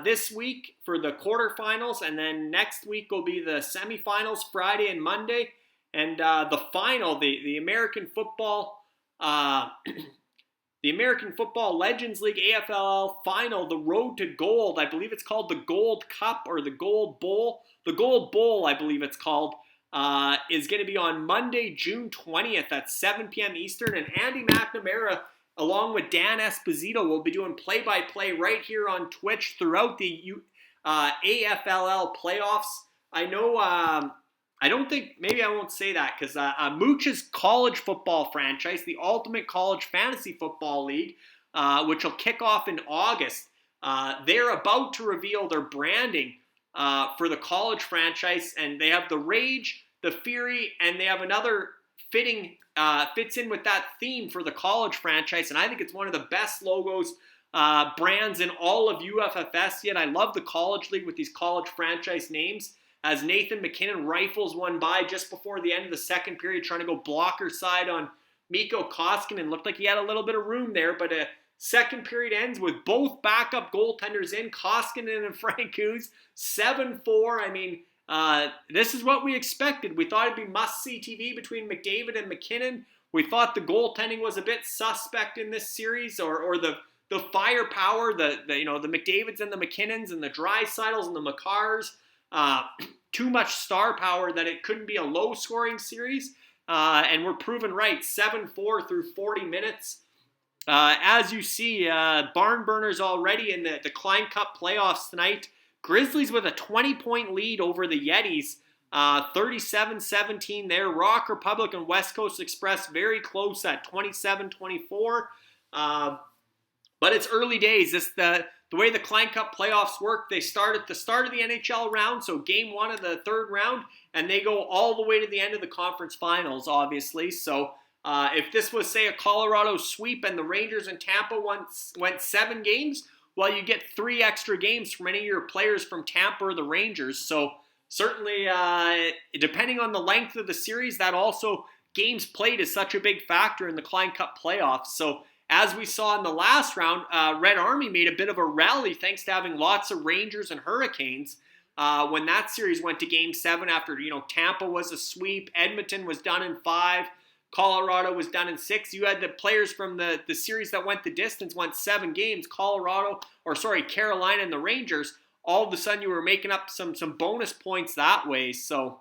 this week for the quarterfinals, and then next week will be the semifinals Friday and Monday, and the final, the American football, the American Football Legends League AFL final, the Road to Gold. I believe it's called the Gold Cup or the Gold Bowl. The Gold Bowl, I believe it's called. Is going to be on Monday, June 20th at 7 p.m. Eastern. And Andy McNamara, along with Dan Esposito, will be doing play-by-play right here on Twitch throughout the AFLL playoffs. I know, I don't think, maybe I won't say that, because Mooch's college football franchise, the Ultimate College Fantasy Football League, which will kick off in August, they're about to reveal their branding for the college franchise, and they have the Rage, the Fury, and they have another fits in with that theme for the college franchise, and I think it's one of the best logos, brands in all of UFFS yet. I love the college league with these college franchise names, as Nathan Mckinnon rifles one by just before the end of the second period, trying to go blocker side on Mikko Koskinen. Looked like he had a little bit of room there, but second period ends with both backup goaltenders in, Koskinen and Francouz, 7-4. I mean, this is what we expected. We thought it'd be must-see TV between McDavid and McKinnon. We thought the goaltending was a bit suspect in this series, or the firepower, the McDavids and the McKinnons and the Draisaitl's and the Makars. Too much star power that it couldn't be a low-scoring series, and we're proven right. 7-4 through 40 minutes. As you see, barn burners already in the Klein Cup playoffs tonight. Grizzlies with a 20-point lead over the Yetis, 37-17 there. Rock Republic and West Coast Express very close at 27-24. But it's early days. The way the Klein Cup playoffs work, they start at the start of the NHL round, so game one of the third round, and they go all the way to the end of the conference finals, obviously. So if this was, say, a Colorado sweep and the Rangers and Tampa went 7 games, well, you get 3 extra games from any of your players from Tampa or the Rangers. So certainly, depending on the length of the series, that also games played is such a big factor in the Klein Cup playoffs. So as we saw in the last round, Red Army made a bit of a rally thanks to having lots of Rangers and Hurricanes when that series went to Game 7 after, Tampa was a sweep, Edmonton was done in 5, Colorado was done in 6. You had the players from the series that went the distance, went 7 games, Carolina and the Rangers. All of a sudden you were making up some bonus points that way. So,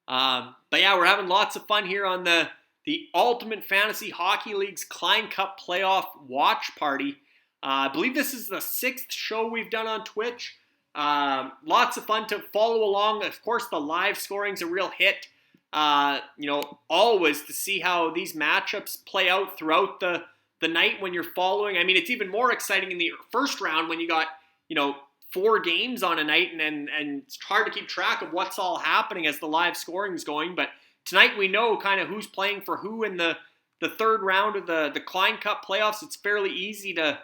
but yeah, we're having lots of fun here on the Ultimate Fantasy Hockey League's Klein Cup Playoff Watch Party. I believe this is the 6th show we've done on Twitch. Lots of fun to follow along. Of course, the live scoring's a real hit. Always to see how these matchups play out throughout the night when you're following. I mean, it's even more exciting in the first round when you got, 4 games on a night and it's hard to keep track of what's all happening as the live scoring is going. But tonight we know kind of who's playing for who in the third round of the Klein Cup playoffs. It's fairly easy to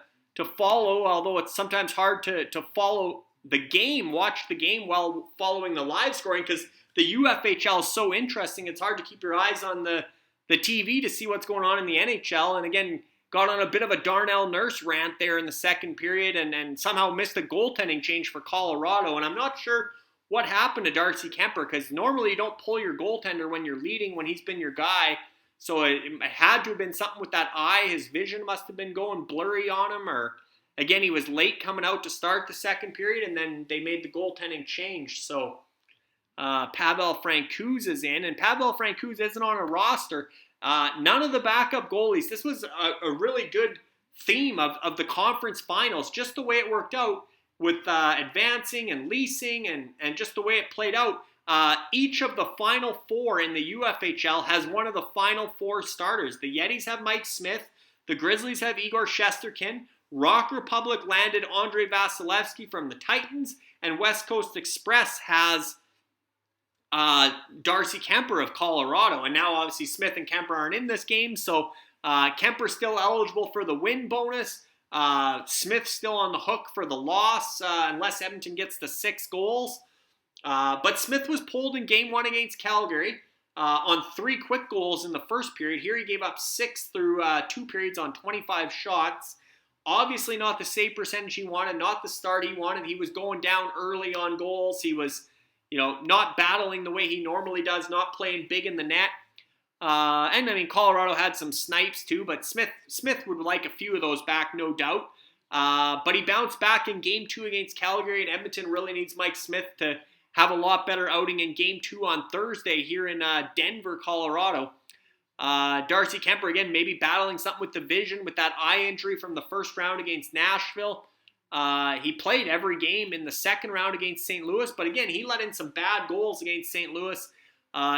follow, although it's sometimes hard to follow the game, watch the game while following the live scoring, because the UFHL is so interesting. It's hard to keep your eyes on the TV to see what's going on in the NHL. And again, got on a bit of a Darnell Nurse rant there in the second period and somehow missed a goaltending change for Colorado. And I'm not sure what happened to Darcy Kemper, because normally you don't pull your goaltender when you're leading, when he's been your guy. So it had to have been something with that eye. His vision must have been going blurry on him, or again, he was late coming out to start the second period, and then they made the goaltending change. So Pavel Francouz is in, and Pavel Francouz isn't on a roster. None of the backup goalies. This was a really good theme of the conference finals, just the way it worked out with advancing and leasing and just the way it played out. Each of the final 4 in the UFHL has one of the final 4 starters. The Yetis have Mike Smith. The Grizzlies have Igor Shesterkin. Rock Republic landed Andrei Vasilevsky from the Titans. And West Coast Express has Darcy Kuemper of Colorado. And now, obviously, Smith and Kuemper aren't in this game. So Kemper's still eligible for the win bonus. Smith's still on the hook for the loss unless Edmonton gets the 6 goals. But Smith was pulled in Game 1 against Calgary on 3 quick goals in the first period. Here he gave up 6 through 2 periods on 25 shots. Obviously not the save percentage he wanted, not the start he wanted. He was going down early on goals. He was, not battling the way he normally does, not playing big in the net. And I mean, Colorado had some snipes too, but Smith would like a few of those back, no doubt. But he bounced back in Game 2 against Calgary, and Edmonton really needs Mike Smith to have a lot better outing in Game 2 on Thursday here in Denver, Colorado. Darcy Kuemper, again, maybe battling something with the vision with that eye injury from the first round against Nashville. He played every game in the second round against St. Louis, but again, he let in some bad goals against St. Louis,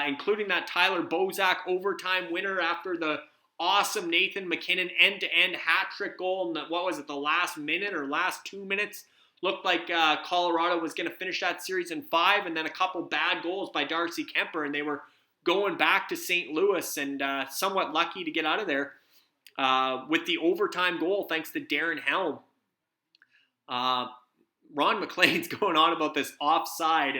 including that Tyler Bozak overtime winner after the awesome Nathan McKinnon end-to-end hat-trick goal in the last minute or last 2 minutes. Looked like Colorado was going to finish that series in 5, and then a couple bad goals by Darcy Kuemper, and they were going back to St. Louis and somewhat lucky to get out of there with the overtime goal thanks to Darren Helm. Ron McLean's going on about this offside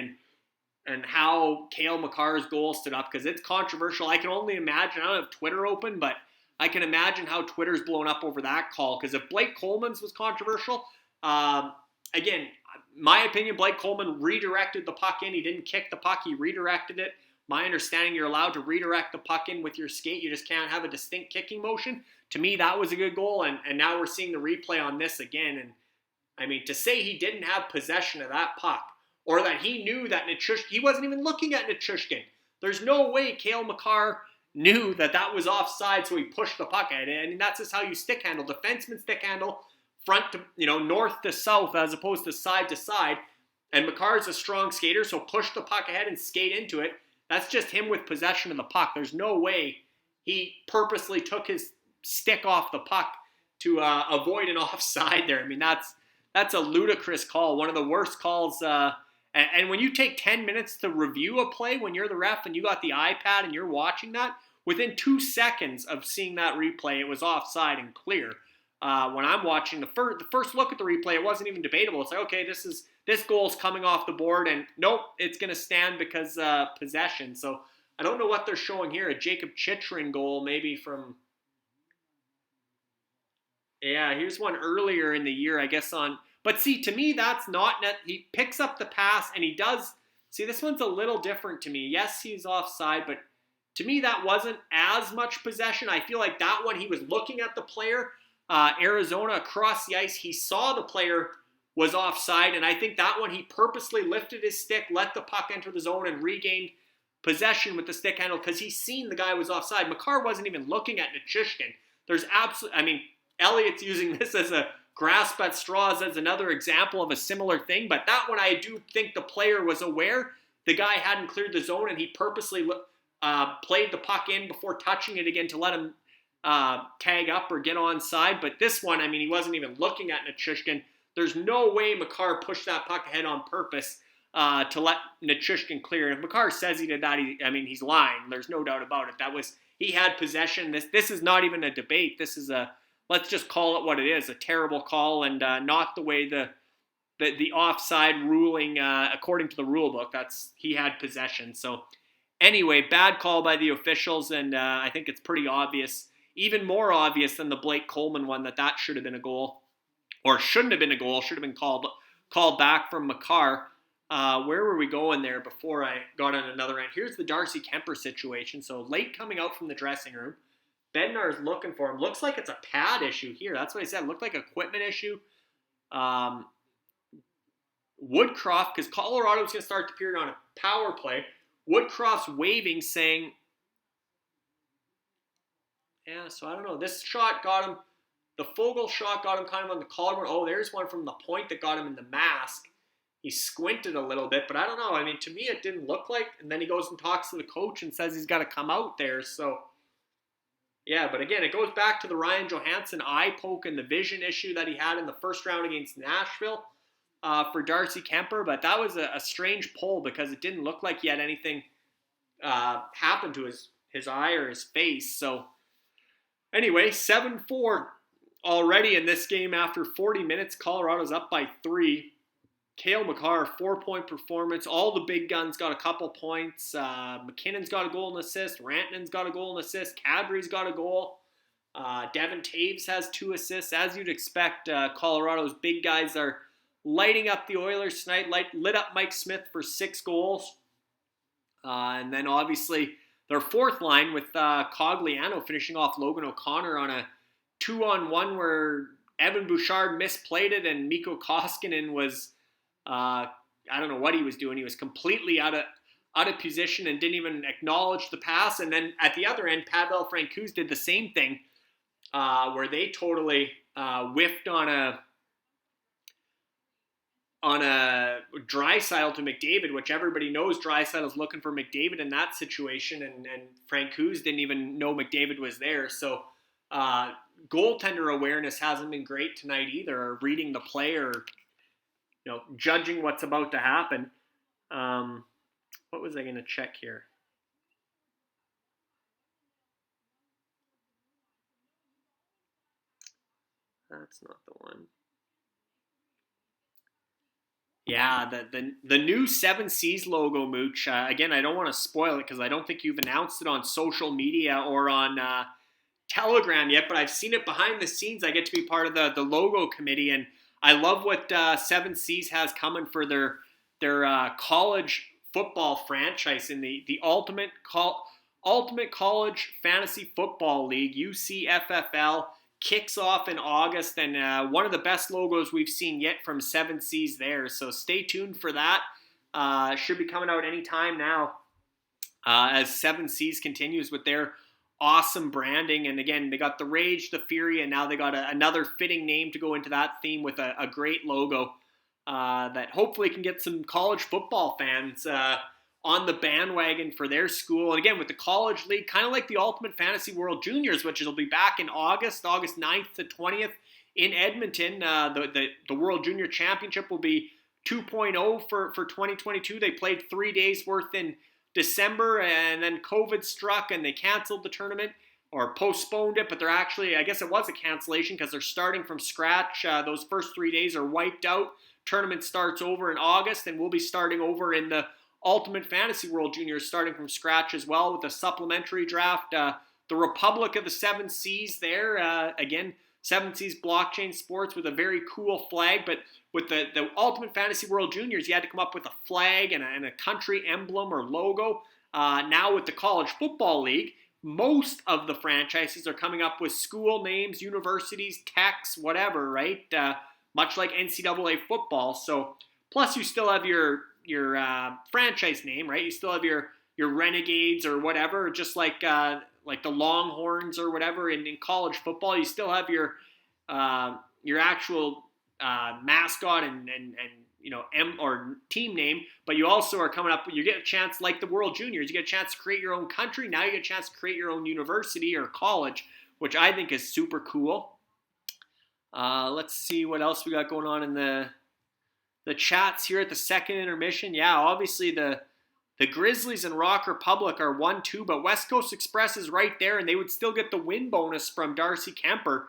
and how Cale Makar's goal stood up because it's controversial. I can only imagine. I don't have Twitter open, but I can imagine how Twitter's blown up over that call because if Blake Coleman's was controversial, again, my opinion, Blake Coleman redirected the puck in. He didn't kick the puck. He redirected it. My understanding, you're allowed to redirect the puck in with your skate. You just can't have a distinct kicking motion. To me, that was a good goal, and now we're seeing the replay on this again. And I mean, to say he didn't have possession of that puck or that he knew that he wasn't even looking at Nichushkin. There's no way Cale Makar knew that was offside, so he pushed the puck at it. And that's just how you stick handle. Defenseman stick handle, front to, north to south as opposed to side. And Makar's a strong skater, so push the puck ahead and skate into it. That's just him with possession of the puck. There's no way he purposely took his stick off the puck to avoid an offside there. I mean, that's a ludicrous call, one of the worst calls. And when you take 10 minutes to review a play, when you're the ref and you got the iPad and you're watching that, within 2 seconds of seeing that replay, it was offside and clear. When I'm watching the first look at the replay, it wasn't even debatable. It's like, okay, this goal's coming off the board, and nope, it's going to stand because possession. So I don't know what they're showing here. A Jacob Chychrun goal maybe from... Yeah, here's one earlier in the year, I guess, on... But see, to me, that's not net. He picks up the pass, and he does... See, this one's a little different to me. Yes, he's offside, but to me, that wasn't as much possession. I feel like that one, he was looking at the player. Arizona across the ice, he saw the player was offside, and I think that one he purposely lifted his stick, let the puck enter the zone, and regained possession with the stick handle because he's seen the guy was offside. Makar wasn't even looking at Nichushkin. Elliott's using this as a grasp at straws as another example of a similar thing, but that one I do think the player was aware the guy hadn't cleared the zone, and he purposely played the puck in before touching it again to let him tag up or get onside. But this one, I mean, he wasn't even looking at Nichushkin. There's no way Makar pushed that puck ahead on purpose to let Nichushkin clear. And if Makar says he did that, he's lying. There's no doubt about it. He had possession. This is not even a debate. This is let's just call it what it is, a terrible call, and not the way the offside ruling, according to the rule book, he had possession. So anyway, bad call by the officials, and I think it's pretty obvious, even more obvious than the Blake Coleman one, that should have been a goal. Or shouldn't have been a goal, should have been called back from Makar. Where were we going there before I got on another end? Here's the Darcy Kuemper situation. So late coming out from the dressing room. Bednar's looking for him. Looks like it's a pad issue here. That's what I said. Looked like equipment issue. Woodcroft, because Colorado's going to start the period on a power play. Woodcroft's waving, saying, yeah, so I don't know. This shot got him. The Fogle shot got him kind of on the collarbone. Oh, there's one from the point that got him in the mask. he squinted a little bit, but I don't know. I mean, to me, it didn't look like. And then he goes and talks to the coach and says he's got to come out there. So, yeah, but again, it goes back to the Ryan Johansson eye poke and the vision issue that he had in the first round against Nashville for Darcy Kemper. But that was a strange pull because it didn't look like he had anything happen to his eye or his face. So, anyway, 7-4 already in this game after 40 minutes. Colorado's up by 3. Cale Makar, 4-point performance. All the big guns got a couple points. McKinnon's got a goal and assist. Rantanen's got a goal and assist. Kadri's got a goal. Devin Taves has 2 assists. As you'd expect, Colorado's big guys are lighting up the Oilers tonight. Lit up Mike Smith for 6 goals. And then obviously their fourth line with Cogliano finishing off Logan O'Connor on a 2-on-1 where Evan Bouchard misplayed it and Mikko Koskinen was... I don't know what he was doing. He was completely out of position and didn't even acknowledge the pass. And then at the other end, Pavel Francouz did the same thing, where they totally whiffed on a Draisaitl to McDavid, which everybody knows Draisaitl's looking for McDavid in that situation, and Francouz didn't even know McDavid was there. So goaltender awareness hasn't been great tonight either, or reading the play or judging what's about to happen. What was I going to check here? That's not the one. Yeah, the new 7 Seas logo, Mooch. Again, I don't want to spoil it because I don't think you've announced it on social media or on Telegram yet, but I've seen it behind the scenes. I get to be part of the logo committee, and I love what 7 Seas has coming for their college football franchise in the Ultimate College Fantasy Football League, UCFFL, kicks off in August, and one of the best logos we've seen yet from 7 Seas there. So stay tuned for that. Should be coming out anytime now as 7 Seas continues with their awesome branding. And again, they got the Rage, the Fury, and now they got another fitting name to go into that theme with a great logo that hopefully can get some college football fans on the bandwagon for their school. And again, with the college league, kind of like the Ultimate Fantasy World Juniors, which will be back in August 9th to 20th in Edmonton. The World Junior Championship will be 2.0 for 2022. They played 3 days worth in December, and then COVID struck and they canceled the tournament or postponed it, but they're actually, I guess it was a cancellation because they're starting from scratch. Those first 3 days are wiped out. Tournament starts over in August, and we'll be starting over in the Ultimate Fantasy World Juniors, starting from scratch as well with a supplementary draft. The Republic of the 7 Seas there, again, 7 Seas Blockchain Sports with a very cool flag, but with the Ultimate Fantasy World Juniors, you had to come up with a flag and a country emblem or logo. Now with the College Football League, most of the franchises are coming up with school names, universities, techs, whatever, right? Much like NCAA football. So, plus you still have your franchise name, right? You still have your Renegades or whatever, just like the Longhorns or whatever in college football. You still have your actual mascot and or team name, but you also are coming up, you get a chance, like the World Juniors, you get a chance to create your own country. Now you get a chance to create your own university or college, which I think is super cool. Let's see what else we got going on in the chats here at the second intermission. Yeah, obviously the Grizzlies and Rock Republic are 1-2, but West Coast Express is right there, and they would still get the win bonus from Darcy Kemper,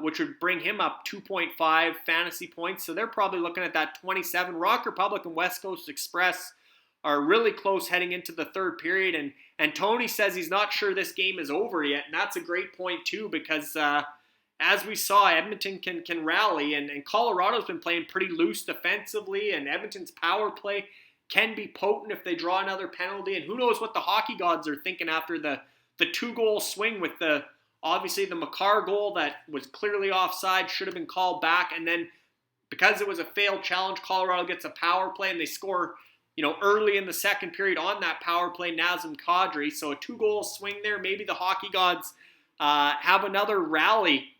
which would bring him up 2.5 fantasy points. So they're probably looking at that 27. Rock Republic and West Coast Express are really close heading into the third period, and Tony says he's not sure this game is over yet, and that's a great point too, because as we saw, Edmonton can rally, and Colorado's been playing pretty loose defensively, and Edmonton's power play can be potent if they draw another penalty, and who knows what the hockey gods are thinking after the 2-goal swing with obviously the Makar goal that was clearly offside, should have been called back, and then because it was a failed challenge, Colorado gets a power play, and they score early in the second period on that power play, Nazem Kadri. So a 2-goal swing there. Maybe the hockey gods have another rally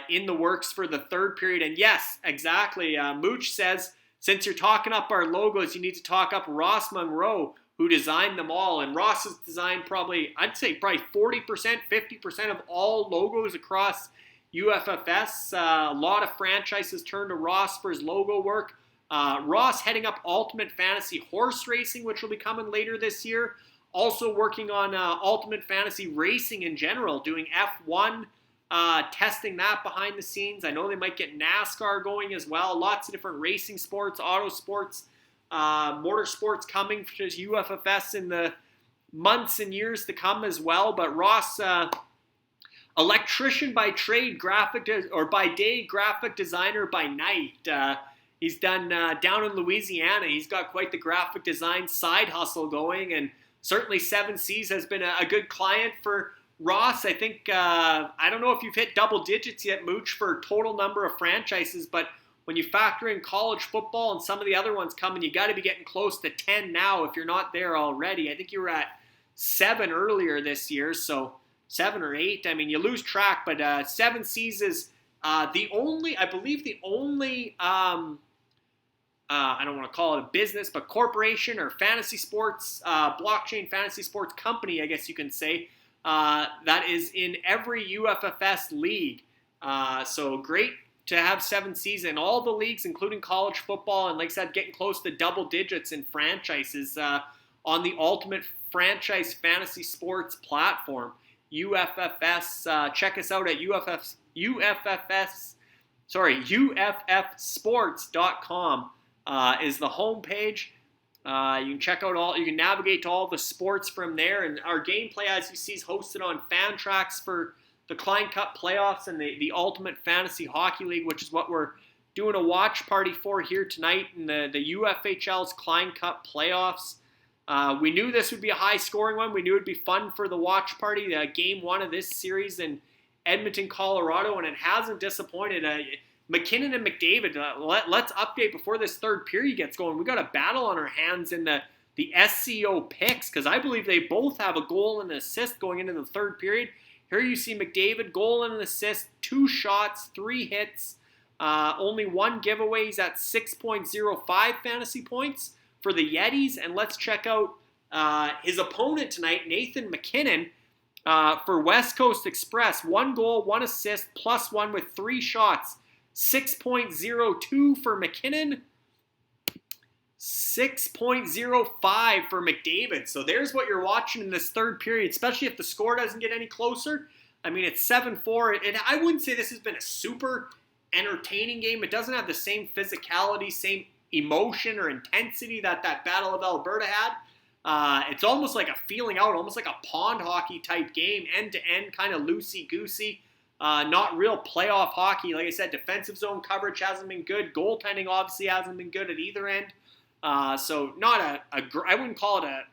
in the works for the third period. And yes, exactly. Mooch says since you're talking up our logos, you need to talk up Ross Monroe, who designed them all. And Ross has designed I'd say 40%, 50% of all logos across UFFS. A lot of franchises turn to Ross for his logo work. Ross heading up Ultimate Fantasy Horse Racing, which will be coming later this year. Also working on Ultimate Fantasy Racing in general, doing F1, testing that behind the scenes. I know they might get NASCAR going as well. Lots of different racing sports, auto sports, motorsports coming to UFFS in the months and years to come as well. But Ross, electrician by trade, by day, graphic designer by night. He's done down in Louisiana. He's got quite the graphic design side hustle going, and certainly 7 Seas has been a good client for Ross. I think, I don't know if you've hit double digits yet, Mooch, for total number of franchises, but when you factor in college football and some of the other ones coming, you got to be getting close to 10 now if you're not there already. I think you were at 7 earlier this year, so 7 or 8. I mean, you lose track, but 7 Seas is I believe the only, I don't want to call it a business, but corporation or fantasy sports, blockchain fantasy sports company, I guess you can say, that is in every UFFS league. So great to have 7 Seas in all the leagues, including college football, and like I said, getting close to double digits in franchises on the Ultimate Franchise Fantasy Sports platform, UFFS. Check us out at UFFsports.com is the homepage. You can check out you can navigate to all the sports from there, and our gameplay, as you see, is hosted on Fantrax for the Klein Cup playoffs and the Ultimate Fantasy Hockey League, which is what we're doing a watch party for here tonight in the UFHL's Klein Cup playoffs. We knew this would be a high-scoring one. We knew it would be fun for the watch party, game 1 of this series in Edmonton, Colorado, and it hasn't disappointed. Mckinnon and Mcdavid, let's update before this third period gets going. We got a battle on our hands in the SCO picks, because I believe they both have a goal and an assist going into the third period. Here you see Mcdavid, goal and an assist, 2 shots, 3 hits, only 1 giveaway. He's at 6.05 fantasy points for the Yetis. And let's check out his opponent tonight, Nathan Mckinnon, for West Coast Express. 1 goal, 1 assist, +1 with 3 shots. 6.02 for Mckinnon, 6.05 for Mcdavid. So there's what you're watching in this third period, especially if the score doesn't get any closer. I mean, it's 7-4. And I wouldn't say this has been a super entertaining game. It doesn't have the same physicality, same emotion or intensity that Battle of Alberta had. It's almost like a feeling out, almost like a pond hockey type game, end-to-end, kind of loosey-goosey. Not real playoff hockey. Like I said, defensive zone coverage hasn't been good. Goaltending obviously hasn't been good at either end. So not I wouldn't call it a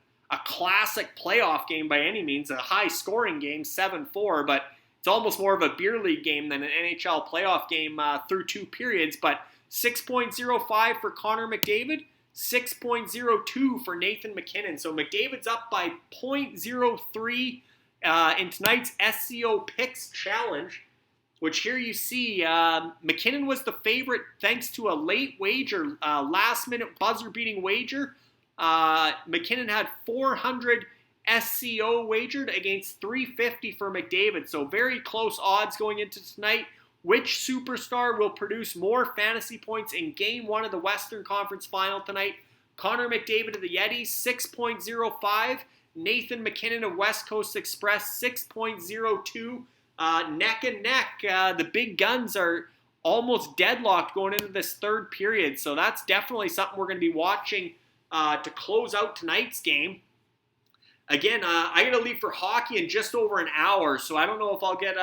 classic playoff game by any means. A high-scoring game, 7-4, but it's almost more of a beer league game than an NHL playoff game through 2 periods. But 6.05 for Connor McDavid, 6.02 for Nathan McKinnon. So McDavid's up by 0.03 in tonight's SCO Picks Challenge, which here you see McKinnon was the favorite thanks to a late wager, last-minute buzzer-beating wager. McKinnon had 400 SCO wagered against 350 for McDavid, so very close odds going into tonight. Which superstar will produce more fantasy points in Game 1 of the Western Conference Final tonight? Connor McDavid of the Yetis, 6.05. Nathan McKinnon of West Coast Express, 6.02. Neck and neck. The big guns are almost deadlocked going into this third period. So that's definitely something we're going to be watching to close out tonight's game. Again, I got to leave for hockey in just over an hour. So I don't know if I'll get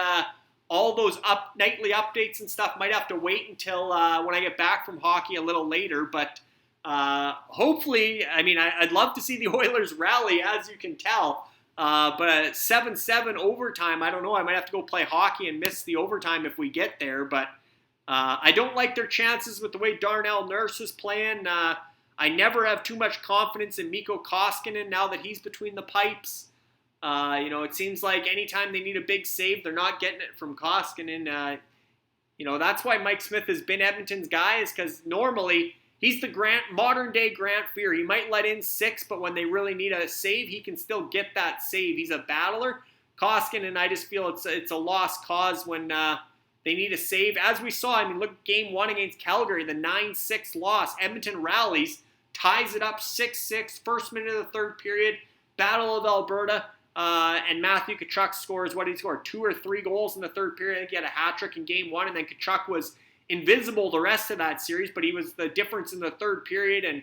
all those nightly updates and stuff. Might have to wait until when I get back from hockey a little later. But hopefully, I mean, I'd love to see the Oilers rally, as you can tell. But 7-7 overtime, I don't know. I might have to go play hockey and miss the overtime if we get there. But I don't like their chances with the way Darnell Nurse is playing. I never have too much confidence in Mikko Koskinen now that he's between the pipes. It seems like anytime they need a big save, they're not getting it from Koskinen. That's why Mike Smith has been Edmonton's guy, is because normally he's the modern day Grant Fuhr. He might let in 6, but when they really need a save, he can still get that save. He's a battler. Koskinen, I just feel it's a lost cause when they need a save. As we saw, I mean, look, game 1 against Calgary, the 9-6 loss. Edmonton rallies, ties it up 6-6, first minute of the third period, Battle of Alberta, and Matthew Tkachuk scores, what did he score, 2 or 3 goals in the third period. I think he had a hat trick in game 1, and then Tkachuk was invisible the rest of that series, but he was the difference in the third period and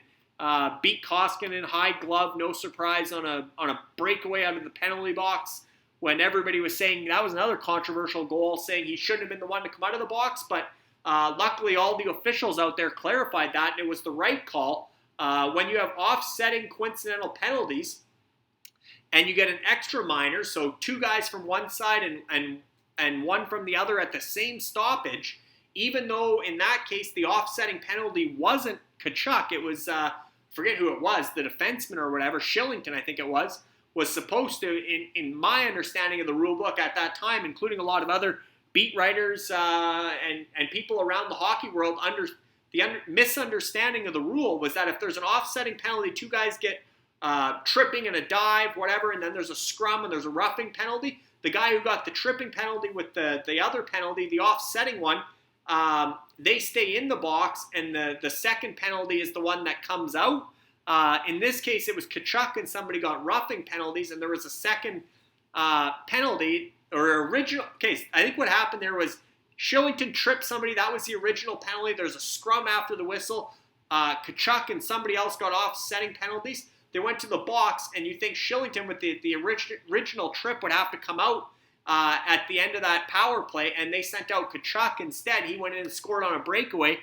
beat Koskinen, high glove, no surprise on a breakaway out of the penalty box when everybody was saying that was another controversial goal, saying he shouldn't have been the one to come out of the box, but luckily all the officials out there clarified that, and it was the right call. When you have offsetting coincidental penalties and you get an extra minor, so 2 guys from one side and one from the other at the same stoppage, even though in that case the offsetting penalty wasn't Tkachuk, it was, forget who it was, the defenseman or whatever, Shillington I think it was supposed to, in my understanding of the rule book at that time, including a lot of other beat writers and people around the hockey world, misunderstanding of the rule was that if there's an offsetting penalty, 2 guys get tripping and a dive, whatever, and then there's a scrum and there's a roughing penalty, the guy who got the tripping penalty with the other penalty, the offsetting one, they stay in the box, and the second penalty is the one that comes out. In this case, it was Tkachuk and somebody got roughing penalties, and there was a second penalty, or original case. I think what happened there was Shillington tripped somebody. That was the original penalty. There's a scrum after the whistle. Tkachuk and somebody else got offsetting penalties. They went to the box, and you think Shillington with the original trip would have to come out at the end of that power play, and they sent out Tkachuk instead. He went in and scored on a breakaway.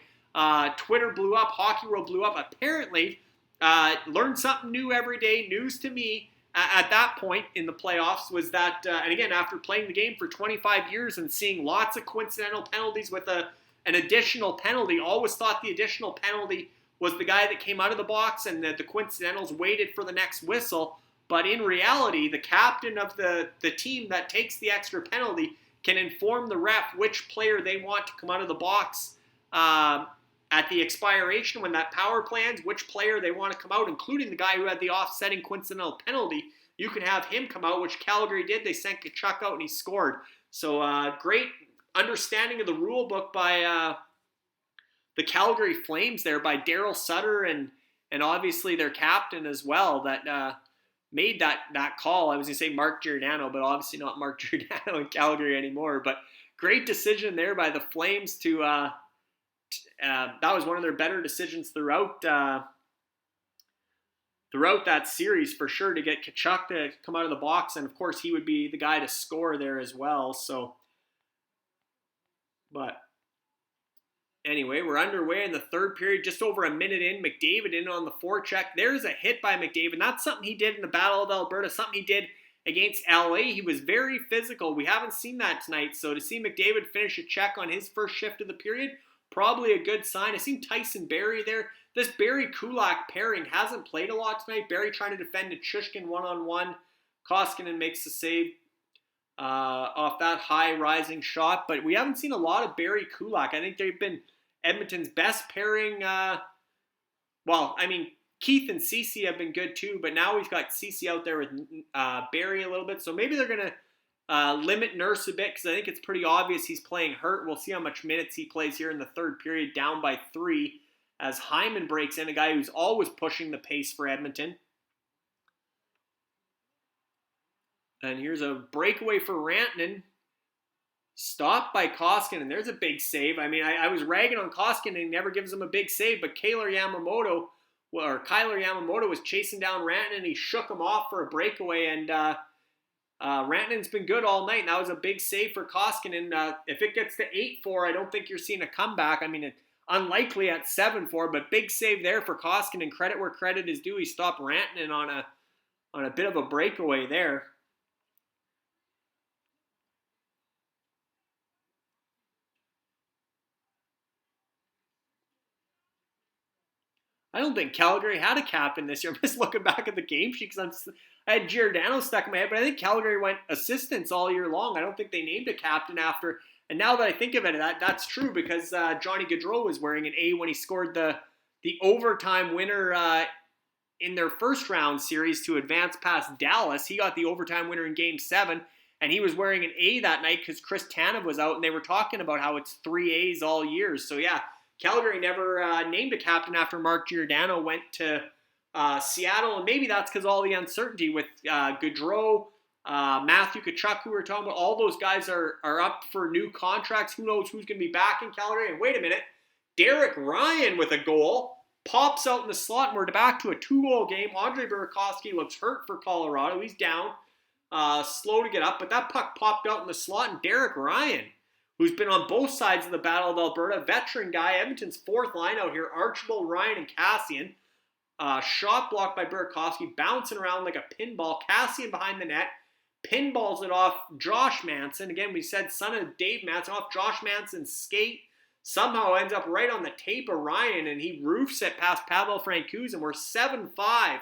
Twitter blew up. Hockey World blew up. Apparently, learned something new every day. News to me at that point in the playoffs was that, and again, after playing the game for 25 years and seeing lots of coincidental penalties with an additional penalty, always thought the additional penalty was the guy that came out of the box and the coincidentals waited for the next whistle. But in reality, the captain of the team that takes the extra penalty can inform the ref which player they want to come out of the box at the expiration when that power play ends, which player they want to come out, including the guy who had the offsetting coincidental penalty. You can have him come out, which Calgary did. They sent Tkachuk out and he scored. So great understanding of the rule book by the Calgary Flames there, by Daryl Sutter and obviously their captain as well, that made that call. I was going to say Mark Giordano, but obviously not Mark Giordano in Calgary anymore. But great decision there by the Flames to that was one of their better decisions throughout that series for sure, to get Tkachuk to come out of the box, and of course he would be the guy to score there as well. So, but anyway, we're underway in the third period, just over a minute in. Mcdavid in on the forecheck. There's a hit by Mcdavid. Not something he did in the Battle of Alberta, something he did against LA. He was very physical. We haven't seen that tonight, so to see Mcdavid finish a check on his first shift of the period, probably a good sign. I seen Tyson Barrie there. This Barrie-Kulak pairing hasn't played a lot tonight. Barrie trying to defend a Chushkin one-on-one. Koskinen makes the save off that high rising shot. But we haven't seen a lot of Barrie-Kulak. I think they've been Edmonton's best pairing. Keith and Ceci have been good too, but now we've got Ceci out there with Barrie a little bit. So maybe they're going to limit Nurse a bit, because I think it's pretty obvious he's playing hurt. We'll see how much minutes he plays here in the third period, down by 3, as Hyman breaks in, a guy who's always pushing the pace for Edmonton. And here's a breakaway for Rantanen. Stopped by Koskinen. There's a big save. I mean, I was ragging on Koskinen. He never gives him a big save, but Kyler Yamamoto was chasing down Rantanen. He shook him off for a breakaway, and Rantanen's been good all night, and that was a big save for Koskinen. If it gets to 8-4, I don't think you're seeing a comeback. I mean, unlikely at 7-4, but big save there for Koskinen. Credit where credit is due. He stopped Rantanen on a bit of a breakaway there. I don't think Calgary had a captain this year. I'm just looking back at the game sheet because I had Giordano stuck in my head, but I think Calgary went assistants all year long. I don't think they named a captain after. And now that I think of it, that's true, because Johnny Gaudreau was wearing an A when he scored the the overtime winner in their first round series to advance past Dallas. He got the overtime winner in Game 7, and he was wearing an A that night because Chris Tanev was out, and they were talking about how it's 3 A's all year. So, yeah, Calgary never named a captain after Mark Giordano went to Seattle, and maybe that's because all the uncertainty with Gaudreau, Matthew Tkachuk, who we were talking about, all those guys are up for new contracts. Who knows who's going to be back in Calgary? And wait a minute, Derek Ryan with a goal pops out in the slot, and we're back to a 2-goal game. Andre Burakovsky looks hurt for Colorado. He's down, slow to get up, but that puck popped out in the slot, and Derek Ryan, who's been on both sides of the Battle of Alberta, veteran guy, Edmonton's fourth line out here, Archibald, Ryan, and Cassian. Shot blocked by Burakovsky, bouncing around like a pinball. Cassian behind the net, pinballs it off Josh Manson. Again, we said son of Dave Manson, off Josh Manson's skate. Somehow ends up right on the tape of Ryan, and he roofs it past Pavel Francouz, and we're 7-5.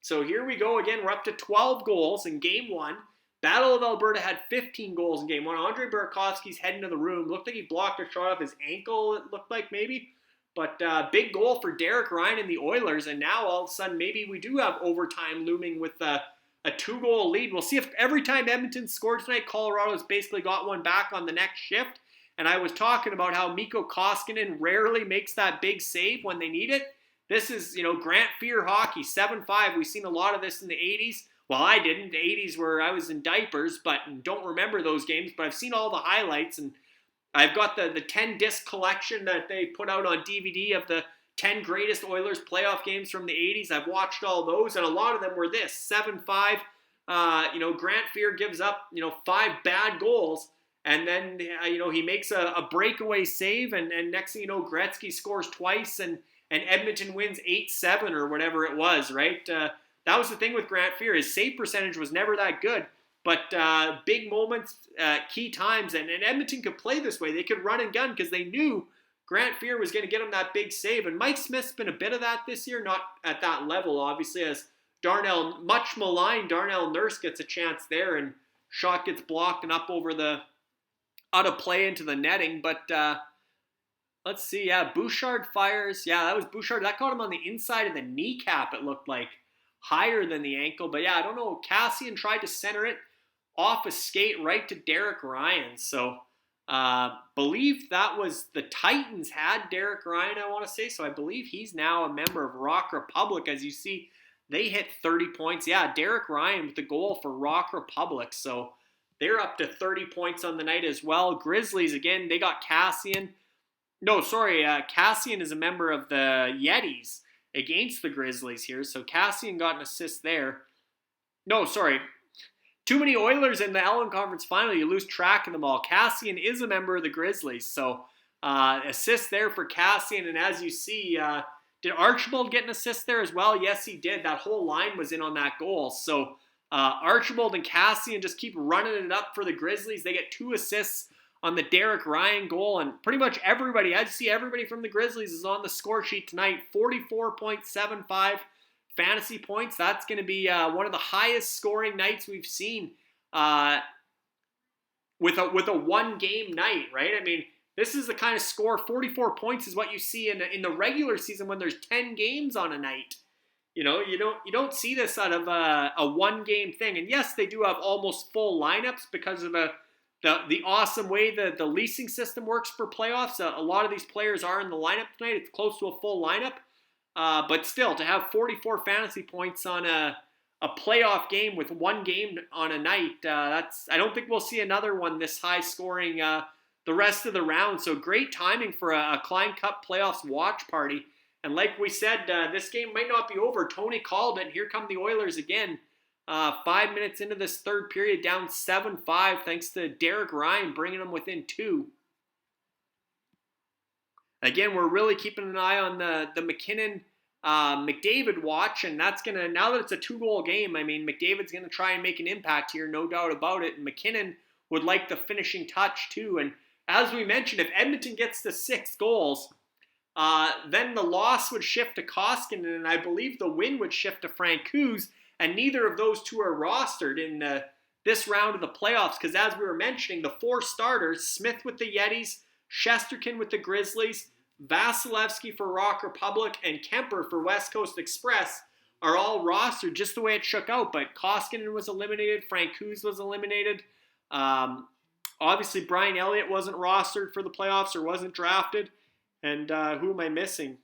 So here we go again. We're up to 12 goals in Game 1. Battle of Alberta had 15 goals in Game 1. Andre Burakovsky's heading to the room. Looked like he blocked a shot off his ankle, it looked like maybe. But big goal for Derek Ryan and the Oilers, and now all of a sudden maybe we do have overtime looming with a 2-goal lead. We'll see if every time Edmonton scored tonight, Colorado's basically got one back on the next shift. And I was talking about how Mikko Koskinen rarely makes that big save when they need it. This is, Grant Fear hockey, 7-5. We've seen a lot of this in the 80s. Well, I didn't. The 80s where I was in diapers, but don't remember those games. But I've seen all the highlights, and I've got the 10-disc collection that they put out on DVD of the 10 greatest Oilers playoff games from the 80s. I've watched all those, and a lot of them were this, 7-5. Grant Fear gives up, 5 bad goals. And then, he makes a breakaway save, and next thing you know, Gretzky scores twice, and Edmonton wins 8-7 or whatever it was, right? That was the thing with Grant Fear. His save percentage was never that good, but big moments, key times, and Edmonton could play this way. They could run and gun because they knew Grant Fear was going to get him that big save, and Mike Smith's been a bit of that this year, not at that level, obviously, as much maligned Darnell Nurse gets a chance there, and shot gets blocked and up over the out of play into the netting, but let's see. Yeah, Bouchard fires. Yeah, that was Bouchard. That caught him on the inside of the kneecap, it looked like. Higher than the ankle. But yeah, I don't know. Cassian tried to center it off a skate right to Derek Ryan. So, believe that was the Titans had Derek Ryan, I want to say. So I believe he's now a member of Rock Republic. As you see, they hit 30 points. Yeah, Derek Ryan with the goal for Rock Republic. So they're up to 30 points on the night as well. Grizzlies, again, they got Cassian. No, sorry, Cassian is a member of the Yetis against the Grizzlies here. So Cassian got an assist there. No, sorry. Too many Oilers in the Allen Conference Final. You lose track of them all. Cassian is a member of the Grizzlies. So assist there for Cassian. And as you see, did Archibald get an assist there as well? Yes, he did. That whole line was in on that goal. So Archibald and Cassian just keep running it up for the Grizzlies. They get 2 assists on the Derek Ryan goal, and pretty much everybody, I see everybody from the Grizzlies is on the score sheet tonight. 44.75 fantasy points. That's going to be one of the highest scoring nights we've seen with a one-game night, right? I mean, this is the kind of score, 44 points is what you see in the regular season when there's 10 games on a night. You don't see this out of a one-game thing. And yes, they do have almost full lineups because of the awesome way the leasing system works for playoffs. A lot of these players are in the lineup tonight. It's close to a full lineup. But still, to have 44 fantasy points on a playoff game with one game on a night, I don't think we'll see another one this high scoring the rest of the round. So great timing for a Klein Cup playoffs watch party. And like we said, this game might not be over. Tony called it. Here come the Oilers again. 5 minutes into this third period, down 7-5, thanks to Derek Ryan bringing them within 2. Again, we're really keeping an eye on the McKinnon Mcdavid watch, and that's going to, now that it's a 2-goal game, I mean, McDavid's going to try and make an impact here, no doubt about it. And McKinnon would like the finishing touch too. And as we mentioned, if Edmonton gets to 6 goals, then the loss would shift to Koskinen, and I believe the win would shift to Francouz, and neither of those two are rostered in this round of the playoffs, because as we were mentioning, the 4 starters, Smith with the Yetis, Shesterkin with the Grizzlies, Vasilevsky for Rock Republic, and Kemper for West Coast Express are all rostered just the way it shook out. But Koskinen was eliminated. Frank Kuz was eliminated. Obviously, Brian Elliott wasn't rostered for the playoffs or wasn't drafted. And who am I missing?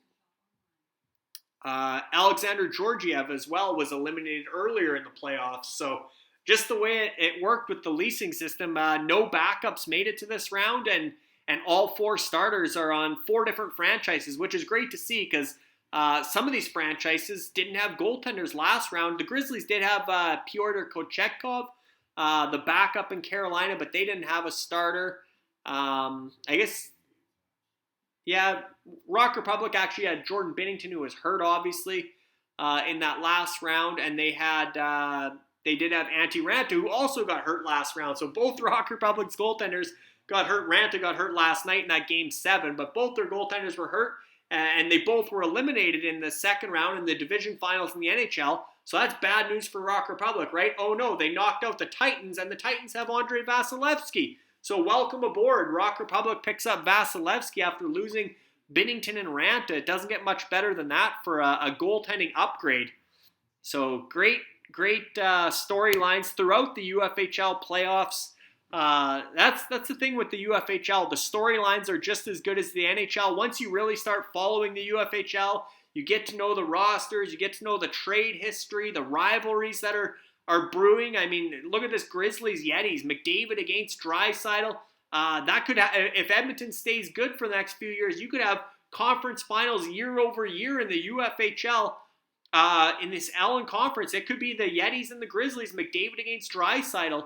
Alexander Georgiev as well was eliminated earlier in the playoffs. So just the way it worked with the leasing system, no backups made it to this round, and all 4 starters are on 4 different franchises, which is great to see because some of these franchises didn't have goaltenders last round. The Grizzlies did have Pyotr Kochetkov, the backup in Carolina, but they didn't have a starter. I guess, yeah, Rock Republic actually had Jordan Binnington, who was hurt, obviously, in that last round, and they did have Antti Ranta, who also got hurt last round. So both Rock Republic's goaltenders got hurt. Ranta got hurt last night in that Game 7, but both their goaltenders were hurt, and they both were eliminated in the second round in the division finals in the NHL. So that's bad news for Rock Republic, right? Oh no, they knocked out the Titans, and the Titans have Andrei Vasilevsky. So welcome aboard. Rock Republic picks up Vasilevsky after losing Binnington and Ranta. It doesn't get much better than that for a goaltending upgrade. So great storylines throughout the UFHL playoffs. That's the thing with the UFHL. The storylines are just as good as the NHL. Once you really start following the UFHL, you get to know the rosters, you get to know the trade history, the rivalries that are brewing. I mean, look at this Grizzlies Yetis, McDavid against Draisaitl. That could if Edmonton stays good for the next few years, you could have conference finals year over year in the UFHL. In this Allen Conference, it could be the Yetis and the Grizzlies, McDavid against Draisaitl.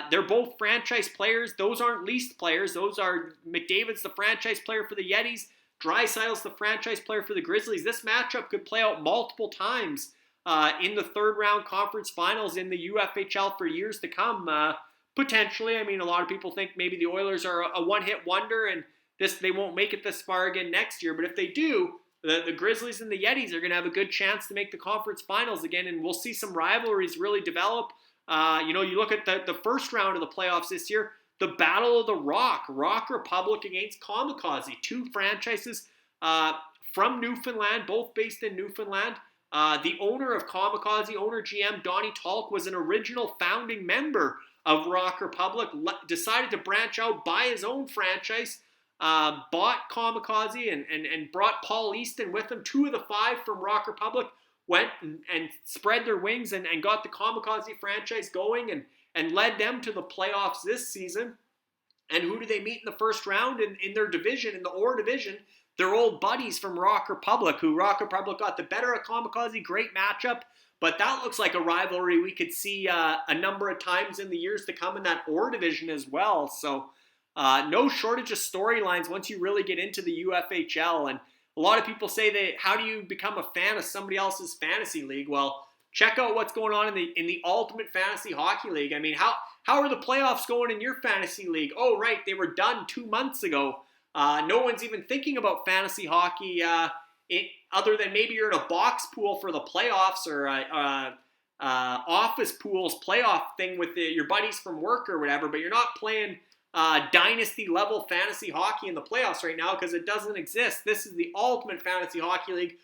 They're both franchise players. Those aren't leased players. Those are McDavid's the franchise player for the Yetis. Draisaitl's the franchise player for the Grizzlies. This matchup could play out multiple times in the third round conference finals in the UFHL for years to come. Potentially, I mean, a lot of people think maybe the Oilers are a one-hit wonder and they won't make it this far again next year. But if they do, the Grizzlies and the Yetis are going to have a good chance to make the conference finals again, and we'll see some rivalries really develop. You look at the first round of the playoffs this year, the Battle of the Rock Republic against Kamikaze, 2 franchises from Newfoundland, both based in Newfoundland. The owner of Kamikaze, owner GM Donnie Talk, was an original founding member of Rock Republic, decided to branch out, buy his own franchise, bought Kamikaze and brought Paul Easton with him. 2 of the 5 from Rock Republic went and spread their wings and got the Kamikaze franchise going and led them to the playoffs this season. And who do they meet in the first round in their division, in the OR division? They're old buddies from Rock Republic, who Rock Republic got the better of Kamikaze. Great matchup. But that looks like a rivalry we could see a number of times in the years to come in that OR division as well. So no shortage of storylines once you really get into the UFHL. And a lot of people say that, how do you become a fan of somebody else's fantasy league? Well, check out what's going on in the Ultimate Fantasy Hockey League. I mean, how are the playoffs going in your fantasy league? Oh, right, they were done 2 months ago. No one's even thinking about fantasy hockey other than maybe you're in a box pool for the playoffs or office pools playoff thing with your buddies from work or whatever, but you're not playing dynasty level fantasy hockey in the playoffs right now because it doesn't exist. This is the Ultimate Fantasy Hockey League,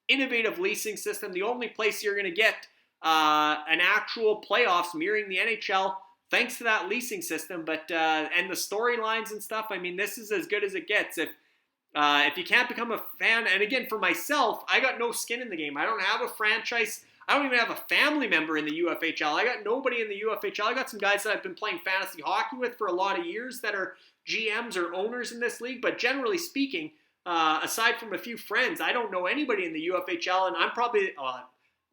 innovative leasing system, the only place you're going to get an actual playoffs mirroring the NHL thanks to that leasing system. But and the storylines and stuff, I mean, this is as good as it gets. If you can't become a fan, and again, for myself, I got no skin in the game. I don't have a franchise. I don't even have a family member in the UFHL. I got nobody in the UFHL. I got some guys that I've been playing fantasy hockey with for a lot of years that are GMs or owners in this league. But generally speaking, aside from a few friends, I don't know anybody in the UFHL. And I'm probably, I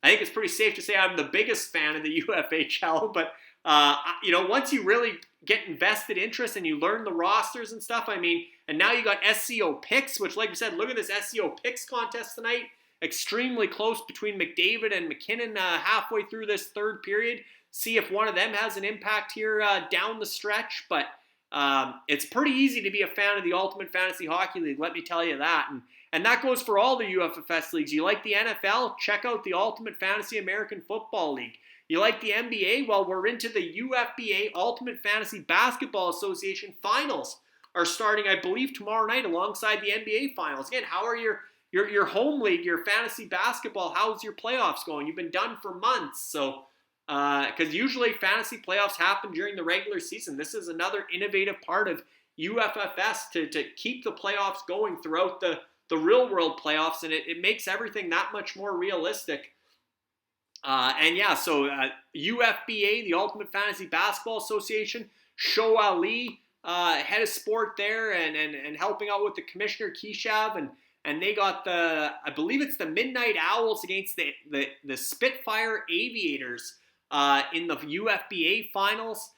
think it's pretty safe to say I'm the biggest fan of the UFHL. But, once you really get invested interest and you learn the rosters and stuff, I mean, and now you got SCO picks, which, like you said, look at this SCO picks contest tonight. Extremely close between McDavid and McKinnon halfway through this third period. See if one of them has an impact here down the stretch. But it's pretty easy to be a fan of the Ultimate Fantasy Hockey League, let me tell you that. And that goes for all the UFFS leagues. You like the NFL? Check out the Ultimate Fantasy American Football League. You like the NBA? Well, we're into the UFBA Ultimate Fantasy Basketball Association Finals. are starting, I believe, tomorrow night alongside the NBA Finals. Again, how are your home league, your fantasy basketball, how's your playoffs going? You've been done for months. So, because usually fantasy playoffs happen during the regular season. This is another innovative part of UFFS to keep the playoffs going throughout the real world playoffs, and it makes everything that much more realistic. So UFBA, the Ultimate Fantasy Basketball Association, Show Ali, head of sport there, and helping out with the commissioner Keshav, and they got I believe it's the Midnight Owls against the Spitfire Aviators in the UFBA finals.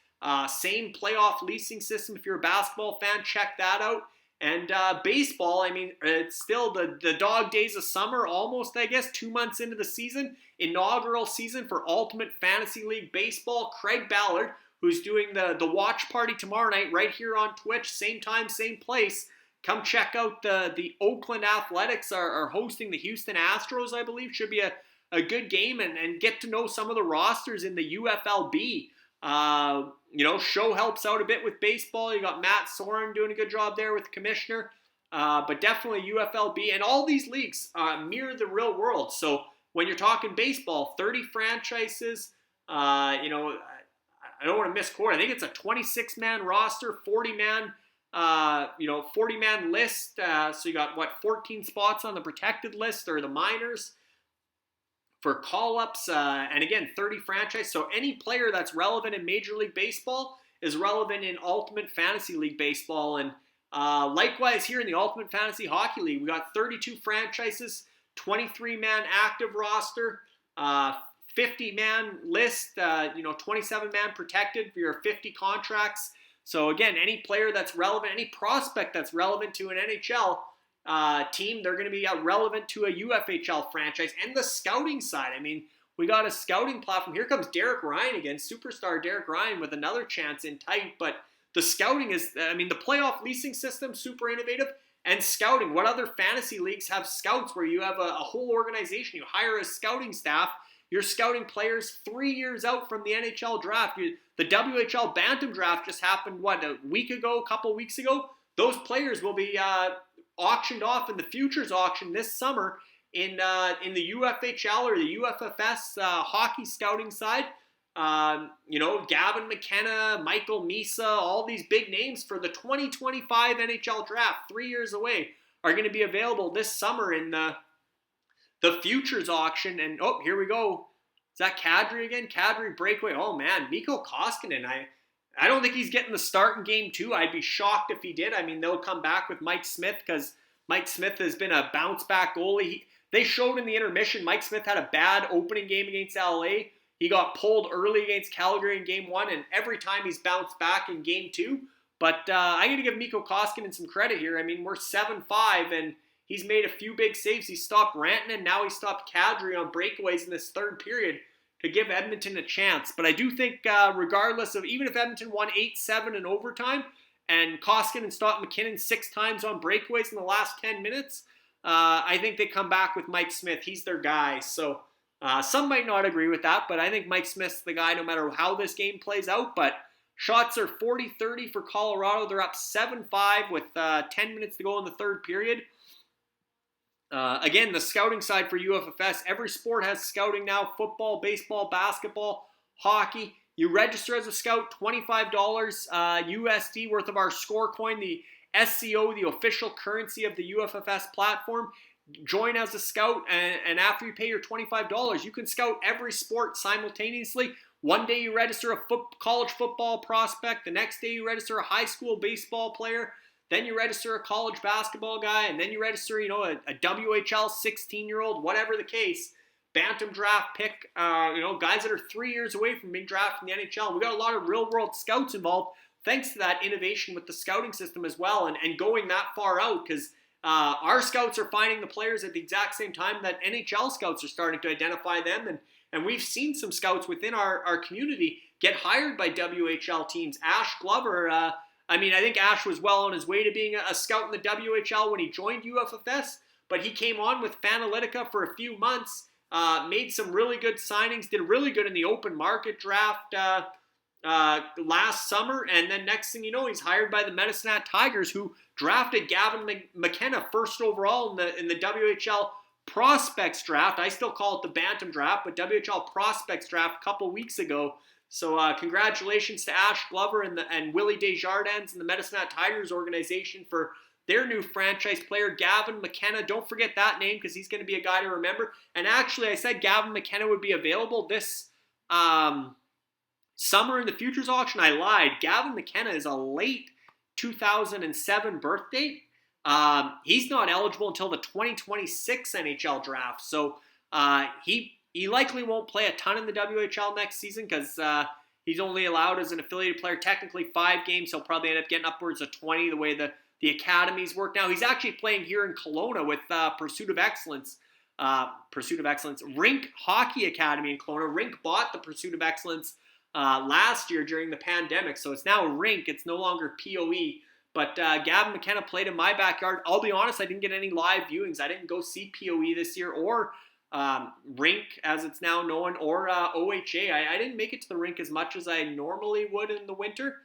Same playoff leasing system. If you're a basketball fan, check that out. And baseball, I mean, it's still the dog days of summer, almost, I guess, 2 months into the season. Inaugural season for Ultimate Fantasy League Baseball. Craig Ballard, who's doing the watch party tomorrow night right here on Twitch, same time, same place. Come check out the Oakland Athletics are hosting the Houston Astros, I believe. Should be a good game, and get to know some of the rosters in the UFLB. Show helps out a bit with baseball. You got Matt Soren doing a good job there with the commissioner. But definitely UFLB. And all these leagues mirror the real world. So when you're talking baseball, 30 franchises, I don't want to misquote. I think it's a 26-man roster, 40-man 40-man list. So you got, 14 spots on the protected list or the minors for call-ups, and again, 30 franchise. So any player that's relevant in Major League Baseball is relevant in Ultimate Fantasy League Baseball. And likewise here in the Ultimate Fantasy Hockey League, we got 32 franchises, 23-man active roster, 50-man list, 27-man protected for your 50 contracts. So again, any player that's relevant, any prospect that's relevant to an NHL team, they're going to be relevant to a UFHL franchise. And the scouting side, I mean, we got a scouting platform. Here comes Derek Ryan again, superstar Derek Ryan with another chance in tight. But the scouting is, the playoff leasing system, super innovative. And scouting, what other fantasy leagues have scouts where you have a whole organization, you hire a scouting staff, you're scouting players 3 years out from the NHL draft. The WHL Bantam draft just happened, a couple weeks ago? Those players will be auctioned off in the futures auction this summer in the UFHL or the UFFS hockey scouting side. Gavin McKenna, Michael Misa, all these big names for the 2025 NHL draft, 3 years away, are going to be available this summer in the futures auction. And here we go. Is that Kadri again? Kadri breakaway. Oh man, Mikko Koskinen. I don't think he's getting the start in game 2. I'd be shocked if he did. I mean, they'll come back with Mike Smith because Mike Smith has been a bounce-back goalie. They showed in the intermission Mike Smith had a bad opening game against LA. He got pulled early against Calgary in game 1, and every time he's bounced back in game 2. But I'm going to give Mikko Koskinen some credit here. I mean, we're 7-5, and he's made a few big saves. He stopped Rantanen, now he stopped Kadri on breakaways in this third period to give Edmonton a chance. But I do think regardless of, even if Edmonton won 8-7 in overtime and Koskinen stopped McKinnon 6 times on breakaways in the last 10 minutes, I think they come back with Mike Smith. He's their guy. So some might not agree with that, but I think Mike Smith's the guy no matter how this game plays out. But shots are 40-30 for Colorado. They're up 7-5 with 10 minutes to go in the third period. Again, the scouting side for UFFS, every sport has scouting now: football, baseball, basketball, hockey. You register as a scout, $25 USD worth of our score coin, the SCO, the official currency of the UFFS platform. Join as a scout, and after you pay your $25, you can scout every sport simultaneously. One day you register a college football prospect, the next day you register a high school baseball player, then you register a college basketball guy, and then you register, a WHL 16-year-old, whatever the case, Bantam draft pick, guys that are 3 years away from being drafted in the NHL. We got a lot of real-world scouts involved, thanks to that innovation with the scouting system as well, and going that far out, because our scouts are finding the players at the exact same time that NHL scouts are starting to identify them, and we've seen some scouts within our community get hired by WHL teams. Ash Glover, I think Ash was well on his way to being a scout in the WHL when he joined UFFS, but he came on with Fanalytica for a few months, made some really good signings, did really good in the open market draft, last summer, and then next thing you know, he's hired by the Medicine Hat Tigers, who drafted Gavin McKenna first overall in the WHL prospects draft. I still call it the Bantam draft, but WHL prospects draft a couple weeks ago. So congratulations to Ash Glover and Willie Desjardins and the Medicine Hat Tigers organization for their new franchise player, Gavin McKenna. Don't forget that name because he's going to be a guy to remember. And actually, I said Gavin McKenna would be available this summer in the futures auction. I lied. Gavin McKenna is a late 2007 birth date. He's not eligible until the 2026 NHL draft. So he likely won't play a ton in the WHL next season because he's only allowed as an affiliated player technically 5 games. He'll probably end up getting upwards of 20 the way the academies work now. He's actually playing here in Kelowna with Pursuit of Excellence, Rink Hockey Academy in Kelowna. Rink bought the Pursuit of Excellence last year during the pandemic, so it's now Rink. It's no longer POE. But Gavin McKenna played in my backyard. I'll be honest, I didn't get any live viewings. I didn't go see POE this year or Rink, as it's now known, or OHA. I didn't make it to the rink as much as I normally would in the winter.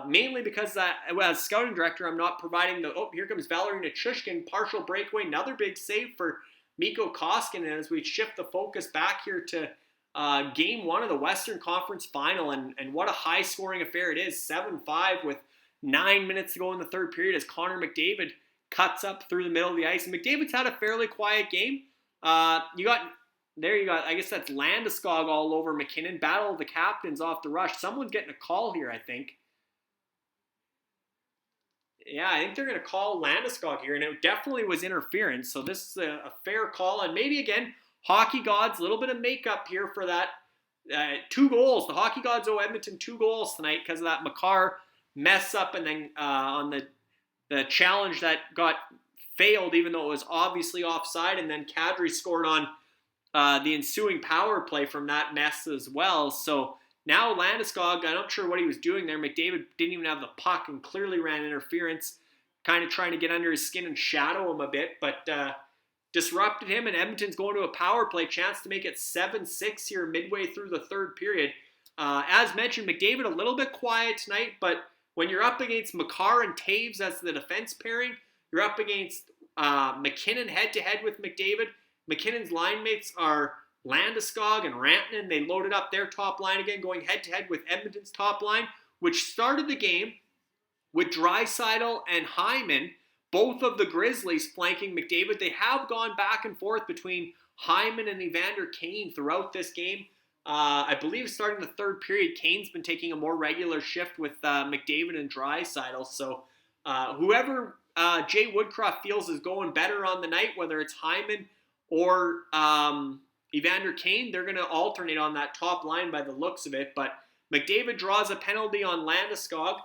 Mainly because as scouting director, I'm not providing here comes Valerie Nichushkin, partial breakaway, another big save for Mikko Koskinen as we shift the focus back here to game 1 of the Western Conference Final, and what a high-scoring affair it is, 7-5 with 9 minutes to go in the third period as Connor McDavid cuts up through the middle of the ice. And McDavid's had a fairly quiet game. You got, I guess that's Landeskog all over McKinnon. Battle of the captains off the rush. Someone's getting a call here, I think. Yeah, I think they're going to call Landeskog here, and it definitely was interference. So this is a fair call, and maybe again, hockey gods, a little bit of makeup here for that 2 goals. The hockey gods owe Edmonton 2 goals tonight because of that Makar mess up, and then on the challenge that got failed, even though it was obviously offside, and then Kadri scored on the ensuing power play from that mess as well. So now Landeskog, I'm not sure what he was doing there. McDavid didn't even have the puck and clearly ran interference, kind of trying to get under his skin and shadow him a bit, but disrupted him, and Edmonton's going to a power play, chance to make it 7-6 here midway through the third period. As mentioned, McDavid a little bit quiet tonight, but when you're up against Makar and Taves as the defense pairing, you're up against McKinnon head-to-head with McDavid. McKinnon's line mates are Landeskog and Rantanen. They loaded up their top line again, going head-to-head with Edmonton's top line, which started the game with Draisaitl and Hyman, both of the Grizzlies flanking McDavid. They have gone back and forth between Hyman and Evander Kane throughout this game. I believe starting the third period, Kane's been taking a more regular shift with McDavid and Draisaitl. So whoever Jay Woodcroft feels is going better on the night, whether it's Hyman or Evander Kane, they're going to alternate on that top line by the looks of it. But McDavid draws a penalty on Landeskog.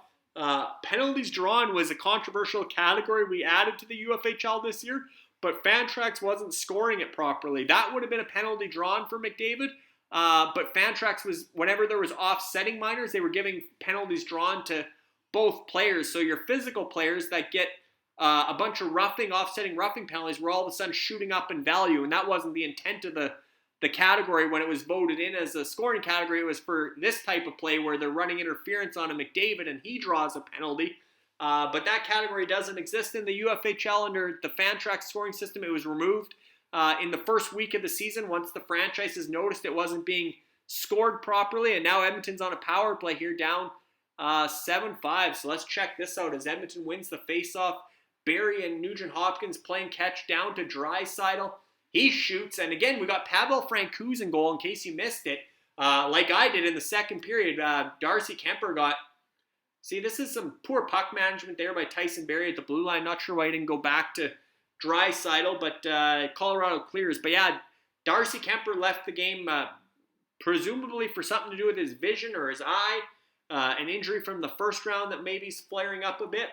Penalties drawn was a controversial category we added to the UFHL this year, but Fantrax wasn't scoring it properly. That would have been a penalty drawn for McDavid, but Fantrax was, whenever there was offsetting minors, they were giving penalties drawn to both players. So your physical players that get a bunch of offsetting roughing penalties were all of a sudden shooting up in value, and that wasn't the intent of the category when it was voted in as a scoring category. It was for this type of play where they're running interference on a McDavid and he draws a penalty. But that category doesn't exist in the UFHL under the Fantrax scoring system. It was removed in the first week of the season once the franchises noticed it wasn't being scored properly. And now Edmonton's on a power play here down 7-5. So let's check this out as Edmonton wins the faceoff. Barrie and Nugent-Hopkins playing catch down to Draisaitl. He shoots, and again, we got Pavel Francouz in goal, in case you missed it. Like I did in the second period, Darcy Kemper got... See, this is some poor puck management there by Tyson Barrie at the blue line. Not sure why he didn't go back to Draisaitl, but Colorado clears. But yeah, Darcy Kemper left the game presumably for something to do with his vision or his eye. An injury from the first round that maybe is flaring up a bit.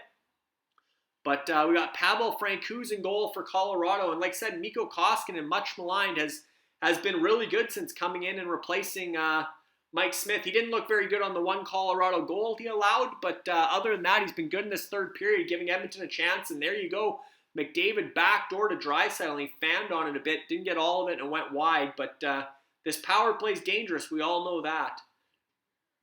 But we got Pavel Francouz in goal for Colorado. And like I said, Mikko Koskinen, much maligned, has been really good since coming in and replacing Mike Smith. He didn't look very good on the one Colorado goal he allowed, but other than that, he's been good in this third period, giving Edmonton a chance. And there you go. McDavid backdoor to Draisaitl, and he fanned on it a bit. Didn't get all of it and went wide. But this power play is dangerous. We all know that.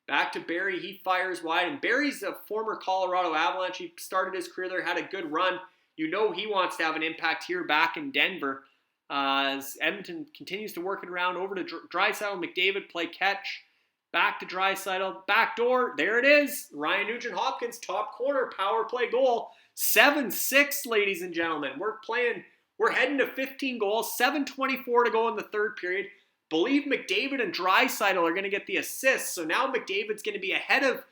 Back to Barrie. He fires wide. And Barrie's a former Colorado Avalanche. He started his career there, had a good run. You know he wants to have an impact here back in Denver. As Edmonton continues to work it around over to Draisaitl. McDavid play catch. Back to Draisaitl. Back door. There it is. Ryan Nugent-Hopkins, top corner, power play goal. 7-6, ladies and gentlemen. We're heading to 15 goals. 7:24 to go in the third period. Believe McDavid and Draisaitl are going to get the assists. So now McDavid's going to be ahead of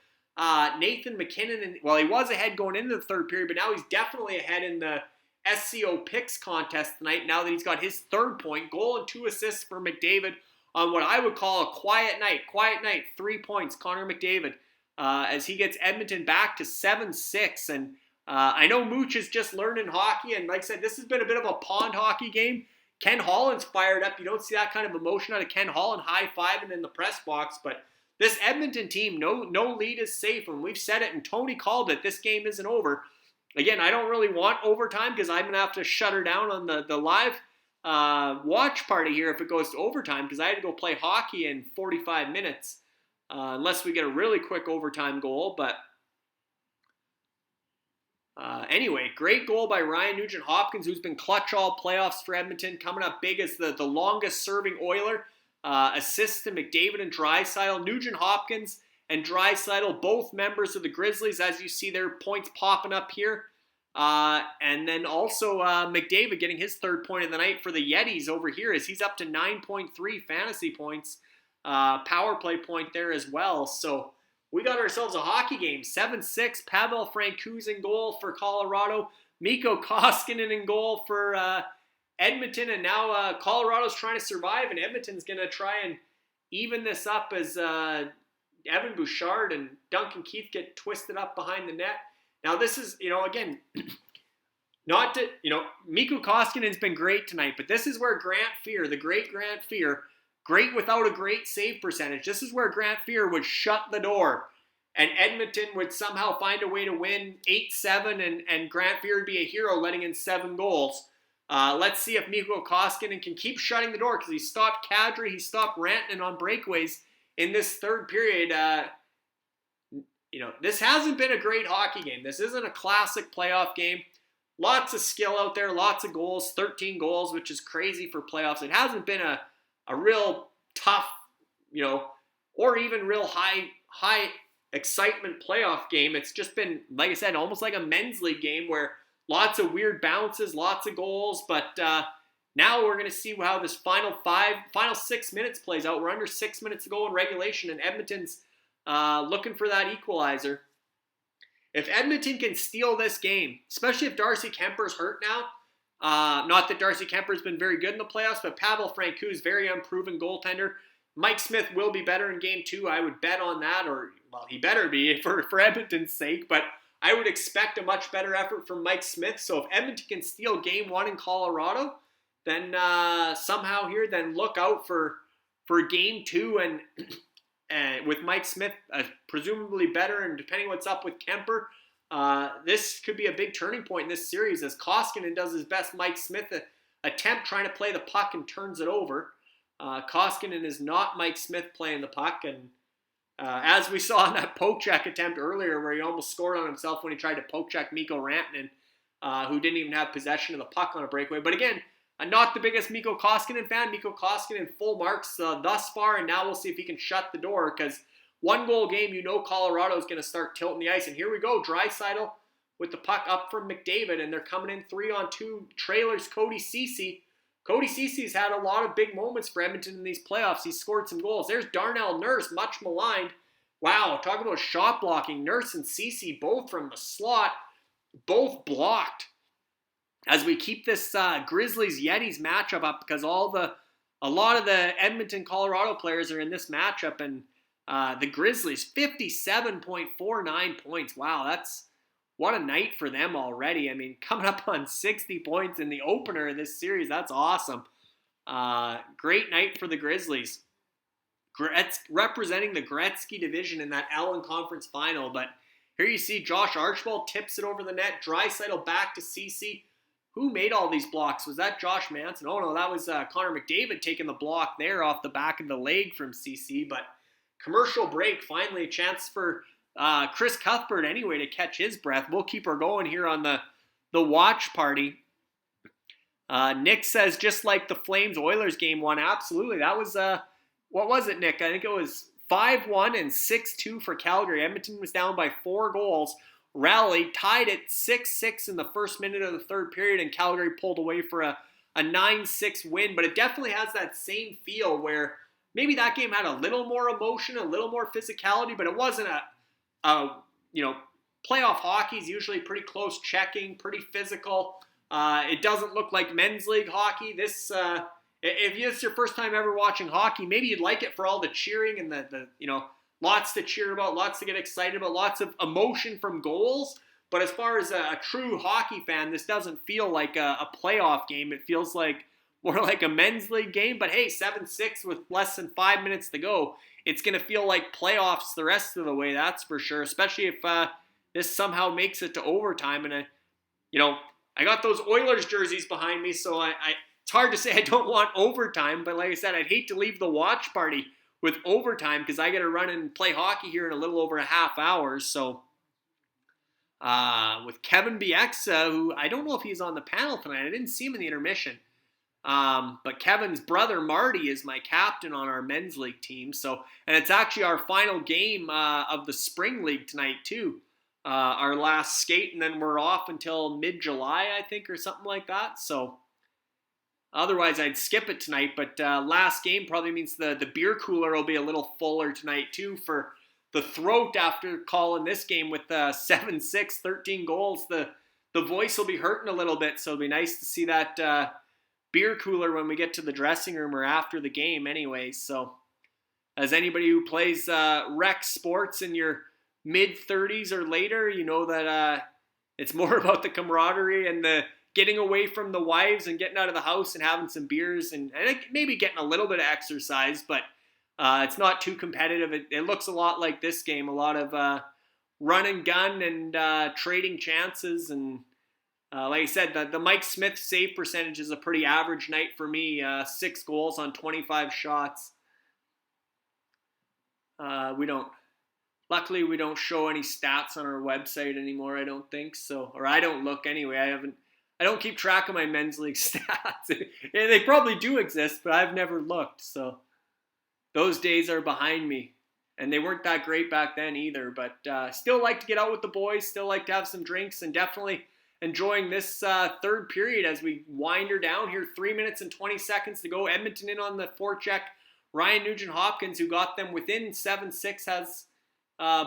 Nathan McKinnon. And, well, he was ahead going into the third period, but now he's definitely ahead in the SCO picks contest tonight now that he's got his third point. Goal and 2 assists for McDavid on what I would call a quiet night. Quiet night, 3 points, Connor McDavid, as he gets Edmonton back to 7-6. And I know Mooch is just learning hockey, and like I said, this has been a bit of a pond hockey game. Ken Holland's fired up. You don't see that kind of emotion out of Ken Holland high-fiving in the press box, but this Edmonton team, no lead is safe, and we've said it, and Tony called it, this game isn't over. Again, I don't really want overtime because I'm going to have to shut her down on the live watch party here if it goes to overtime because I had to go play hockey in 45 minutes unless we get a really quick overtime goal, but anyway, great goal by Ryan Nugent-Hopkins, who's been clutch all playoffs for Edmonton, coming up big as the longest-serving Oiler. Assists to McDavid and Draisaitl. Nugent-Hopkins and Draisaitl, both members of the Grizzlies, as you see their points popping up here. And then also McDavid getting his third point of the night for the Yetis over here as he's up to 9.3 fantasy points. Power play point there as well. So we got ourselves a hockey game. 7-6. Pavel Francouz in goal for Colorado. Mikko Koskinen in goal for Edmonton. And now Colorado's trying to survive, and Edmonton's going to try and even this up as Evan Bouchard and Duncan Keith get twisted up behind the net. Now this is, again, not to, Mikko Koskinen's been great tonight, but this is where Grant Fear, the great Grant Fear, great without a great save percentage. This is where Grant Fear would shut the door and Edmonton would somehow find a way to win 8-7 and Grant Fear would be a hero letting in 7 goals. Let's see if Mikko Koskinen can keep shutting the door because he stopped Kadri, he stopped Rantanen on breakaways in this third period. This hasn't been a great hockey game. This isn't a classic playoff game. Lots of skill out there, lots of goals, 13 goals, which is crazy for playoffs. It hasn't been a real tough, or even real high excitement playoff game. It's just been, like I said, almost like a men's league game where lots of weird bounces, lots of goals. But now we're going to see how this final 6 minutes plays out. We're under 6 minutes to go in regulation, and Edmonton's looking for that equalizer. If Edmonton can steal this game, especially if Darcy Kemper's hurt now, not that Darcy Kemper's been very good in the playoffs, but Pavel Francouz, very unproven goaltender. Mike Smith will be better in game 2. I would bet on that, or, well, he better be for Edmonton's sake, but I would expect a much better effort from Mike Smith. So if Edmonton can steal game 1 in Colorado, then somehow here, then look out for game 2 and with Mike Smith presumably better, and depending what's up with Kemper, this could be a big turning point in this series as Koskinen does his best Mike Smith attempt trying to play the puck and turns it over. Koskinen is not Mike Smith playing the puck, and as we saw in that poke check attempt earlier where he almost scored on himself when he tried to poke check Mikko Rantanen, who didn't even have possession of the puck on a breakaway. But again, I'm not the biggest Mikko Koskinen fan. Mikko Koskinen full marks thus far, and now we'll see if he can shut the door because 1-goal game, Colorado is going to start tilting the ice. And here we go, Draisaitl with the puck up from McDavid, and they're coming in 3-on-2 trailers. Cody Ceci. Cody Ceci's had a lot of big moments for Edmonton in these playoffs. He's scored some goals. There's Darnell Nurse, much maligned. Wow, talk about shot blocking. Nurse and Ceci both from the slot, both blocked. As we keep this Grizzlies-Yetis matchup up because a lot of the Edmonton, Colorado players are in this matchup, and the Grizzlies, 57.49 points. Wow, what a night for them already. I mean, coming up on 60 points in the opener of this series, that's awesome. Great night for the Grizzlies. Representing the Gretzky division in that Allen Conference Final, but here you see Josh Archibald tips it over the net, Draisaitl back to Ceci. Who made all these blocks? Was that Josh Manson? Oh, no, that was Connor McDavid taking the block there off the back of the leg from Ceci. But commercial break, finally a chance for Chris Cuthbert anyway to catch his breath. We'll keep her going here on the watch party. Nick says, just like the Flames-Oilers game one, absolutely. That was, what was it, Nick? I think it was 5-1 and 6-2 for Calgary. Edmonton was down by 4 goals, rallied, tied at 6-6 in the first minute of the third period, and Calgary pulled away for a 9-6 win. But it definitely has that same feel where maybe that game had a little more emotion, a little more physicality, but it wasn't playoff hockey is usually pretty close checking, pretty physical. It doesn't look like men's league hockey. This, if it's your first time ever watching hockey, maybe you'd like it for all the cheering and the lots to cheer about, lots to get excited about, lots of emotion from goals. But as far as a true hockey fan, this doesn't feel like a playoff game. It feels like more like a men's league game. But hey, 7-6 with less than 5 minutes to go. It's going to feel like playoffs the rest of the way, that's for sure, especially if this somehow makes it to overtime. And, I got those Oilers jerseys behind me, so it's hard to say I don't want overtime. But like I said, I'd hate to leave the watch party with overtime because I got to run and play hockey here in a little over a half hour. So with Kevin Bieksa, who I don't know if he's on the panel tonight. I didn't see him in the intermission. But Kevin's brother, Marty, is my captain on our men's league team. And it's actually our final game of the spring league tonight, too. Our last skate, and then we're off until mid-July, I think, or something like that. So otherwise, I'd skip it tonight. But last game probably means the beer cooler will be a little fuller tonight, too, for the throat after calling this game with 7-6, 13 goals. The voice will be hurting a little bit, so it'll be nice to see that beer cooler when we get to the dressing room or after the game anyway. So as anybody who plays rec sports in your mid-30s or later, you know that it's more about the camaraderie and the getting away from the wives and getting out of the house and having some beers and maybe getting a little bit of exercise, but it's not too competitive. It looks a lot like this game, a lot of run and gun and trading chances. And like I said, the Mike Smith save percentage is a pretty average night for me, 6 goals on 25 shots. Luckily, we don't show any stats on our website anymore, I don't think so. Or I don't look anyway. I don't keep track of my men's league stats. They probably do exist, but I've never looked. So those days are behind me. And they weren't that great back then either. But still like to get out with the boys, still like to have some drinks, and definitely enjoying this third period as we wind her down here. 3 minutes and 20 seconds to go. Edmonton in on the forecheck. Ryan Nugent-Hopkins, who got them within 7-6, has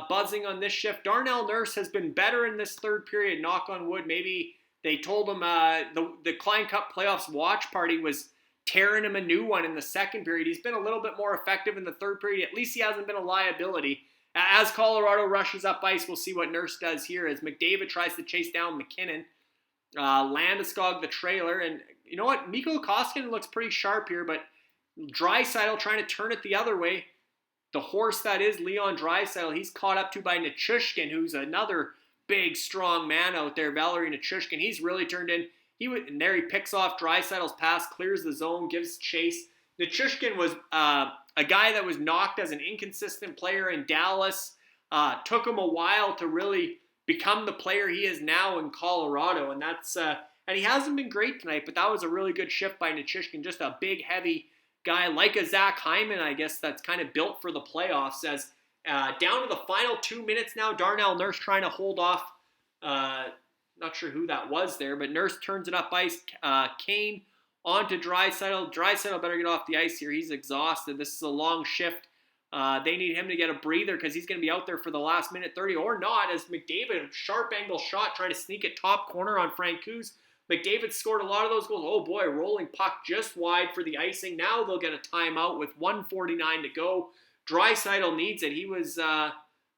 buzzing on this shift. Darnell Nurse has been better in this third period, knock on wood. Maybe they told him the Klein Cup playoffs watch party was tearing him a new one in the second period. He's been a little bit more effective in the third period. At least he hasn't been a liability. As Colorado rushes up ice, we'll see what Nurse does here as Mcdavid tries to chase down Mckinnon. Landeskog the trailer. And you know what? Mikko Koskinen looks pretty sharp here, but Draisaitl trying to turn it the other way. The horse that is Leon Draisaitl, he's caught up to by Nichushkin, who's another big, strong man out there, Valerie Nichushkin. He's really turned in. And there he picks off Draisaitl's pass, clears the zone, gives chase. Nichushkin was a guy that was knocked as an inconsistent player in Dallas. Took him a while to really become the player he is now in Colorado. And he hasn't been great tonight, but that was a really good shift by Nichushkin. Just a big, heavy guy like a Zach Hyman, I guess, that's kind of built for the playoffs. As down to the final 2 minutes now, Darnell Nurse trying to hold off, not sure who that was there, but Nurse turns it up ice. Kane onto Draisaitl. Draisaitl better get off the ice here. He's exhausted. This is a long shift. They need him to get a breather because he's going to be out there for the last minute 30 or not, as Mcdavid, sharp angle shot, trying to sneak it top corner on Francouz. McDavid scored a lot of those goals. Oh boy, rolling puck just wide for the icing. Now they'll get a timeout with 1:49 to go. Draisaitl needs it. He was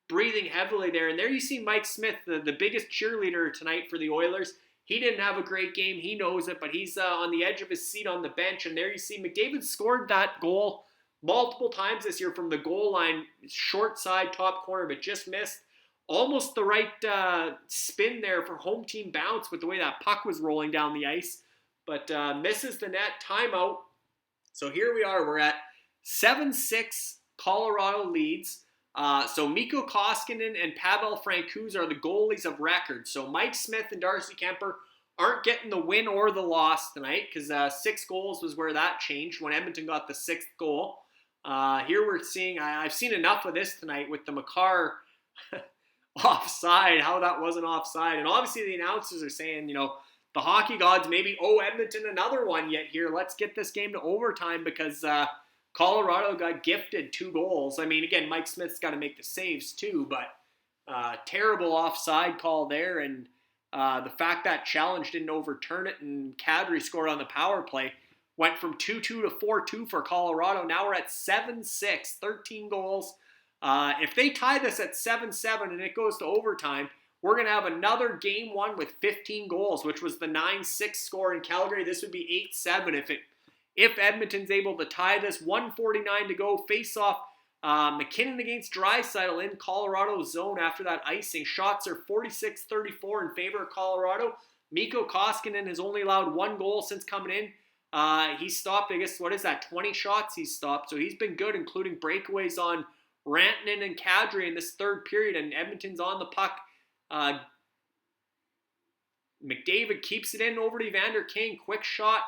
breathing heavily there. And there you see Mike Smith, the biggest cheerleader tonight for the Oilers. He didn't have a great game. He knows it, but he's on the edge of his seat on the bench. And there you see McDavid scored that goal multiple times this year from the goal line, short side, top corner, but just missed. Almost the right spin there for home team bounce with the way that puck was rolling down the ice. But misses the net, timeout. So here we are. We're at 7-6 Colorado leads. So Mikko Koskinen and Pavel Francouz are the goalies of record. So Mike Smith and Darcy Kemper aren't getting the win or the loss tonight because 6 goals was where that changed when Edmonton got the 6th goal. Here we're seeing, I've seen enough of this tonight with the Makar offside, how that wasn't offside. And obviously the announcers are saying, the hockey gods maybe owe Edmonton another one yet here. Let's get this game to overtime because Colorado got gifted 2 goals. I mean, again, Mike Smith's got to make the saves too, but terrible offside call there. And the fact that Challenge didn't overturn it and Kadri scored on the power play went from 2-2 to 4-2 for Colorado. Now we're at 7-6, 13 goals. If they tie this at 7-7 and it goes to overtime, we're going to have another game 1 with 15 goals, which was the 9-6 score in Calgary. This would be 8-7 if Edmonton's able to tie this. 1:49 to go. Face off. McKinnon against Draisaitl in Colorado's zone after that icing. Shots are 46-34 in favor of Colorado. Mikko Koskinen has only allowed 1 goal since coming in. He stopped, 20 shots he's stopped. So he's been good, including breakaways on Rantanen and Kadri in this 3rd period. And Edmonton's on the puck. McDavid keeps it in over to Evander Kane. Quick shot.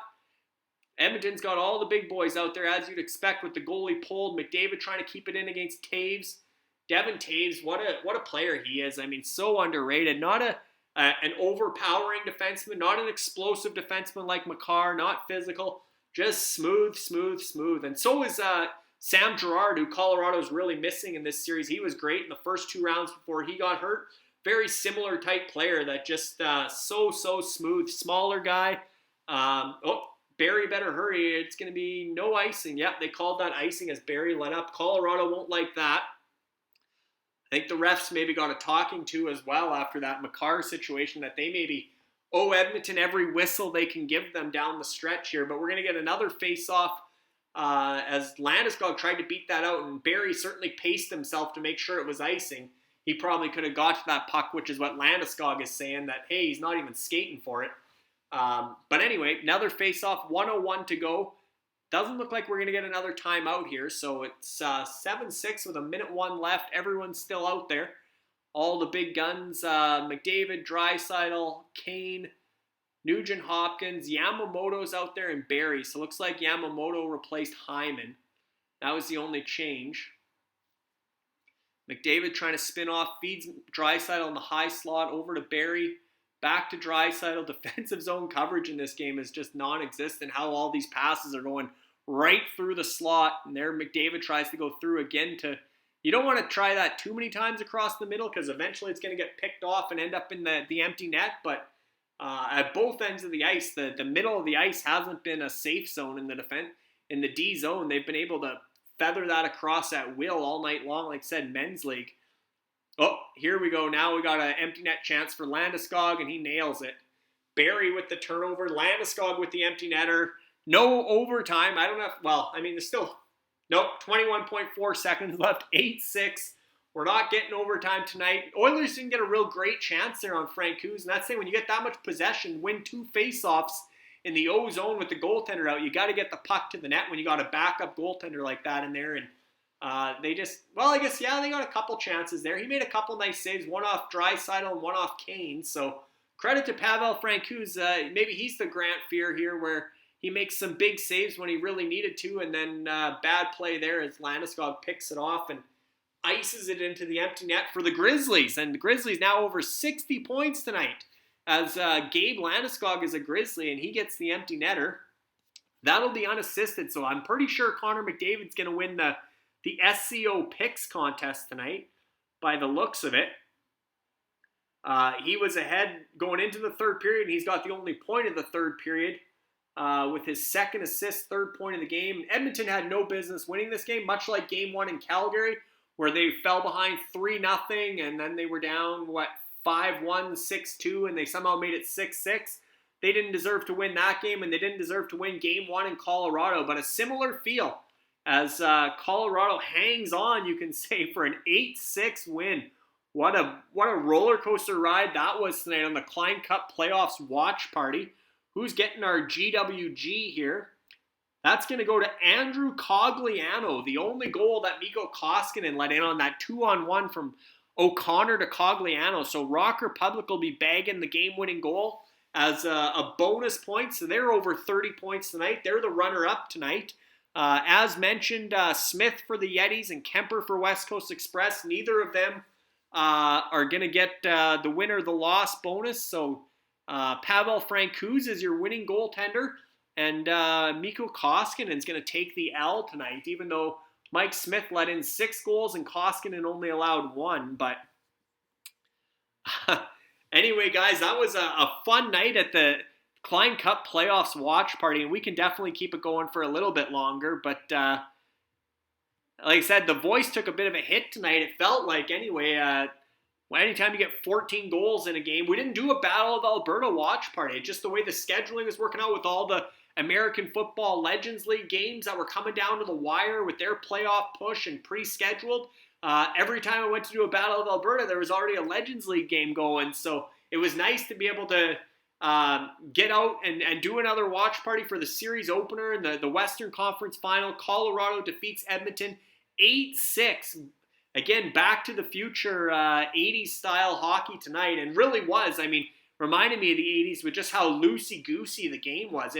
Edmonton's got all the big boys out there, as you'd expect, with the goalie pulled. McDavid trying to keep it in against Taves. Devin Taves, what a player he is. I mean, so underrated. Not an overpowering defenseman, not an explosive defenseman like Makar, not physical, just smooth. And so is Sam Girard, who Colorado's really missing in this series. He was great in the first 2 rounds before he got hurt. Very similar type player that just so smooth. Smaller guy. Barry better hurry. It's going to be no icing. Yep, they called that icing as Barry let up. Colorado won't like that. I think the refs maybe got a talking to as well after that Makar situation, that they maybe owe Edmonton every whistle they can give them down the stretch here. But we're going to get another face-off as Landeskog tried to beat that out, and Barry certainly paced himself to make sure it was icing. He probably could have got to that puck, which is what Landeskog is saying, that, hey, he's not even skating for it. But anyway, another face-off, 1:01 to go. Doesn't look like we're going to get another timeout here. So it's 7-6 with 1:01 left. Everyone's still out there. All the big guns, McDavid, Draisaitl, Kane, Nugent Hopkins, Yamamoto's out there, and Barry. So it looks like Yamamoto replaced Hyman. That was the only change. McDavid trying to spin off, feeds Draisaitl in the high slot over to Barry. Back to Draisaitl. Defensive zone coverage in this game is just non-existent. How all these passes are going right through the slot. And there McDavid tries to go through again to... You don't want to try that too many times across the middle because eventually it's going to get picked off and end up in the empty net. But at both ends of the ice, the middle of the ice hasn't been a safe zone in the defense. In the D zone, they've been able to feather that across at will all night long, like I said, men's league. Oh, here we go. Now we got an empty net chance for Landeskog, and he nails it. Barry with the turnover. Landeskog with the empty netter. No overtime. I don't know. There's still... Nope, 21.4 seconds left. 8-6. We're not getting overtime tonight. Oilers didn't get a real great chance there on Francouz. And that's saying when you get that much possession, win 2 face-offs in the O zone with the goaltender out, you got to get the puck to the net when you got a backup goaltender like that in there. And they got a couple chances there. He made a couple nice saves, one off Draisaitl and one off Kane. So credit to Pavel Francouz. Maybe he's the Grant Fuhr here where he makes some big saves when he really needed to, and then bad play there as Landeskog picks it off and ices it into the empty net for the Grizzlies. And the Grizzlies now over 60 points tonight as Gabe Landeskog is a Grizzly and he gets the empty netter. That'll be unassisted, so I'm pretty sure Connor McDavid's going to win the SCO picks contest tonight by the looks of it. He was ahead going into the 3rd period, and he's got the only point of the 3rd period with his 2nd assist, 3rd point of the game. Edmonton had no business winning this game, much like Game 1 in Calgary, where they fell behind 3-0, and then they were down, 5-1, 6-2, and they somehow made it 6-6. They didn't deserve to win that game, and they didn't deserve to win Game 1 in Colorado, but a similar feel as Colorado hangs on, you can say, for an 8-6 win. What a roller coaster ride that was tonight on the Klein Cup Playoffs watch party. Who's getting our GWG here? That's going to go to Andrew Cogliano, the only goal that Mikko Koskinen let in on that 2-on-1 from O'Connor to Cogliano. So Rock Republic will be bagging the game-winning goal as a bonus point. So they're over 30 points tonight. They're the runner-up tonight. As mentioned, Smith for the Yetis and Kemper for West Coast Express. Neither of them are going to get the win or the loss bonus. So Pavel Francouz is your winning goaltender. And Mikko Koskinen is going to take the L tonight, even though Mike Smith let in 6 goals and Koskinen only allowed 1. But anyway, guys, that was a fun night at the Klein Cup Playoffs watch party, and we can definitely keep it going for a little bit longer. But like I said, the voice took a bit of a hit tonight. It felt like, anyway, anytime you get 14 goals in a game, we didn't do a Battle of Alberta watch party. Just the way the scheduling was working out with all the American Football Legends League games that were coming down to the wire with their playoff push and pre-scheduled. Every time I went to do a Battle of Alberta, there was already a Legends League game going. So it was nice to be able to get out and do another watch party for the series opener in the Western Conference Final. Colorado defeats Edmonton 8-6. Again, back to the future 80s style hockey tonight, and really was. I mean, reminded me of the 80s with just how loosey-goosey the game was.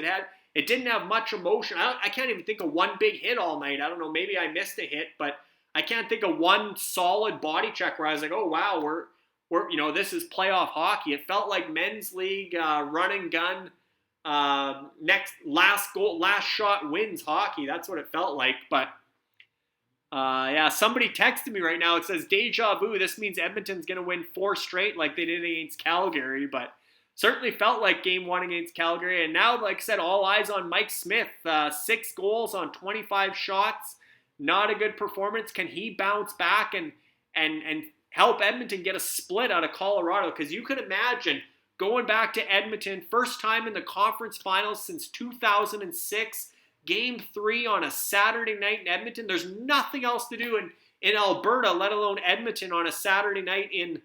It didn't have much emotion. I can't even think of one big hit all night. I don't know, maybe I missed a hit, but I can't think of one solid body check where I was like, oh wow, we're this is playoff hockey. It felt like men's league run and gun, last shot wins hockey. That's what it felt like. But somebody texted me right now. It says deja vu. This means Edmonton's going to win 4 straight like they did against Calgary, but certainly felt like game 1 against Calgary. And now, like I said, all eyes on Mike Smith. 6 goals on 25 shots. Not a good performance. Can he bounce back and help Edmonton get a split out of Colorado? Because you could imagine going back to Edmonton, first time in the conference finals since 2006, Game 3 on a Saturday night in Edmonton. There's nothing else to do in Alberta, let alone Edmonton on a Saturday night in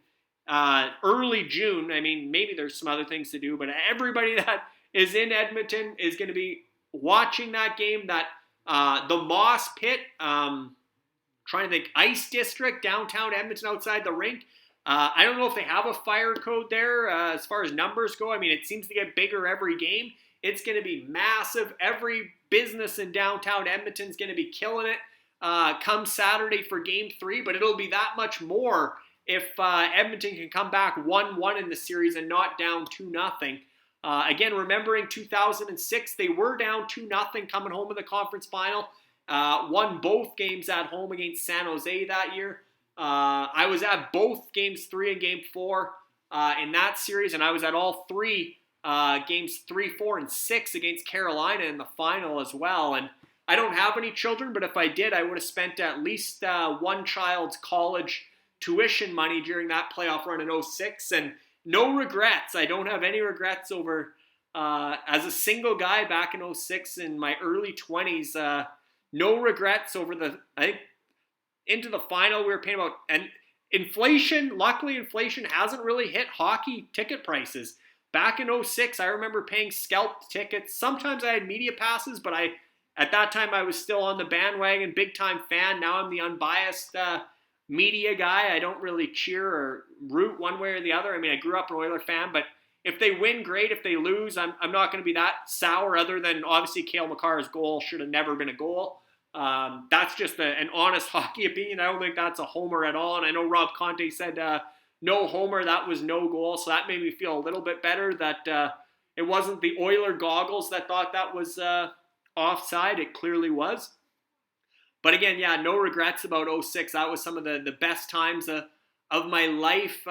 early June. I mean, maybe there's some other things to do, but everybody that is in Edmonton is going to be watching that game. That the Moss Pit, trying to think, Ice District, downtown Edmonton outside the rink. I don't know if they have a fire code there as far as numbers go. I mean, it seems to get bigger every game. It's going to be massive. Every business in downtown Edmonton is going to be killing it come Saturday for Game 3, but it'll be that much more if Edmonton can come back 1-1 in the series and not down 2-0. Again, remembering 2006, they were down 2-0 coming home in the conference final. Won both games at home against San Jose that year. I was at both Games 3 and Game 4 in that series, and I was at all 3 Games 3, 4, and 6 against Carolina in the final as well. And I don't have any children, but if I did, I would have spent at least one child's college tuition money during that playoff run in 06, and no regrets. I don't have any regrets over, as a single guy back in 06 in my early 20s, no regrets over I think, into the final we were paying about, and luckily inflation hasn't really hit hockey ticket prices. Back in 06, I remember paying scalped tickets. Sometimes I had media passes, but at that time I was still on the bandwagon, big-time fan. Now I'm the unbiased media guy. I don't really cheer or root one way or the other. I mean, I grew up an Oiler fan, but if they win, great. If they lose, I'm not going to be that sour, other than obviously Cale Makar's goal should have never been a goal. That's just an honest hockey opinion. I don't think that's a homer at all. And I know Rob Conte said no homer, that was no goal. So that made me feel a little bit better that it wasn't the Oiler goggles that thought that was offside. It clearly was. But again, yeah, no regrets about 06. That was some of the best times of my life,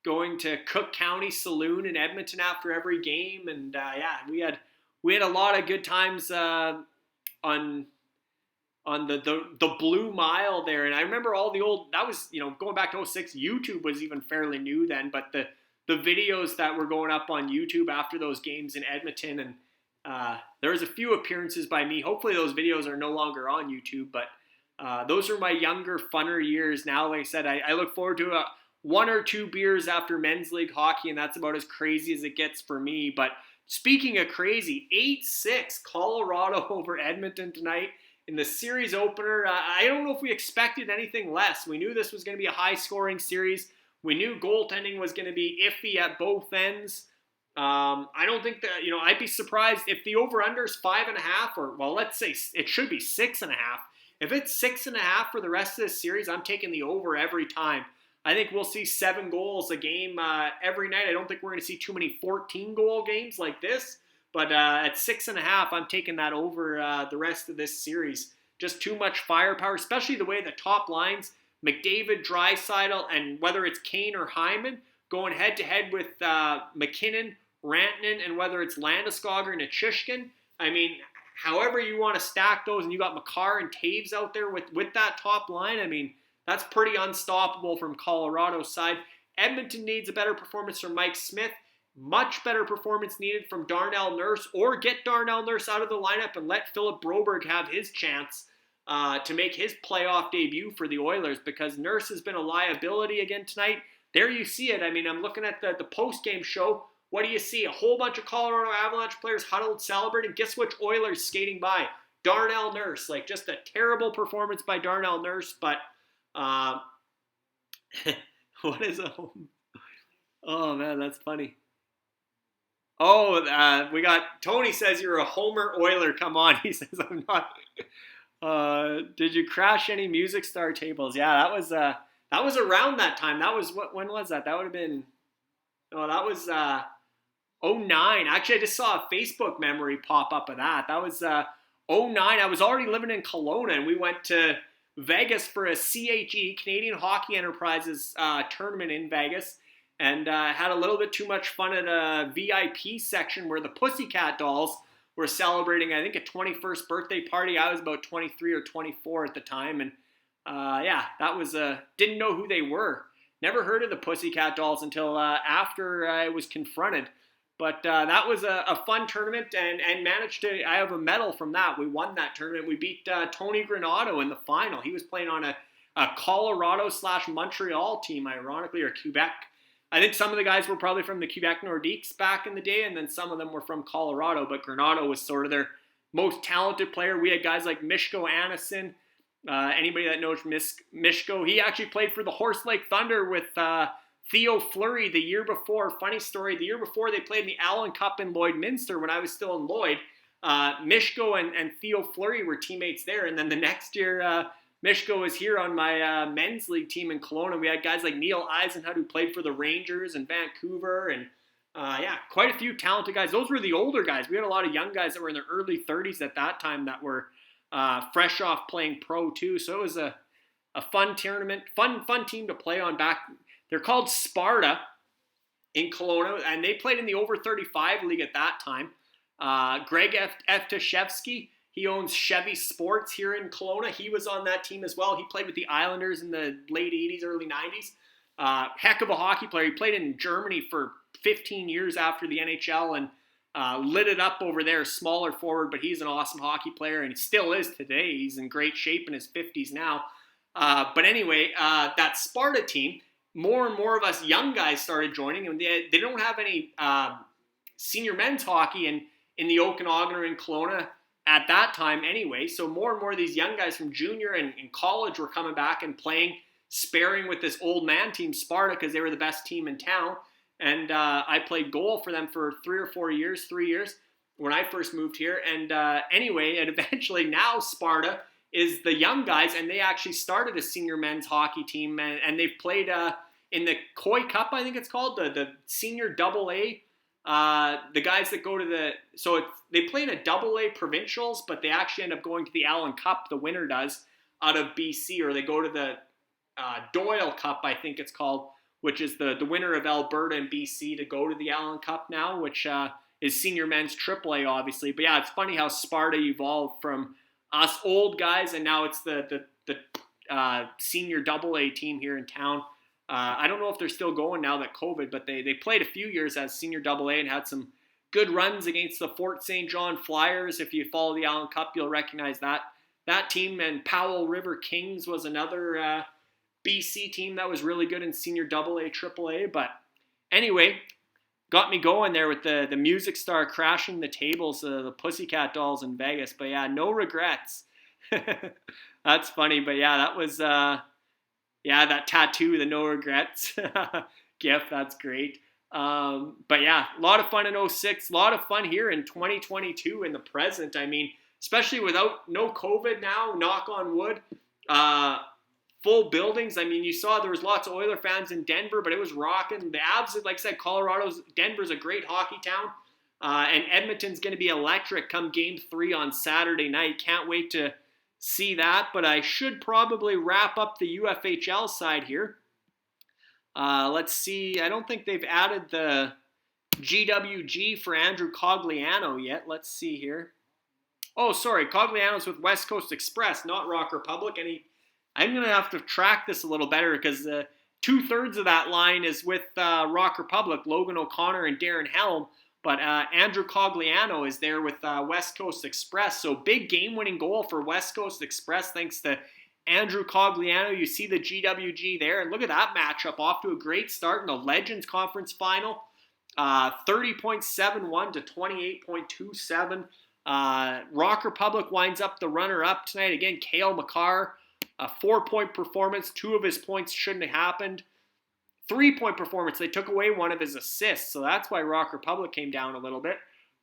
going to Cook County Saloon in Edmonton after every game. And we had a lot of good times on the Blue Mile there. And I remember all the old, that was, going back to 06, YouTube was even fairly new then, but the videos that were going up on YouTube after those games in Edmonton, and there was a few appearances by me. Hopefully those videos are no longer on YouTube, but those are my younger, funner years. Now, like I said, I look forward to one or two beers after men's league hockey, and that's about as crazy as it gets for me. But speaking of crazy, 8-6 Colorado over Edmonton tonight in the series opener. I don't know if we expected anything less. We knew this was going to be a high-scoring series. We knew goaltending was going to be iffy at both ends. I don't think that, I'd be surprised if the over-under is 5.5, or, well, let's say it should be 6.5. If it's 6.5 for the rest of this series, I'm taking the over every time. I think we'll see 7 goals a game every night. I don't think we're going to see too many 14-goal games like this, but at 6.5, I'm taking that over the rest of this series. Just too much firepower, especially the way the top lines, McDavid, Draisaitl, and whether it's Kane or Hyman, going head-to-head with McKinnon, Rantanen, and whether it's Landeskog or Nichushkin. I mean, however you want to stack those, and you got Makar and Taves out there with that top line, I mean, that's pretty unstoppable from Colorado's side. Edmonton needs a better performance from Mike Smith. Much better performance needed from Darnell Nurse, or get Darnell Nurse out of the lineup and let Philip Broberg have his chance to make his playoff debut for the Oilers, because Nurse has been a liability again tonight. There you see it. I mean, I'm looking at the post-game show. What do you see? A whole bunch of Colorado Avalanche players huddled, celebrating. Guess which Oilers skating by? Darnell Nurse. Like, just a terrible performance by Darnell Nurse, but what is a... Oh, man, that's funny. Oh, we got... Tony says you're a Homer Oiler. Come on. He says I'm not. Did you crash any Music Star tables? Yeah, that was around that time. That was when was that? That would have been, that was 09. Actually, I just saw a Facebook memory pop up of that. That was 09. I was already living in Kelowna, and we went to Vegas for a CHE, Canadian Hockey Enterprises tournament in Vegas, and had a little bit too much fun at a VIP section where the Pussycat Dolls were celebrating, I think, a 21st birthday party. I was about 23 or 24 at the time, and that was didn't know who they were. Never heard of the Pussycat Dolls until after I was confronted. But that was a fun tournament, and managed to, I have a medal from that. We won that tournament. We beat Tony Granato in the final. He was playing on a Colorado/Montreal team, ironically, or Quebec. I think some of the guys were probably from the Quebec Nordiques back in the day, and then some of them were from Colorado, but Granato was sort of their most talented player. We had guys like Mishko Anison. Anybody that knows Mishko, he actually played for the Horse Lake Thunder with Theo Fleury the year before. Funny story, the year before they played in the Allen Cup in Lloydminster when I was still in Lloyd. Mishko and Theo Fleury were teammates there, and then the next year Mishko was here on my men's league team in Kelowna. We had guys like Neil Eisenhut, who played for the Rangers in Vancouver, and quite a few talented guys. Those were the older guys. We had a lot of young guys that were in their early 30s at that time that were fresh off playing pro too. So it was a fun tournament, fun team to play on. Back, they're called Sparta in Kelowna, and they played in the over 35 league at that time. Greg Eftashevsky, he owns Chevy Sports here in Kelowna. He was on that team as well. He played with the Islanders in the late 80s, early 90s. Heck of a hockey player. He played in Germany for 15 years after the NHL and lit it up over there. Smaller forward, but he's an awesome hockey player, and he still is today. He's in great shape in his 50s now. But anyway, that Sparta team, more and more of us young guys started joining, and they don't have any senior men's hockey in the Okanagan or in Kelowna at that time anyway. So more and more of these young guys from junior and college were coming back and playing, sparring with this old man team, Sparta, because they were the best team in town. And I played goal for them for 3 years when I first moved here. And anyway, and eventually now Sparta is the young guys, and they actually started a senior men's hockey team, and they've played in the Koi Cup, I think it's called, the senior double A. The guys that go to they play in a double A provincials, but they actually end up going to the Allen Cup, the winner does, out of BC, or they go to the Doyle Cup, I think it's called, which is the winner of Alberta and BC to go to the Allen Cup now, which is senior men's AAA, obviously. But yeah, it's funny how Sparta evolved from us old guys, and now it's the senior AA team here in town. I don't know if they're still going now that COVID, but they played a few years as senior AA and had some good runs against the Fort St. John Flyers. If you follow the Allen Cup, you'll recognize that team. And Powell River Kings was another BC team that was really good in senior AA, AAA. But anyway, got me going there with the music star crashing the tables, the Pussycat Dolls in Vegas. But yeah, no regrets. That's funny. But yeah, that was, that tattoo, the no regrets gif. That's great. But yeah, a lot of fun in 06, a lot of fun here in 2022 in the present. I mean, especially without no COVID now, knock on wood, full buildings. I mean, you saw there was lots of Oiler fans in Denver, but it was rocking. The Avs, like I said, Denver's a great hockey town, and Edmonton's going to be electric come Game 3 on Saturday night. Can't wait to see that, but I should probably wrap up the UFHL side here. Let's see. I don't think they've added the GWG for Andrew Cogliano yet. Let's see here. Oh, sorry. Cogliano's with West Coast Express, not Rock Republic. I'm going to have to track this a little better because 2/3 of that line is with Rock Republic, Logan O'Connor and Darren Helm. But Andrew Cogliano is there with West Coast Express. So big game-winning goal for West Coast Express thanks to Andrew Cogliano. You see the GWG there. And look at that matchup. Off to a great start in the Legends Conference Final. 30.71 to 28.27. Rock Republic winds up the runner-up tonight. Again, Cale Makar, a 4-point performance. 2 of his points shouldn't have happened. 3-point performance. They took away one of his assists, so that's why Rock Republic came down a little bit.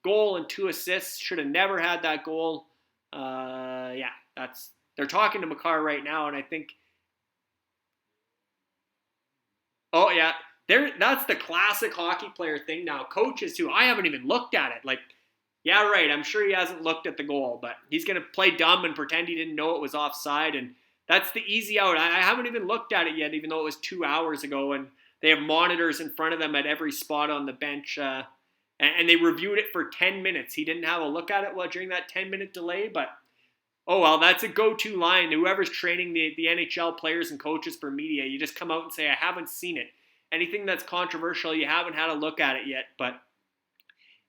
Goal and 2 assists. Should have never had that goal. They're talking to Makar right now, and I think... Oh, yeah. That's the classic hockey player thing now. Coaches, too. I haven't even looked at it. Like, yeah, right. I'm sure he hasn't looked at the goal, but he's going to play dumb and pretend he didn't know it was offside, and that's the easy out. I haven't even looked at it yet, even though it was 2 hours ago, and they have monitors in front of them at every spot on the bench, and they reviewed it for 10 minutes. He didn't have a look at it during that 10-minute delay, but oh well, that's a go-to line. Whoever's training the NHL players and coaches for media, you just come out and say, I haven't seen it. Anything that's controversial, you haven't had a look at it yet, but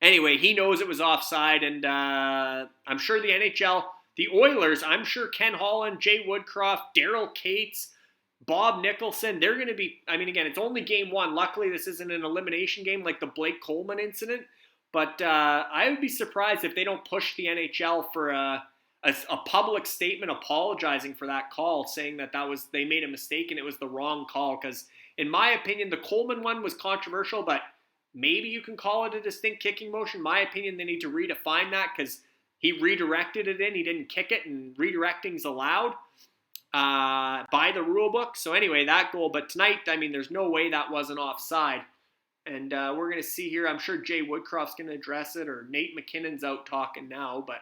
anyway, he knows it was offside, and I'm sure the NHL... The Oilers, I'm sure Ken Holland, Jay Woodcroft, Daryl Cates, Bob Nicholson, they're going to be, I mean, again, it's only Game 1. Luckily, this isn't an elimination game like the Blake Coleman incident. But I would be surprised if they don't push the NHL for a public statement apologizing for that call, saying that they made a mistake and it was the wrong call. Because in my opinion, the Coleman one was controversial, but maybe you can call it a distinct kicking motion. In my opinion, they need to redefine that because he redirected it in. He didn't kick it, and redirecting's allowed by the rule book. So anyway, that goal. But tonight, I mean, there's no way that wasn't offside. And we're going to see here. I'm sure Jay Woodcroft's going to address it, or Nate McKinnon's out talking now. But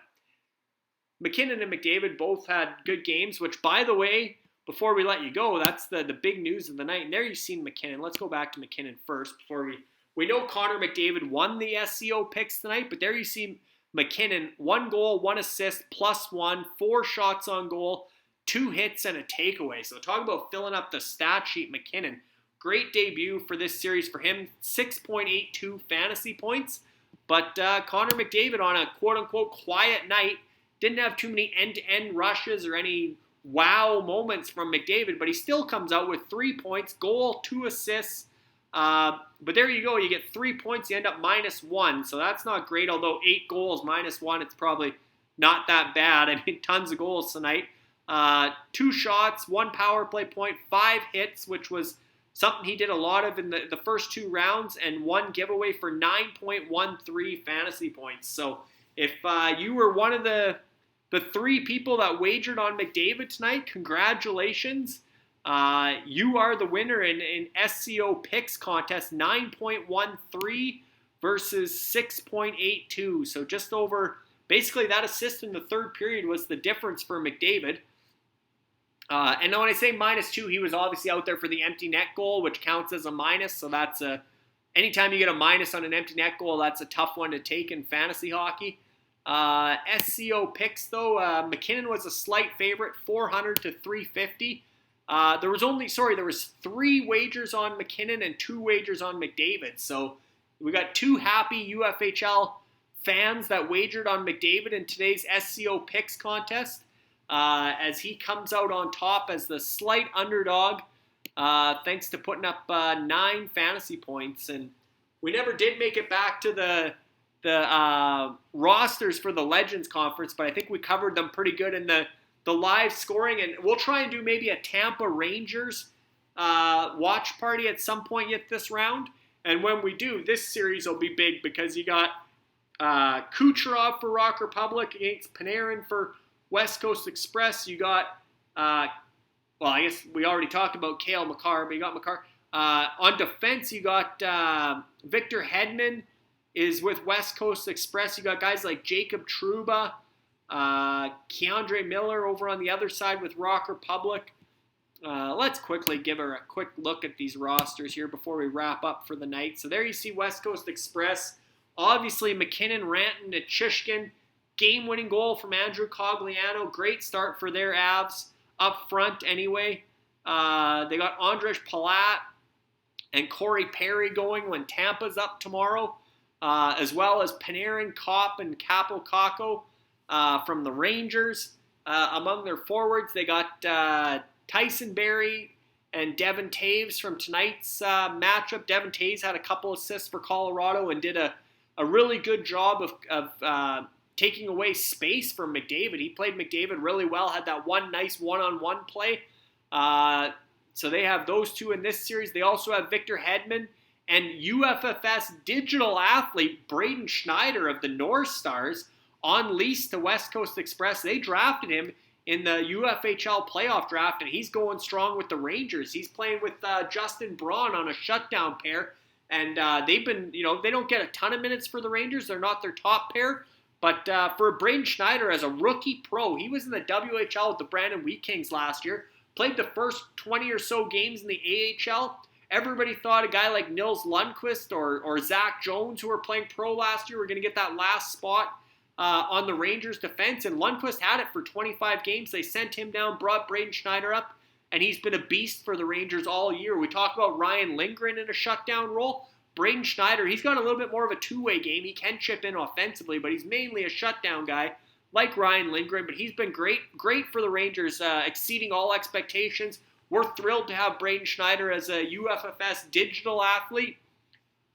McKinnon and Mcdavid both had good games, which, by the way, before we let you go, that's the big news of the night. And there you've seen McKinnon. Let's go back to McKinnon first before we know Connor McDavid won the SCO picks tonight, but there you see McKinnon, 1 goal, 1 assist, +1, 4 shots on goal, 2 hits, and a takeaway. So talk about filling up the stat sheet, McKinnon. Great debut for this series for him, 6.82 fantasy points. But Connor McDavid on a quote-unquote quiet night, didn't have too many end-to-end rushes or any wow moments from McDavid, but he still comes out with 3 points, goal, 2 assists. But there you go. You get 3 points. You end up -1. So that's not great. Although 8 goals, -1, it's probably not that bad. I mean, tons of goals tonight. 2 shots, 1 power play point, 5 hits, which was something he did a lot of in the first 2 rounds, and 1 giveaway for 9.13 fantasy points. So if you were one of the 3 people that wagered on McDavid tonight, congratulations. You are the winner in SCO picks contest, 9.13 versus 6.82. So just over, basically that assist in the third period was the difference for McDavid. And when I say -2, he was obviously out there for the empty net goal, which counts as a minus. So that's anytime you get a minus on an empty net goal, that's a tough one to take in fantasy hockey. SCO picks though, McKinnon was a slight favorite, 400 to 350. There was 3 wagers on McKinnon and 2 wagers on McDavid. So we got 2 happy UFHL fans that wagered on McDavid in today's SCO picks contest, as he comes out on top as the slight underdog thanks to putting up 9 fantasy points. And we never did make it back to the rosters for the Legends Conference, but I think we covered them pretty good in the live scoring. And we'll try and do maybe a Tampa Rangers watch party at some point yet this round. And when we do, this series will be big because you got Kucherov for Rock Republic against Panarin for West Coast Express. You got, I guess we already talked about Cale Makar, but you got Makar. On defense, you got Victor Hedman is with West Coast Express. You got guys like Jacob Trouba, Keandre Miller over on the other side with Rock Republic. Let's quickly give her a quick look at these rosters here before we wrap up for the night. So there you see West Coast Express. Obviously, McKinnon, Ranton, Nichushkin. Game-winning goal from Andrew Cogliano. Great start for their Avs up front anyway. They got Andrej Palat and Corey Perry going when Tampa's up tomorrow, as well as Panarin, Kopp, and Capo Caco from the Rangers. Among their forwards, they got Tyson Barrie and Devon Taves from tonight's matchup. Devon Taves had a couple assists for Colorado and did a really good job of taking away space from McDavid. He played McDavid really well, had that one nice one-on-one play. So they have those two in this series. They also have Victor Hedman and UFFS digital athlete Braden Schneider of the North Stars on lease to West Coast Express. They drafted him in the UFHL playoff draft, and he's going strong with the Rangers. He's playing with Justin Braun on a shutdown pair, and they've been, they don't get a ton of minutes for the Rangers. They're not their top pair, but for Braden Schneider as a rookie pro, he was in the WHL with the Brandon Wheat Kings last year, played the first 20 or so games in the AHL. Everybody thought a guy like Nils Lundqvist or Zach Jones, who were playing pro last year, were going to get that last spot on the Rangers defense, and Lundqvist had it for 25 games. They sent him down, brought Braden Schneider up, and he's been a beast for the Rangers all year. We talk about Ryan Lindgren in a shutdown role. Braden Schneider, he's got a little bit more of a two-way game. He can chip in offensively, but he's mainly a shutdown guy like Ryan Lindgren, but he's been great for the Rangers, exceeding all expectations. We're thrilled to have Braden Schneider as a UFFS digital athlete.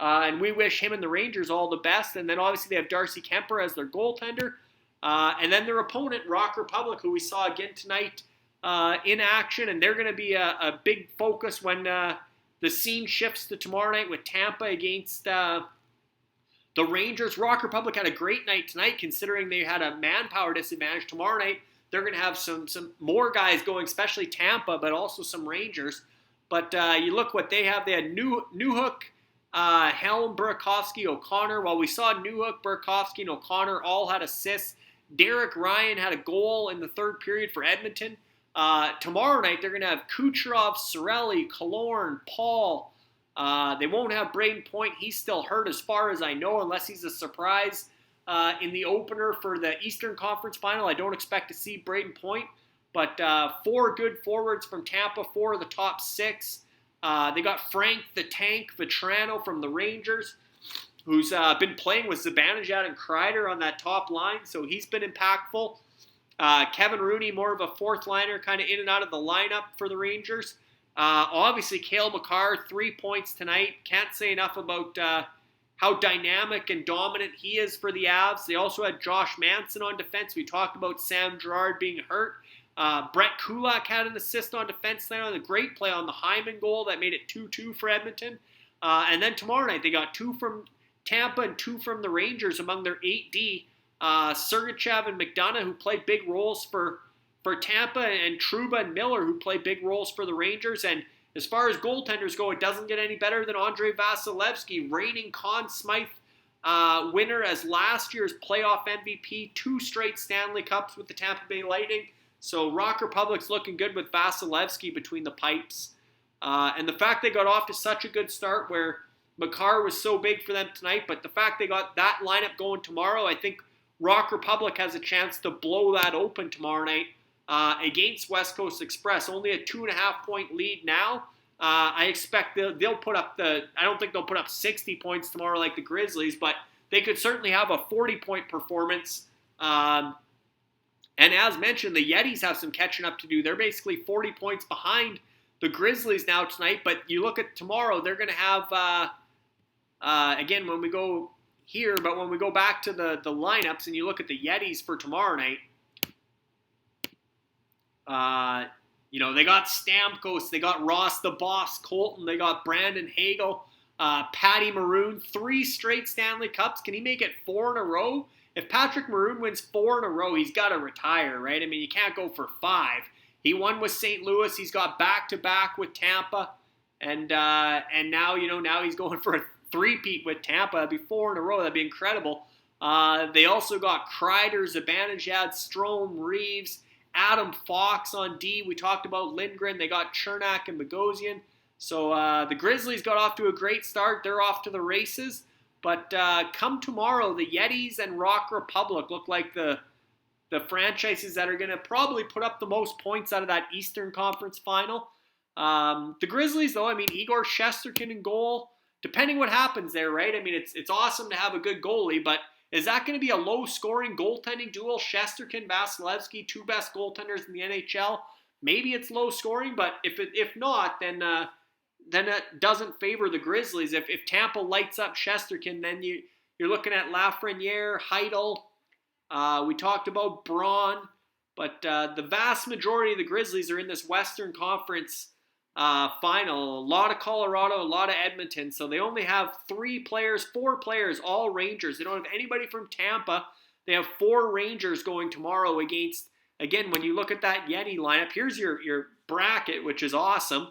And we wish him and the Rangers all the best. And then obviously they have Darcy Kemper as their goaltender. And then their opponent, Rock Republic, who we saw again tonight in action. And they're going to be a big focus when the scene shifts to tomorrow night with Tampa against the Rangers. Rock Republic had a great night tonight considering they had a manpower disadvantage. Tomorrow night they're going to have some more guys going, especially Tampa, but also some Rangers. But you look what they have. They had Newhook, Helm, Burakovsky, O'Connor. While we saw Newhook, Burakovsky, and O'Connor all had assists, Derek Ryan had a goal in the third period for Edmonton. Tomorrow night, they're going to have Kucherov, Cirelli, Killorn, Paul. They won't have Braden Point. He's still hurt as far as I know, unless he's a surprise in the opener for the Eastern Conference Final. I don't expect to see Braden Point. But 4 good forwards from Tampa, 4 of the top 6. They got Frank the Tank Vetrano from the Rangers, who's been playing with Zibanejad and Kreider on that top line, so he's been impactful. Kevin Rooney, more of a fourth liner, kind of in and out of the lineup for the Rangers. Obviously, Cale Makar, 3 points tonight. Can't say enough about how dynamic and dominant he is for the Avs. They also had Josh Manson on defense. We talked about Sam Girard being hurt. Brett Kulak had an assist on defense tonight on a great play on the Hyman goal that made it 2-2 for Edmonton. And then tomorrow night, they got 2 from Tampa and 2 from the Rangers among their 8D. Sergachev and McDonough, who played big roles for Tampa, and Trouba and Miller, who played big roles for the Rangers. And as far as goaltenders go, it doesn't get any better than Andrei Vasilevsky, reigning Conn Smythe winner as last year's playoff MVP, 2 straight Stanley Cups with the Tampa Bay Lightning. So Rock Republic's looking good with Vasilevsky between the pipes. And the fact they got off to such a good start where Makar was so big for them tonight, but the fact they got that lineup going tomorrow, I think Rock Republic has a chance to blow that open tomorrow night against West Coast Express. Only a 2.5-point lead now. I expect they'll put up I don't think they'll put up 60 points tomorrow like the Grizzlies, but they could certainly have a 40-point performance. And as mentioned, the Yetis have some catching up to do. They're basically 40 points behind the Grizzlies now tonight. But you look at tomorrow, they're going to have, again, when we go here, but when we go back to the lineups and you look at the Yetis for tomorrow night, they got Stamkos, they got Ross the Boss Colton, they got Brandon Hagel, Patty Maroon, 3 straight Stanley Cups. Can he make it 4 in a row? If Patrick Maroon wins 4 in a row, he's got to retire, right? I mean, you can't go for 5. He won with St. Louis. He's got back-to-back with Tampa, and now now he's going for a 3-peat with Tampa. That'd be 4 in a row. That'd be incredible. They also got Kreider, Zibanejad, Strome, Reeves, Adam Fox on D. We talked about Lindgren. They got Chernak and Bogosian. So the Grizzlies got off to a great start. They're off to the races. But come tomorrow, the Yetis and Rock Republic look like the franchises that are going to probably put up the most points out of that Eastern Conference final. The Grizzlies, though, I mean, Igor Shesterkin in goal. Depending what happens there, right? I mean, it's awesome to have a good goalie, but is that going to be a low-scoring goaltending duel? Shesterkin, Vasilevsky, 2 best goaltenders in the NHL. Maybe it's low-scoring, but if not, then it doesn't favor the Grizzlies. If Tampa lights up Shesterkin, then you're looking at Lafreniere, Heidel. We talked about Braun, but the vast majority of the Grizzlies are in this Western Conference final. A lot of Colorado, a lot of Edmonton. So they only have 4 players, all Rangers. They don't have anybody from Tampa. They have 4 Rangers going tomorrow against, again, when you look at that Yeti lineup, here's your bracket, which is awesome.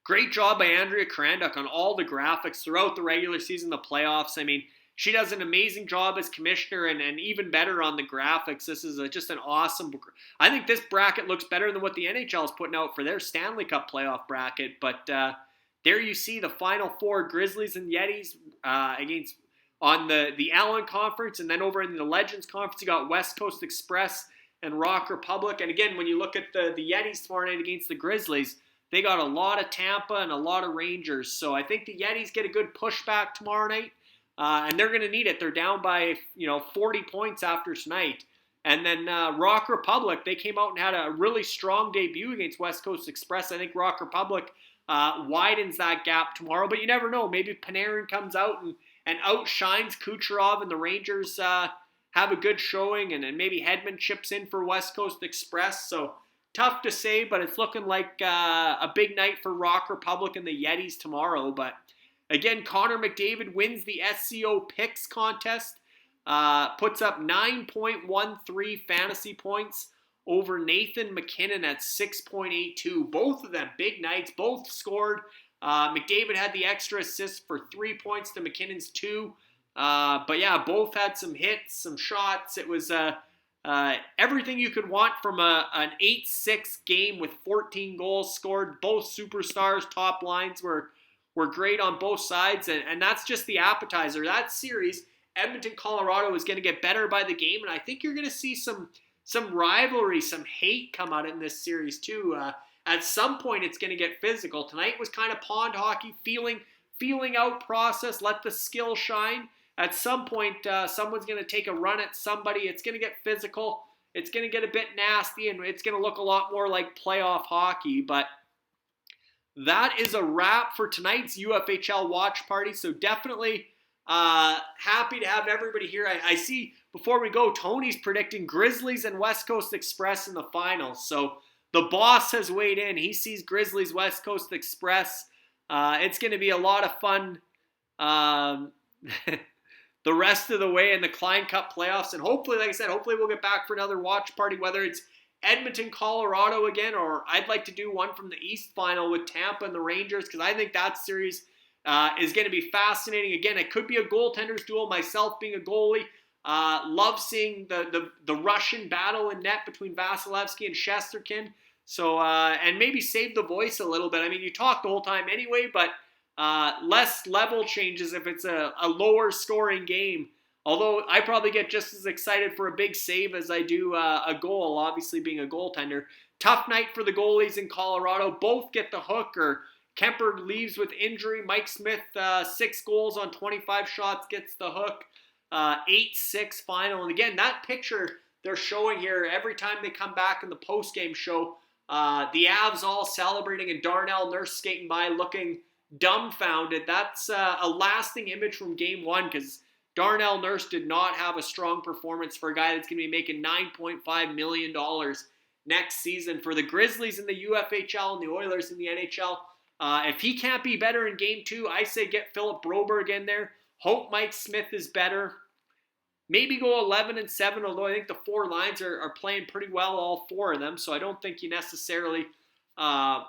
Great job by Andrea Karanduk on all the graphics throughout the regular season, the playoffs. I mean, she does an amazing job as commissioner and even better on the graphics. This is just an awesome. I think this bracket looks better than what the NHL is putting out for their Stanley Cup playoff bracket. But there you see the Final 4, Grizzlies and Yetis against on the Allen Conference. And then over in the Legends Conference, you got West Coast Express and Rock Republic. And again, when you look at the Yetis tomorrow night against the Grizzlies, they got a lot of Tampa and a lot of Rangers. So I think the Yetis get a good pushback tomorrow night. And they're going to need it. They're down by 40 points after tonight. And then Rock Republic, they came out and had a really strong debut against West Coast Express. I think Rock Republic widens that gap tomorrow. But you never know. Maybe Panarin comes out and outshines Kucherov, and the Rangers have a good showing. And then maybe Hedman chips in for West Coast Express. So tough to say, but it's looking like a big night for Rock Republic and the Yetis tomorrow. But again, Connor McDavid wins the SCO Picks contest, puts up 9.13 fantasy points over Nathan McKinnon at 6.82. Both of them big nights, both scored. McDavid had the extra assist for 3 points to McKinnon's 2. But yeah, both had some hits, some shots. It was everything you could want from an 8-6 game with 14 goals scored. Both superstars, top lines were great on both sides, and that's just the appetizer. That series, Edmonton, Colorado, is going to get better by the game, and I think you're going to see some rivalry, some hate come out in this series too. At some point, it's going to get physical. Tonight was kind of pond hockey, feeling out process, let the skill shine. At some point, someone's going to take a run at somebody. It's going to get physical. It's going to get a bit nasty, and it's going to look a lot more like playoff hockey. But that is a wrap for tonight's UFHL watch party. So definitely happy to have everybody here. I see, before we go, Tony's predicting Grizzlies and West Coast Express in the finals. So the boss has weighed in. He sees Grizzlies, West Coast Express. It's going to be a lot of fun. The rest of the way in the Klein Cup playoffs. And hopefully, like I said, hopefully we'll get back for another watch party, whether it's Edmonton, Colorado again, or I'd like to do one from the East final with Tampa and the Rangers, because I think that series is going to be fascinating. Again, it could be a goaltender's duel, myself being a goalie. Love seeing the Russian battle in net between Vasilevsky and Shesterkin. So, and maybe save the voice a little bit. I mean, you talk the whole time anyway, but less level changes if it's a lower scoring game. Although I probably get just as excited for a big save as I do a goal, obviously being a goaltender. Tough night for the goalies in Colorado. Both get the hook, or Kemper leaves with injury. Mike Smith, 6 goals on 25 shots, gets the hook. 8-6 final. And again, that picture they're showing here every time they come back in the post-game show, The Avs all celebrating and Darnell Nurse skating by looking dumbfounded. That's a lasting image from Game 1 because Darnell Nurse did not have a strong performance for a guy that's going to be making $9.5 million next season for the Grizzlies in the UFHL and the Oilers in the NHL. If he can't be better in Game 2, I say get Philip Broberg in there. Hope Mike Smith is better. Maybe go 11-7, although I think the four lines are playing pretty well, all four of them. So I don't think you necessarily want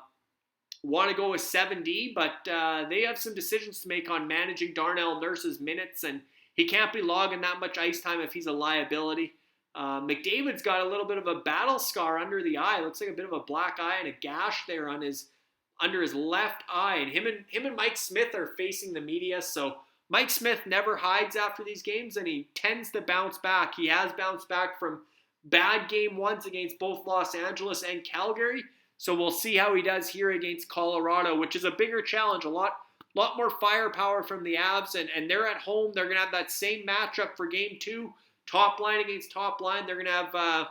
to go with 7D, but they have some decisions to make on managing Darnell Nurse's minutes, and he can't be logging that much ice time if he's a liability. McDavid's got a little bit of a battle scar under the eye. It looks like a bit of a black eye and a gash there on under his left eye. And him and Mike Smith are facing the media, so Mike Smith never hides after these games, and he tends to bounce back. He has bounced back from bad Game 1s against both Los Angeles and Calgary, so we'll see how he does here against Colorado, which is a bigger challenge, a lot more firepower from the Avs, and they're at home. They're going to have that same matchup for Game 2, top line against top line. They're going to have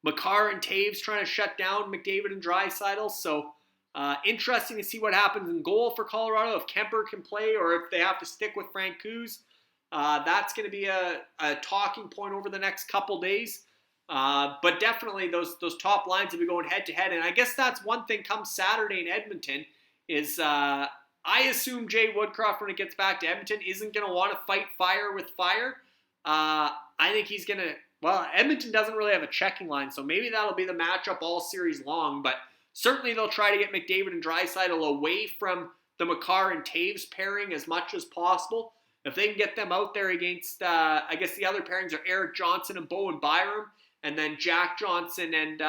Makar and Taves trying to shut down McDavid and Draisaitl, so interesting to see what happens in goal for Colorado, if Kemper can play or if they have to stick with Francouz. That's going to be a talking point over the next couple days. But definitely those top lines will be going head-to-head. And I guess that's one thing come Saturday in Edmonton is I assume Jay Woodcroft, when it gets back to Edmonton, isn't going to want to fight fire with fire. I think he's going to – well, Edmonton doesn't really have a checking line, so maybe that'll be the matchup all series long. But certainly they'll try to get McDavid and Draisaitl away from the Makar and Taves pairing as much as possible. If they can get them out there against, I guess the other pairings are Eric Johnson and Bowen Byram, and then Jack Johnson and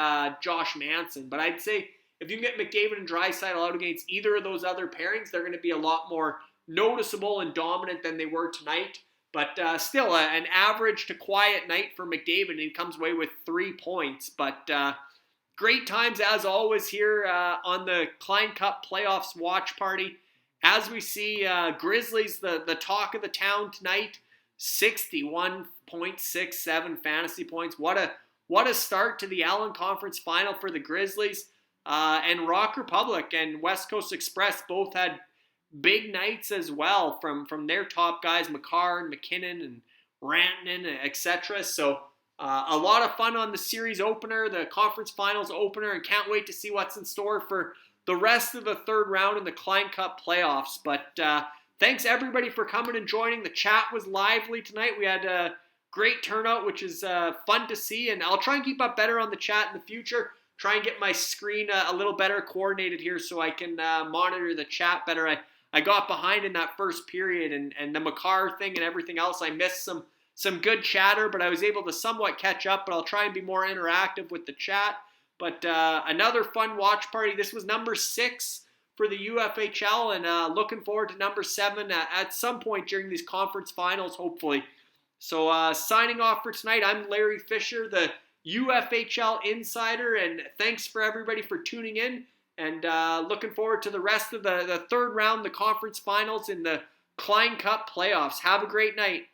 Josh Manson. But I'd say if you can get McDavid and Draisaitl out against either of those other pairings, they're going to be a lot more noticeable and dominant than they were tonight. But still, an average to quiet night for McDavid, and he comes away with 3 points. But great times, as always, here on the Klein Cup Playoffs watch party. As we see, Grizzlies, the talk of the town tonight, 61.67 fantasy points. What a start to the Allen Conference Final for the Grizzlies. And Rock Republic and West Coast Express both had big nights as well from their top guys, Makar and McKinnon and Rantanen, etc. So a lot of fun on the series opener, the conference finals opener, and can't wait to see what's in store for the rest of the third round in the Klein Cup playoffs. But thanks everybody for coming and joining. The chat was lively tonight. We had a great turnout, which is fun to see, and I'll try and keep up better on the chat in the future. Try and get my screen a little better coordinated here so I can monitor the chat better. I got behind in that first period, and the Makar thing and everything else. I missed some good chatter, but I was able to somewhat catch up, but I'll try and be more interactive with the chat. But another fun watch party. This was number 6 for the UFHL, and looking forward to number 7 at some point during these conference finals, hopefully. So signing off for tonight, I'm Larry Fisher, the UFHL Insider, and thanks for everybody for tuning in, and looking forward to the rest of the third round, the conference finals in the Klein Cup playoffs. Have a great night.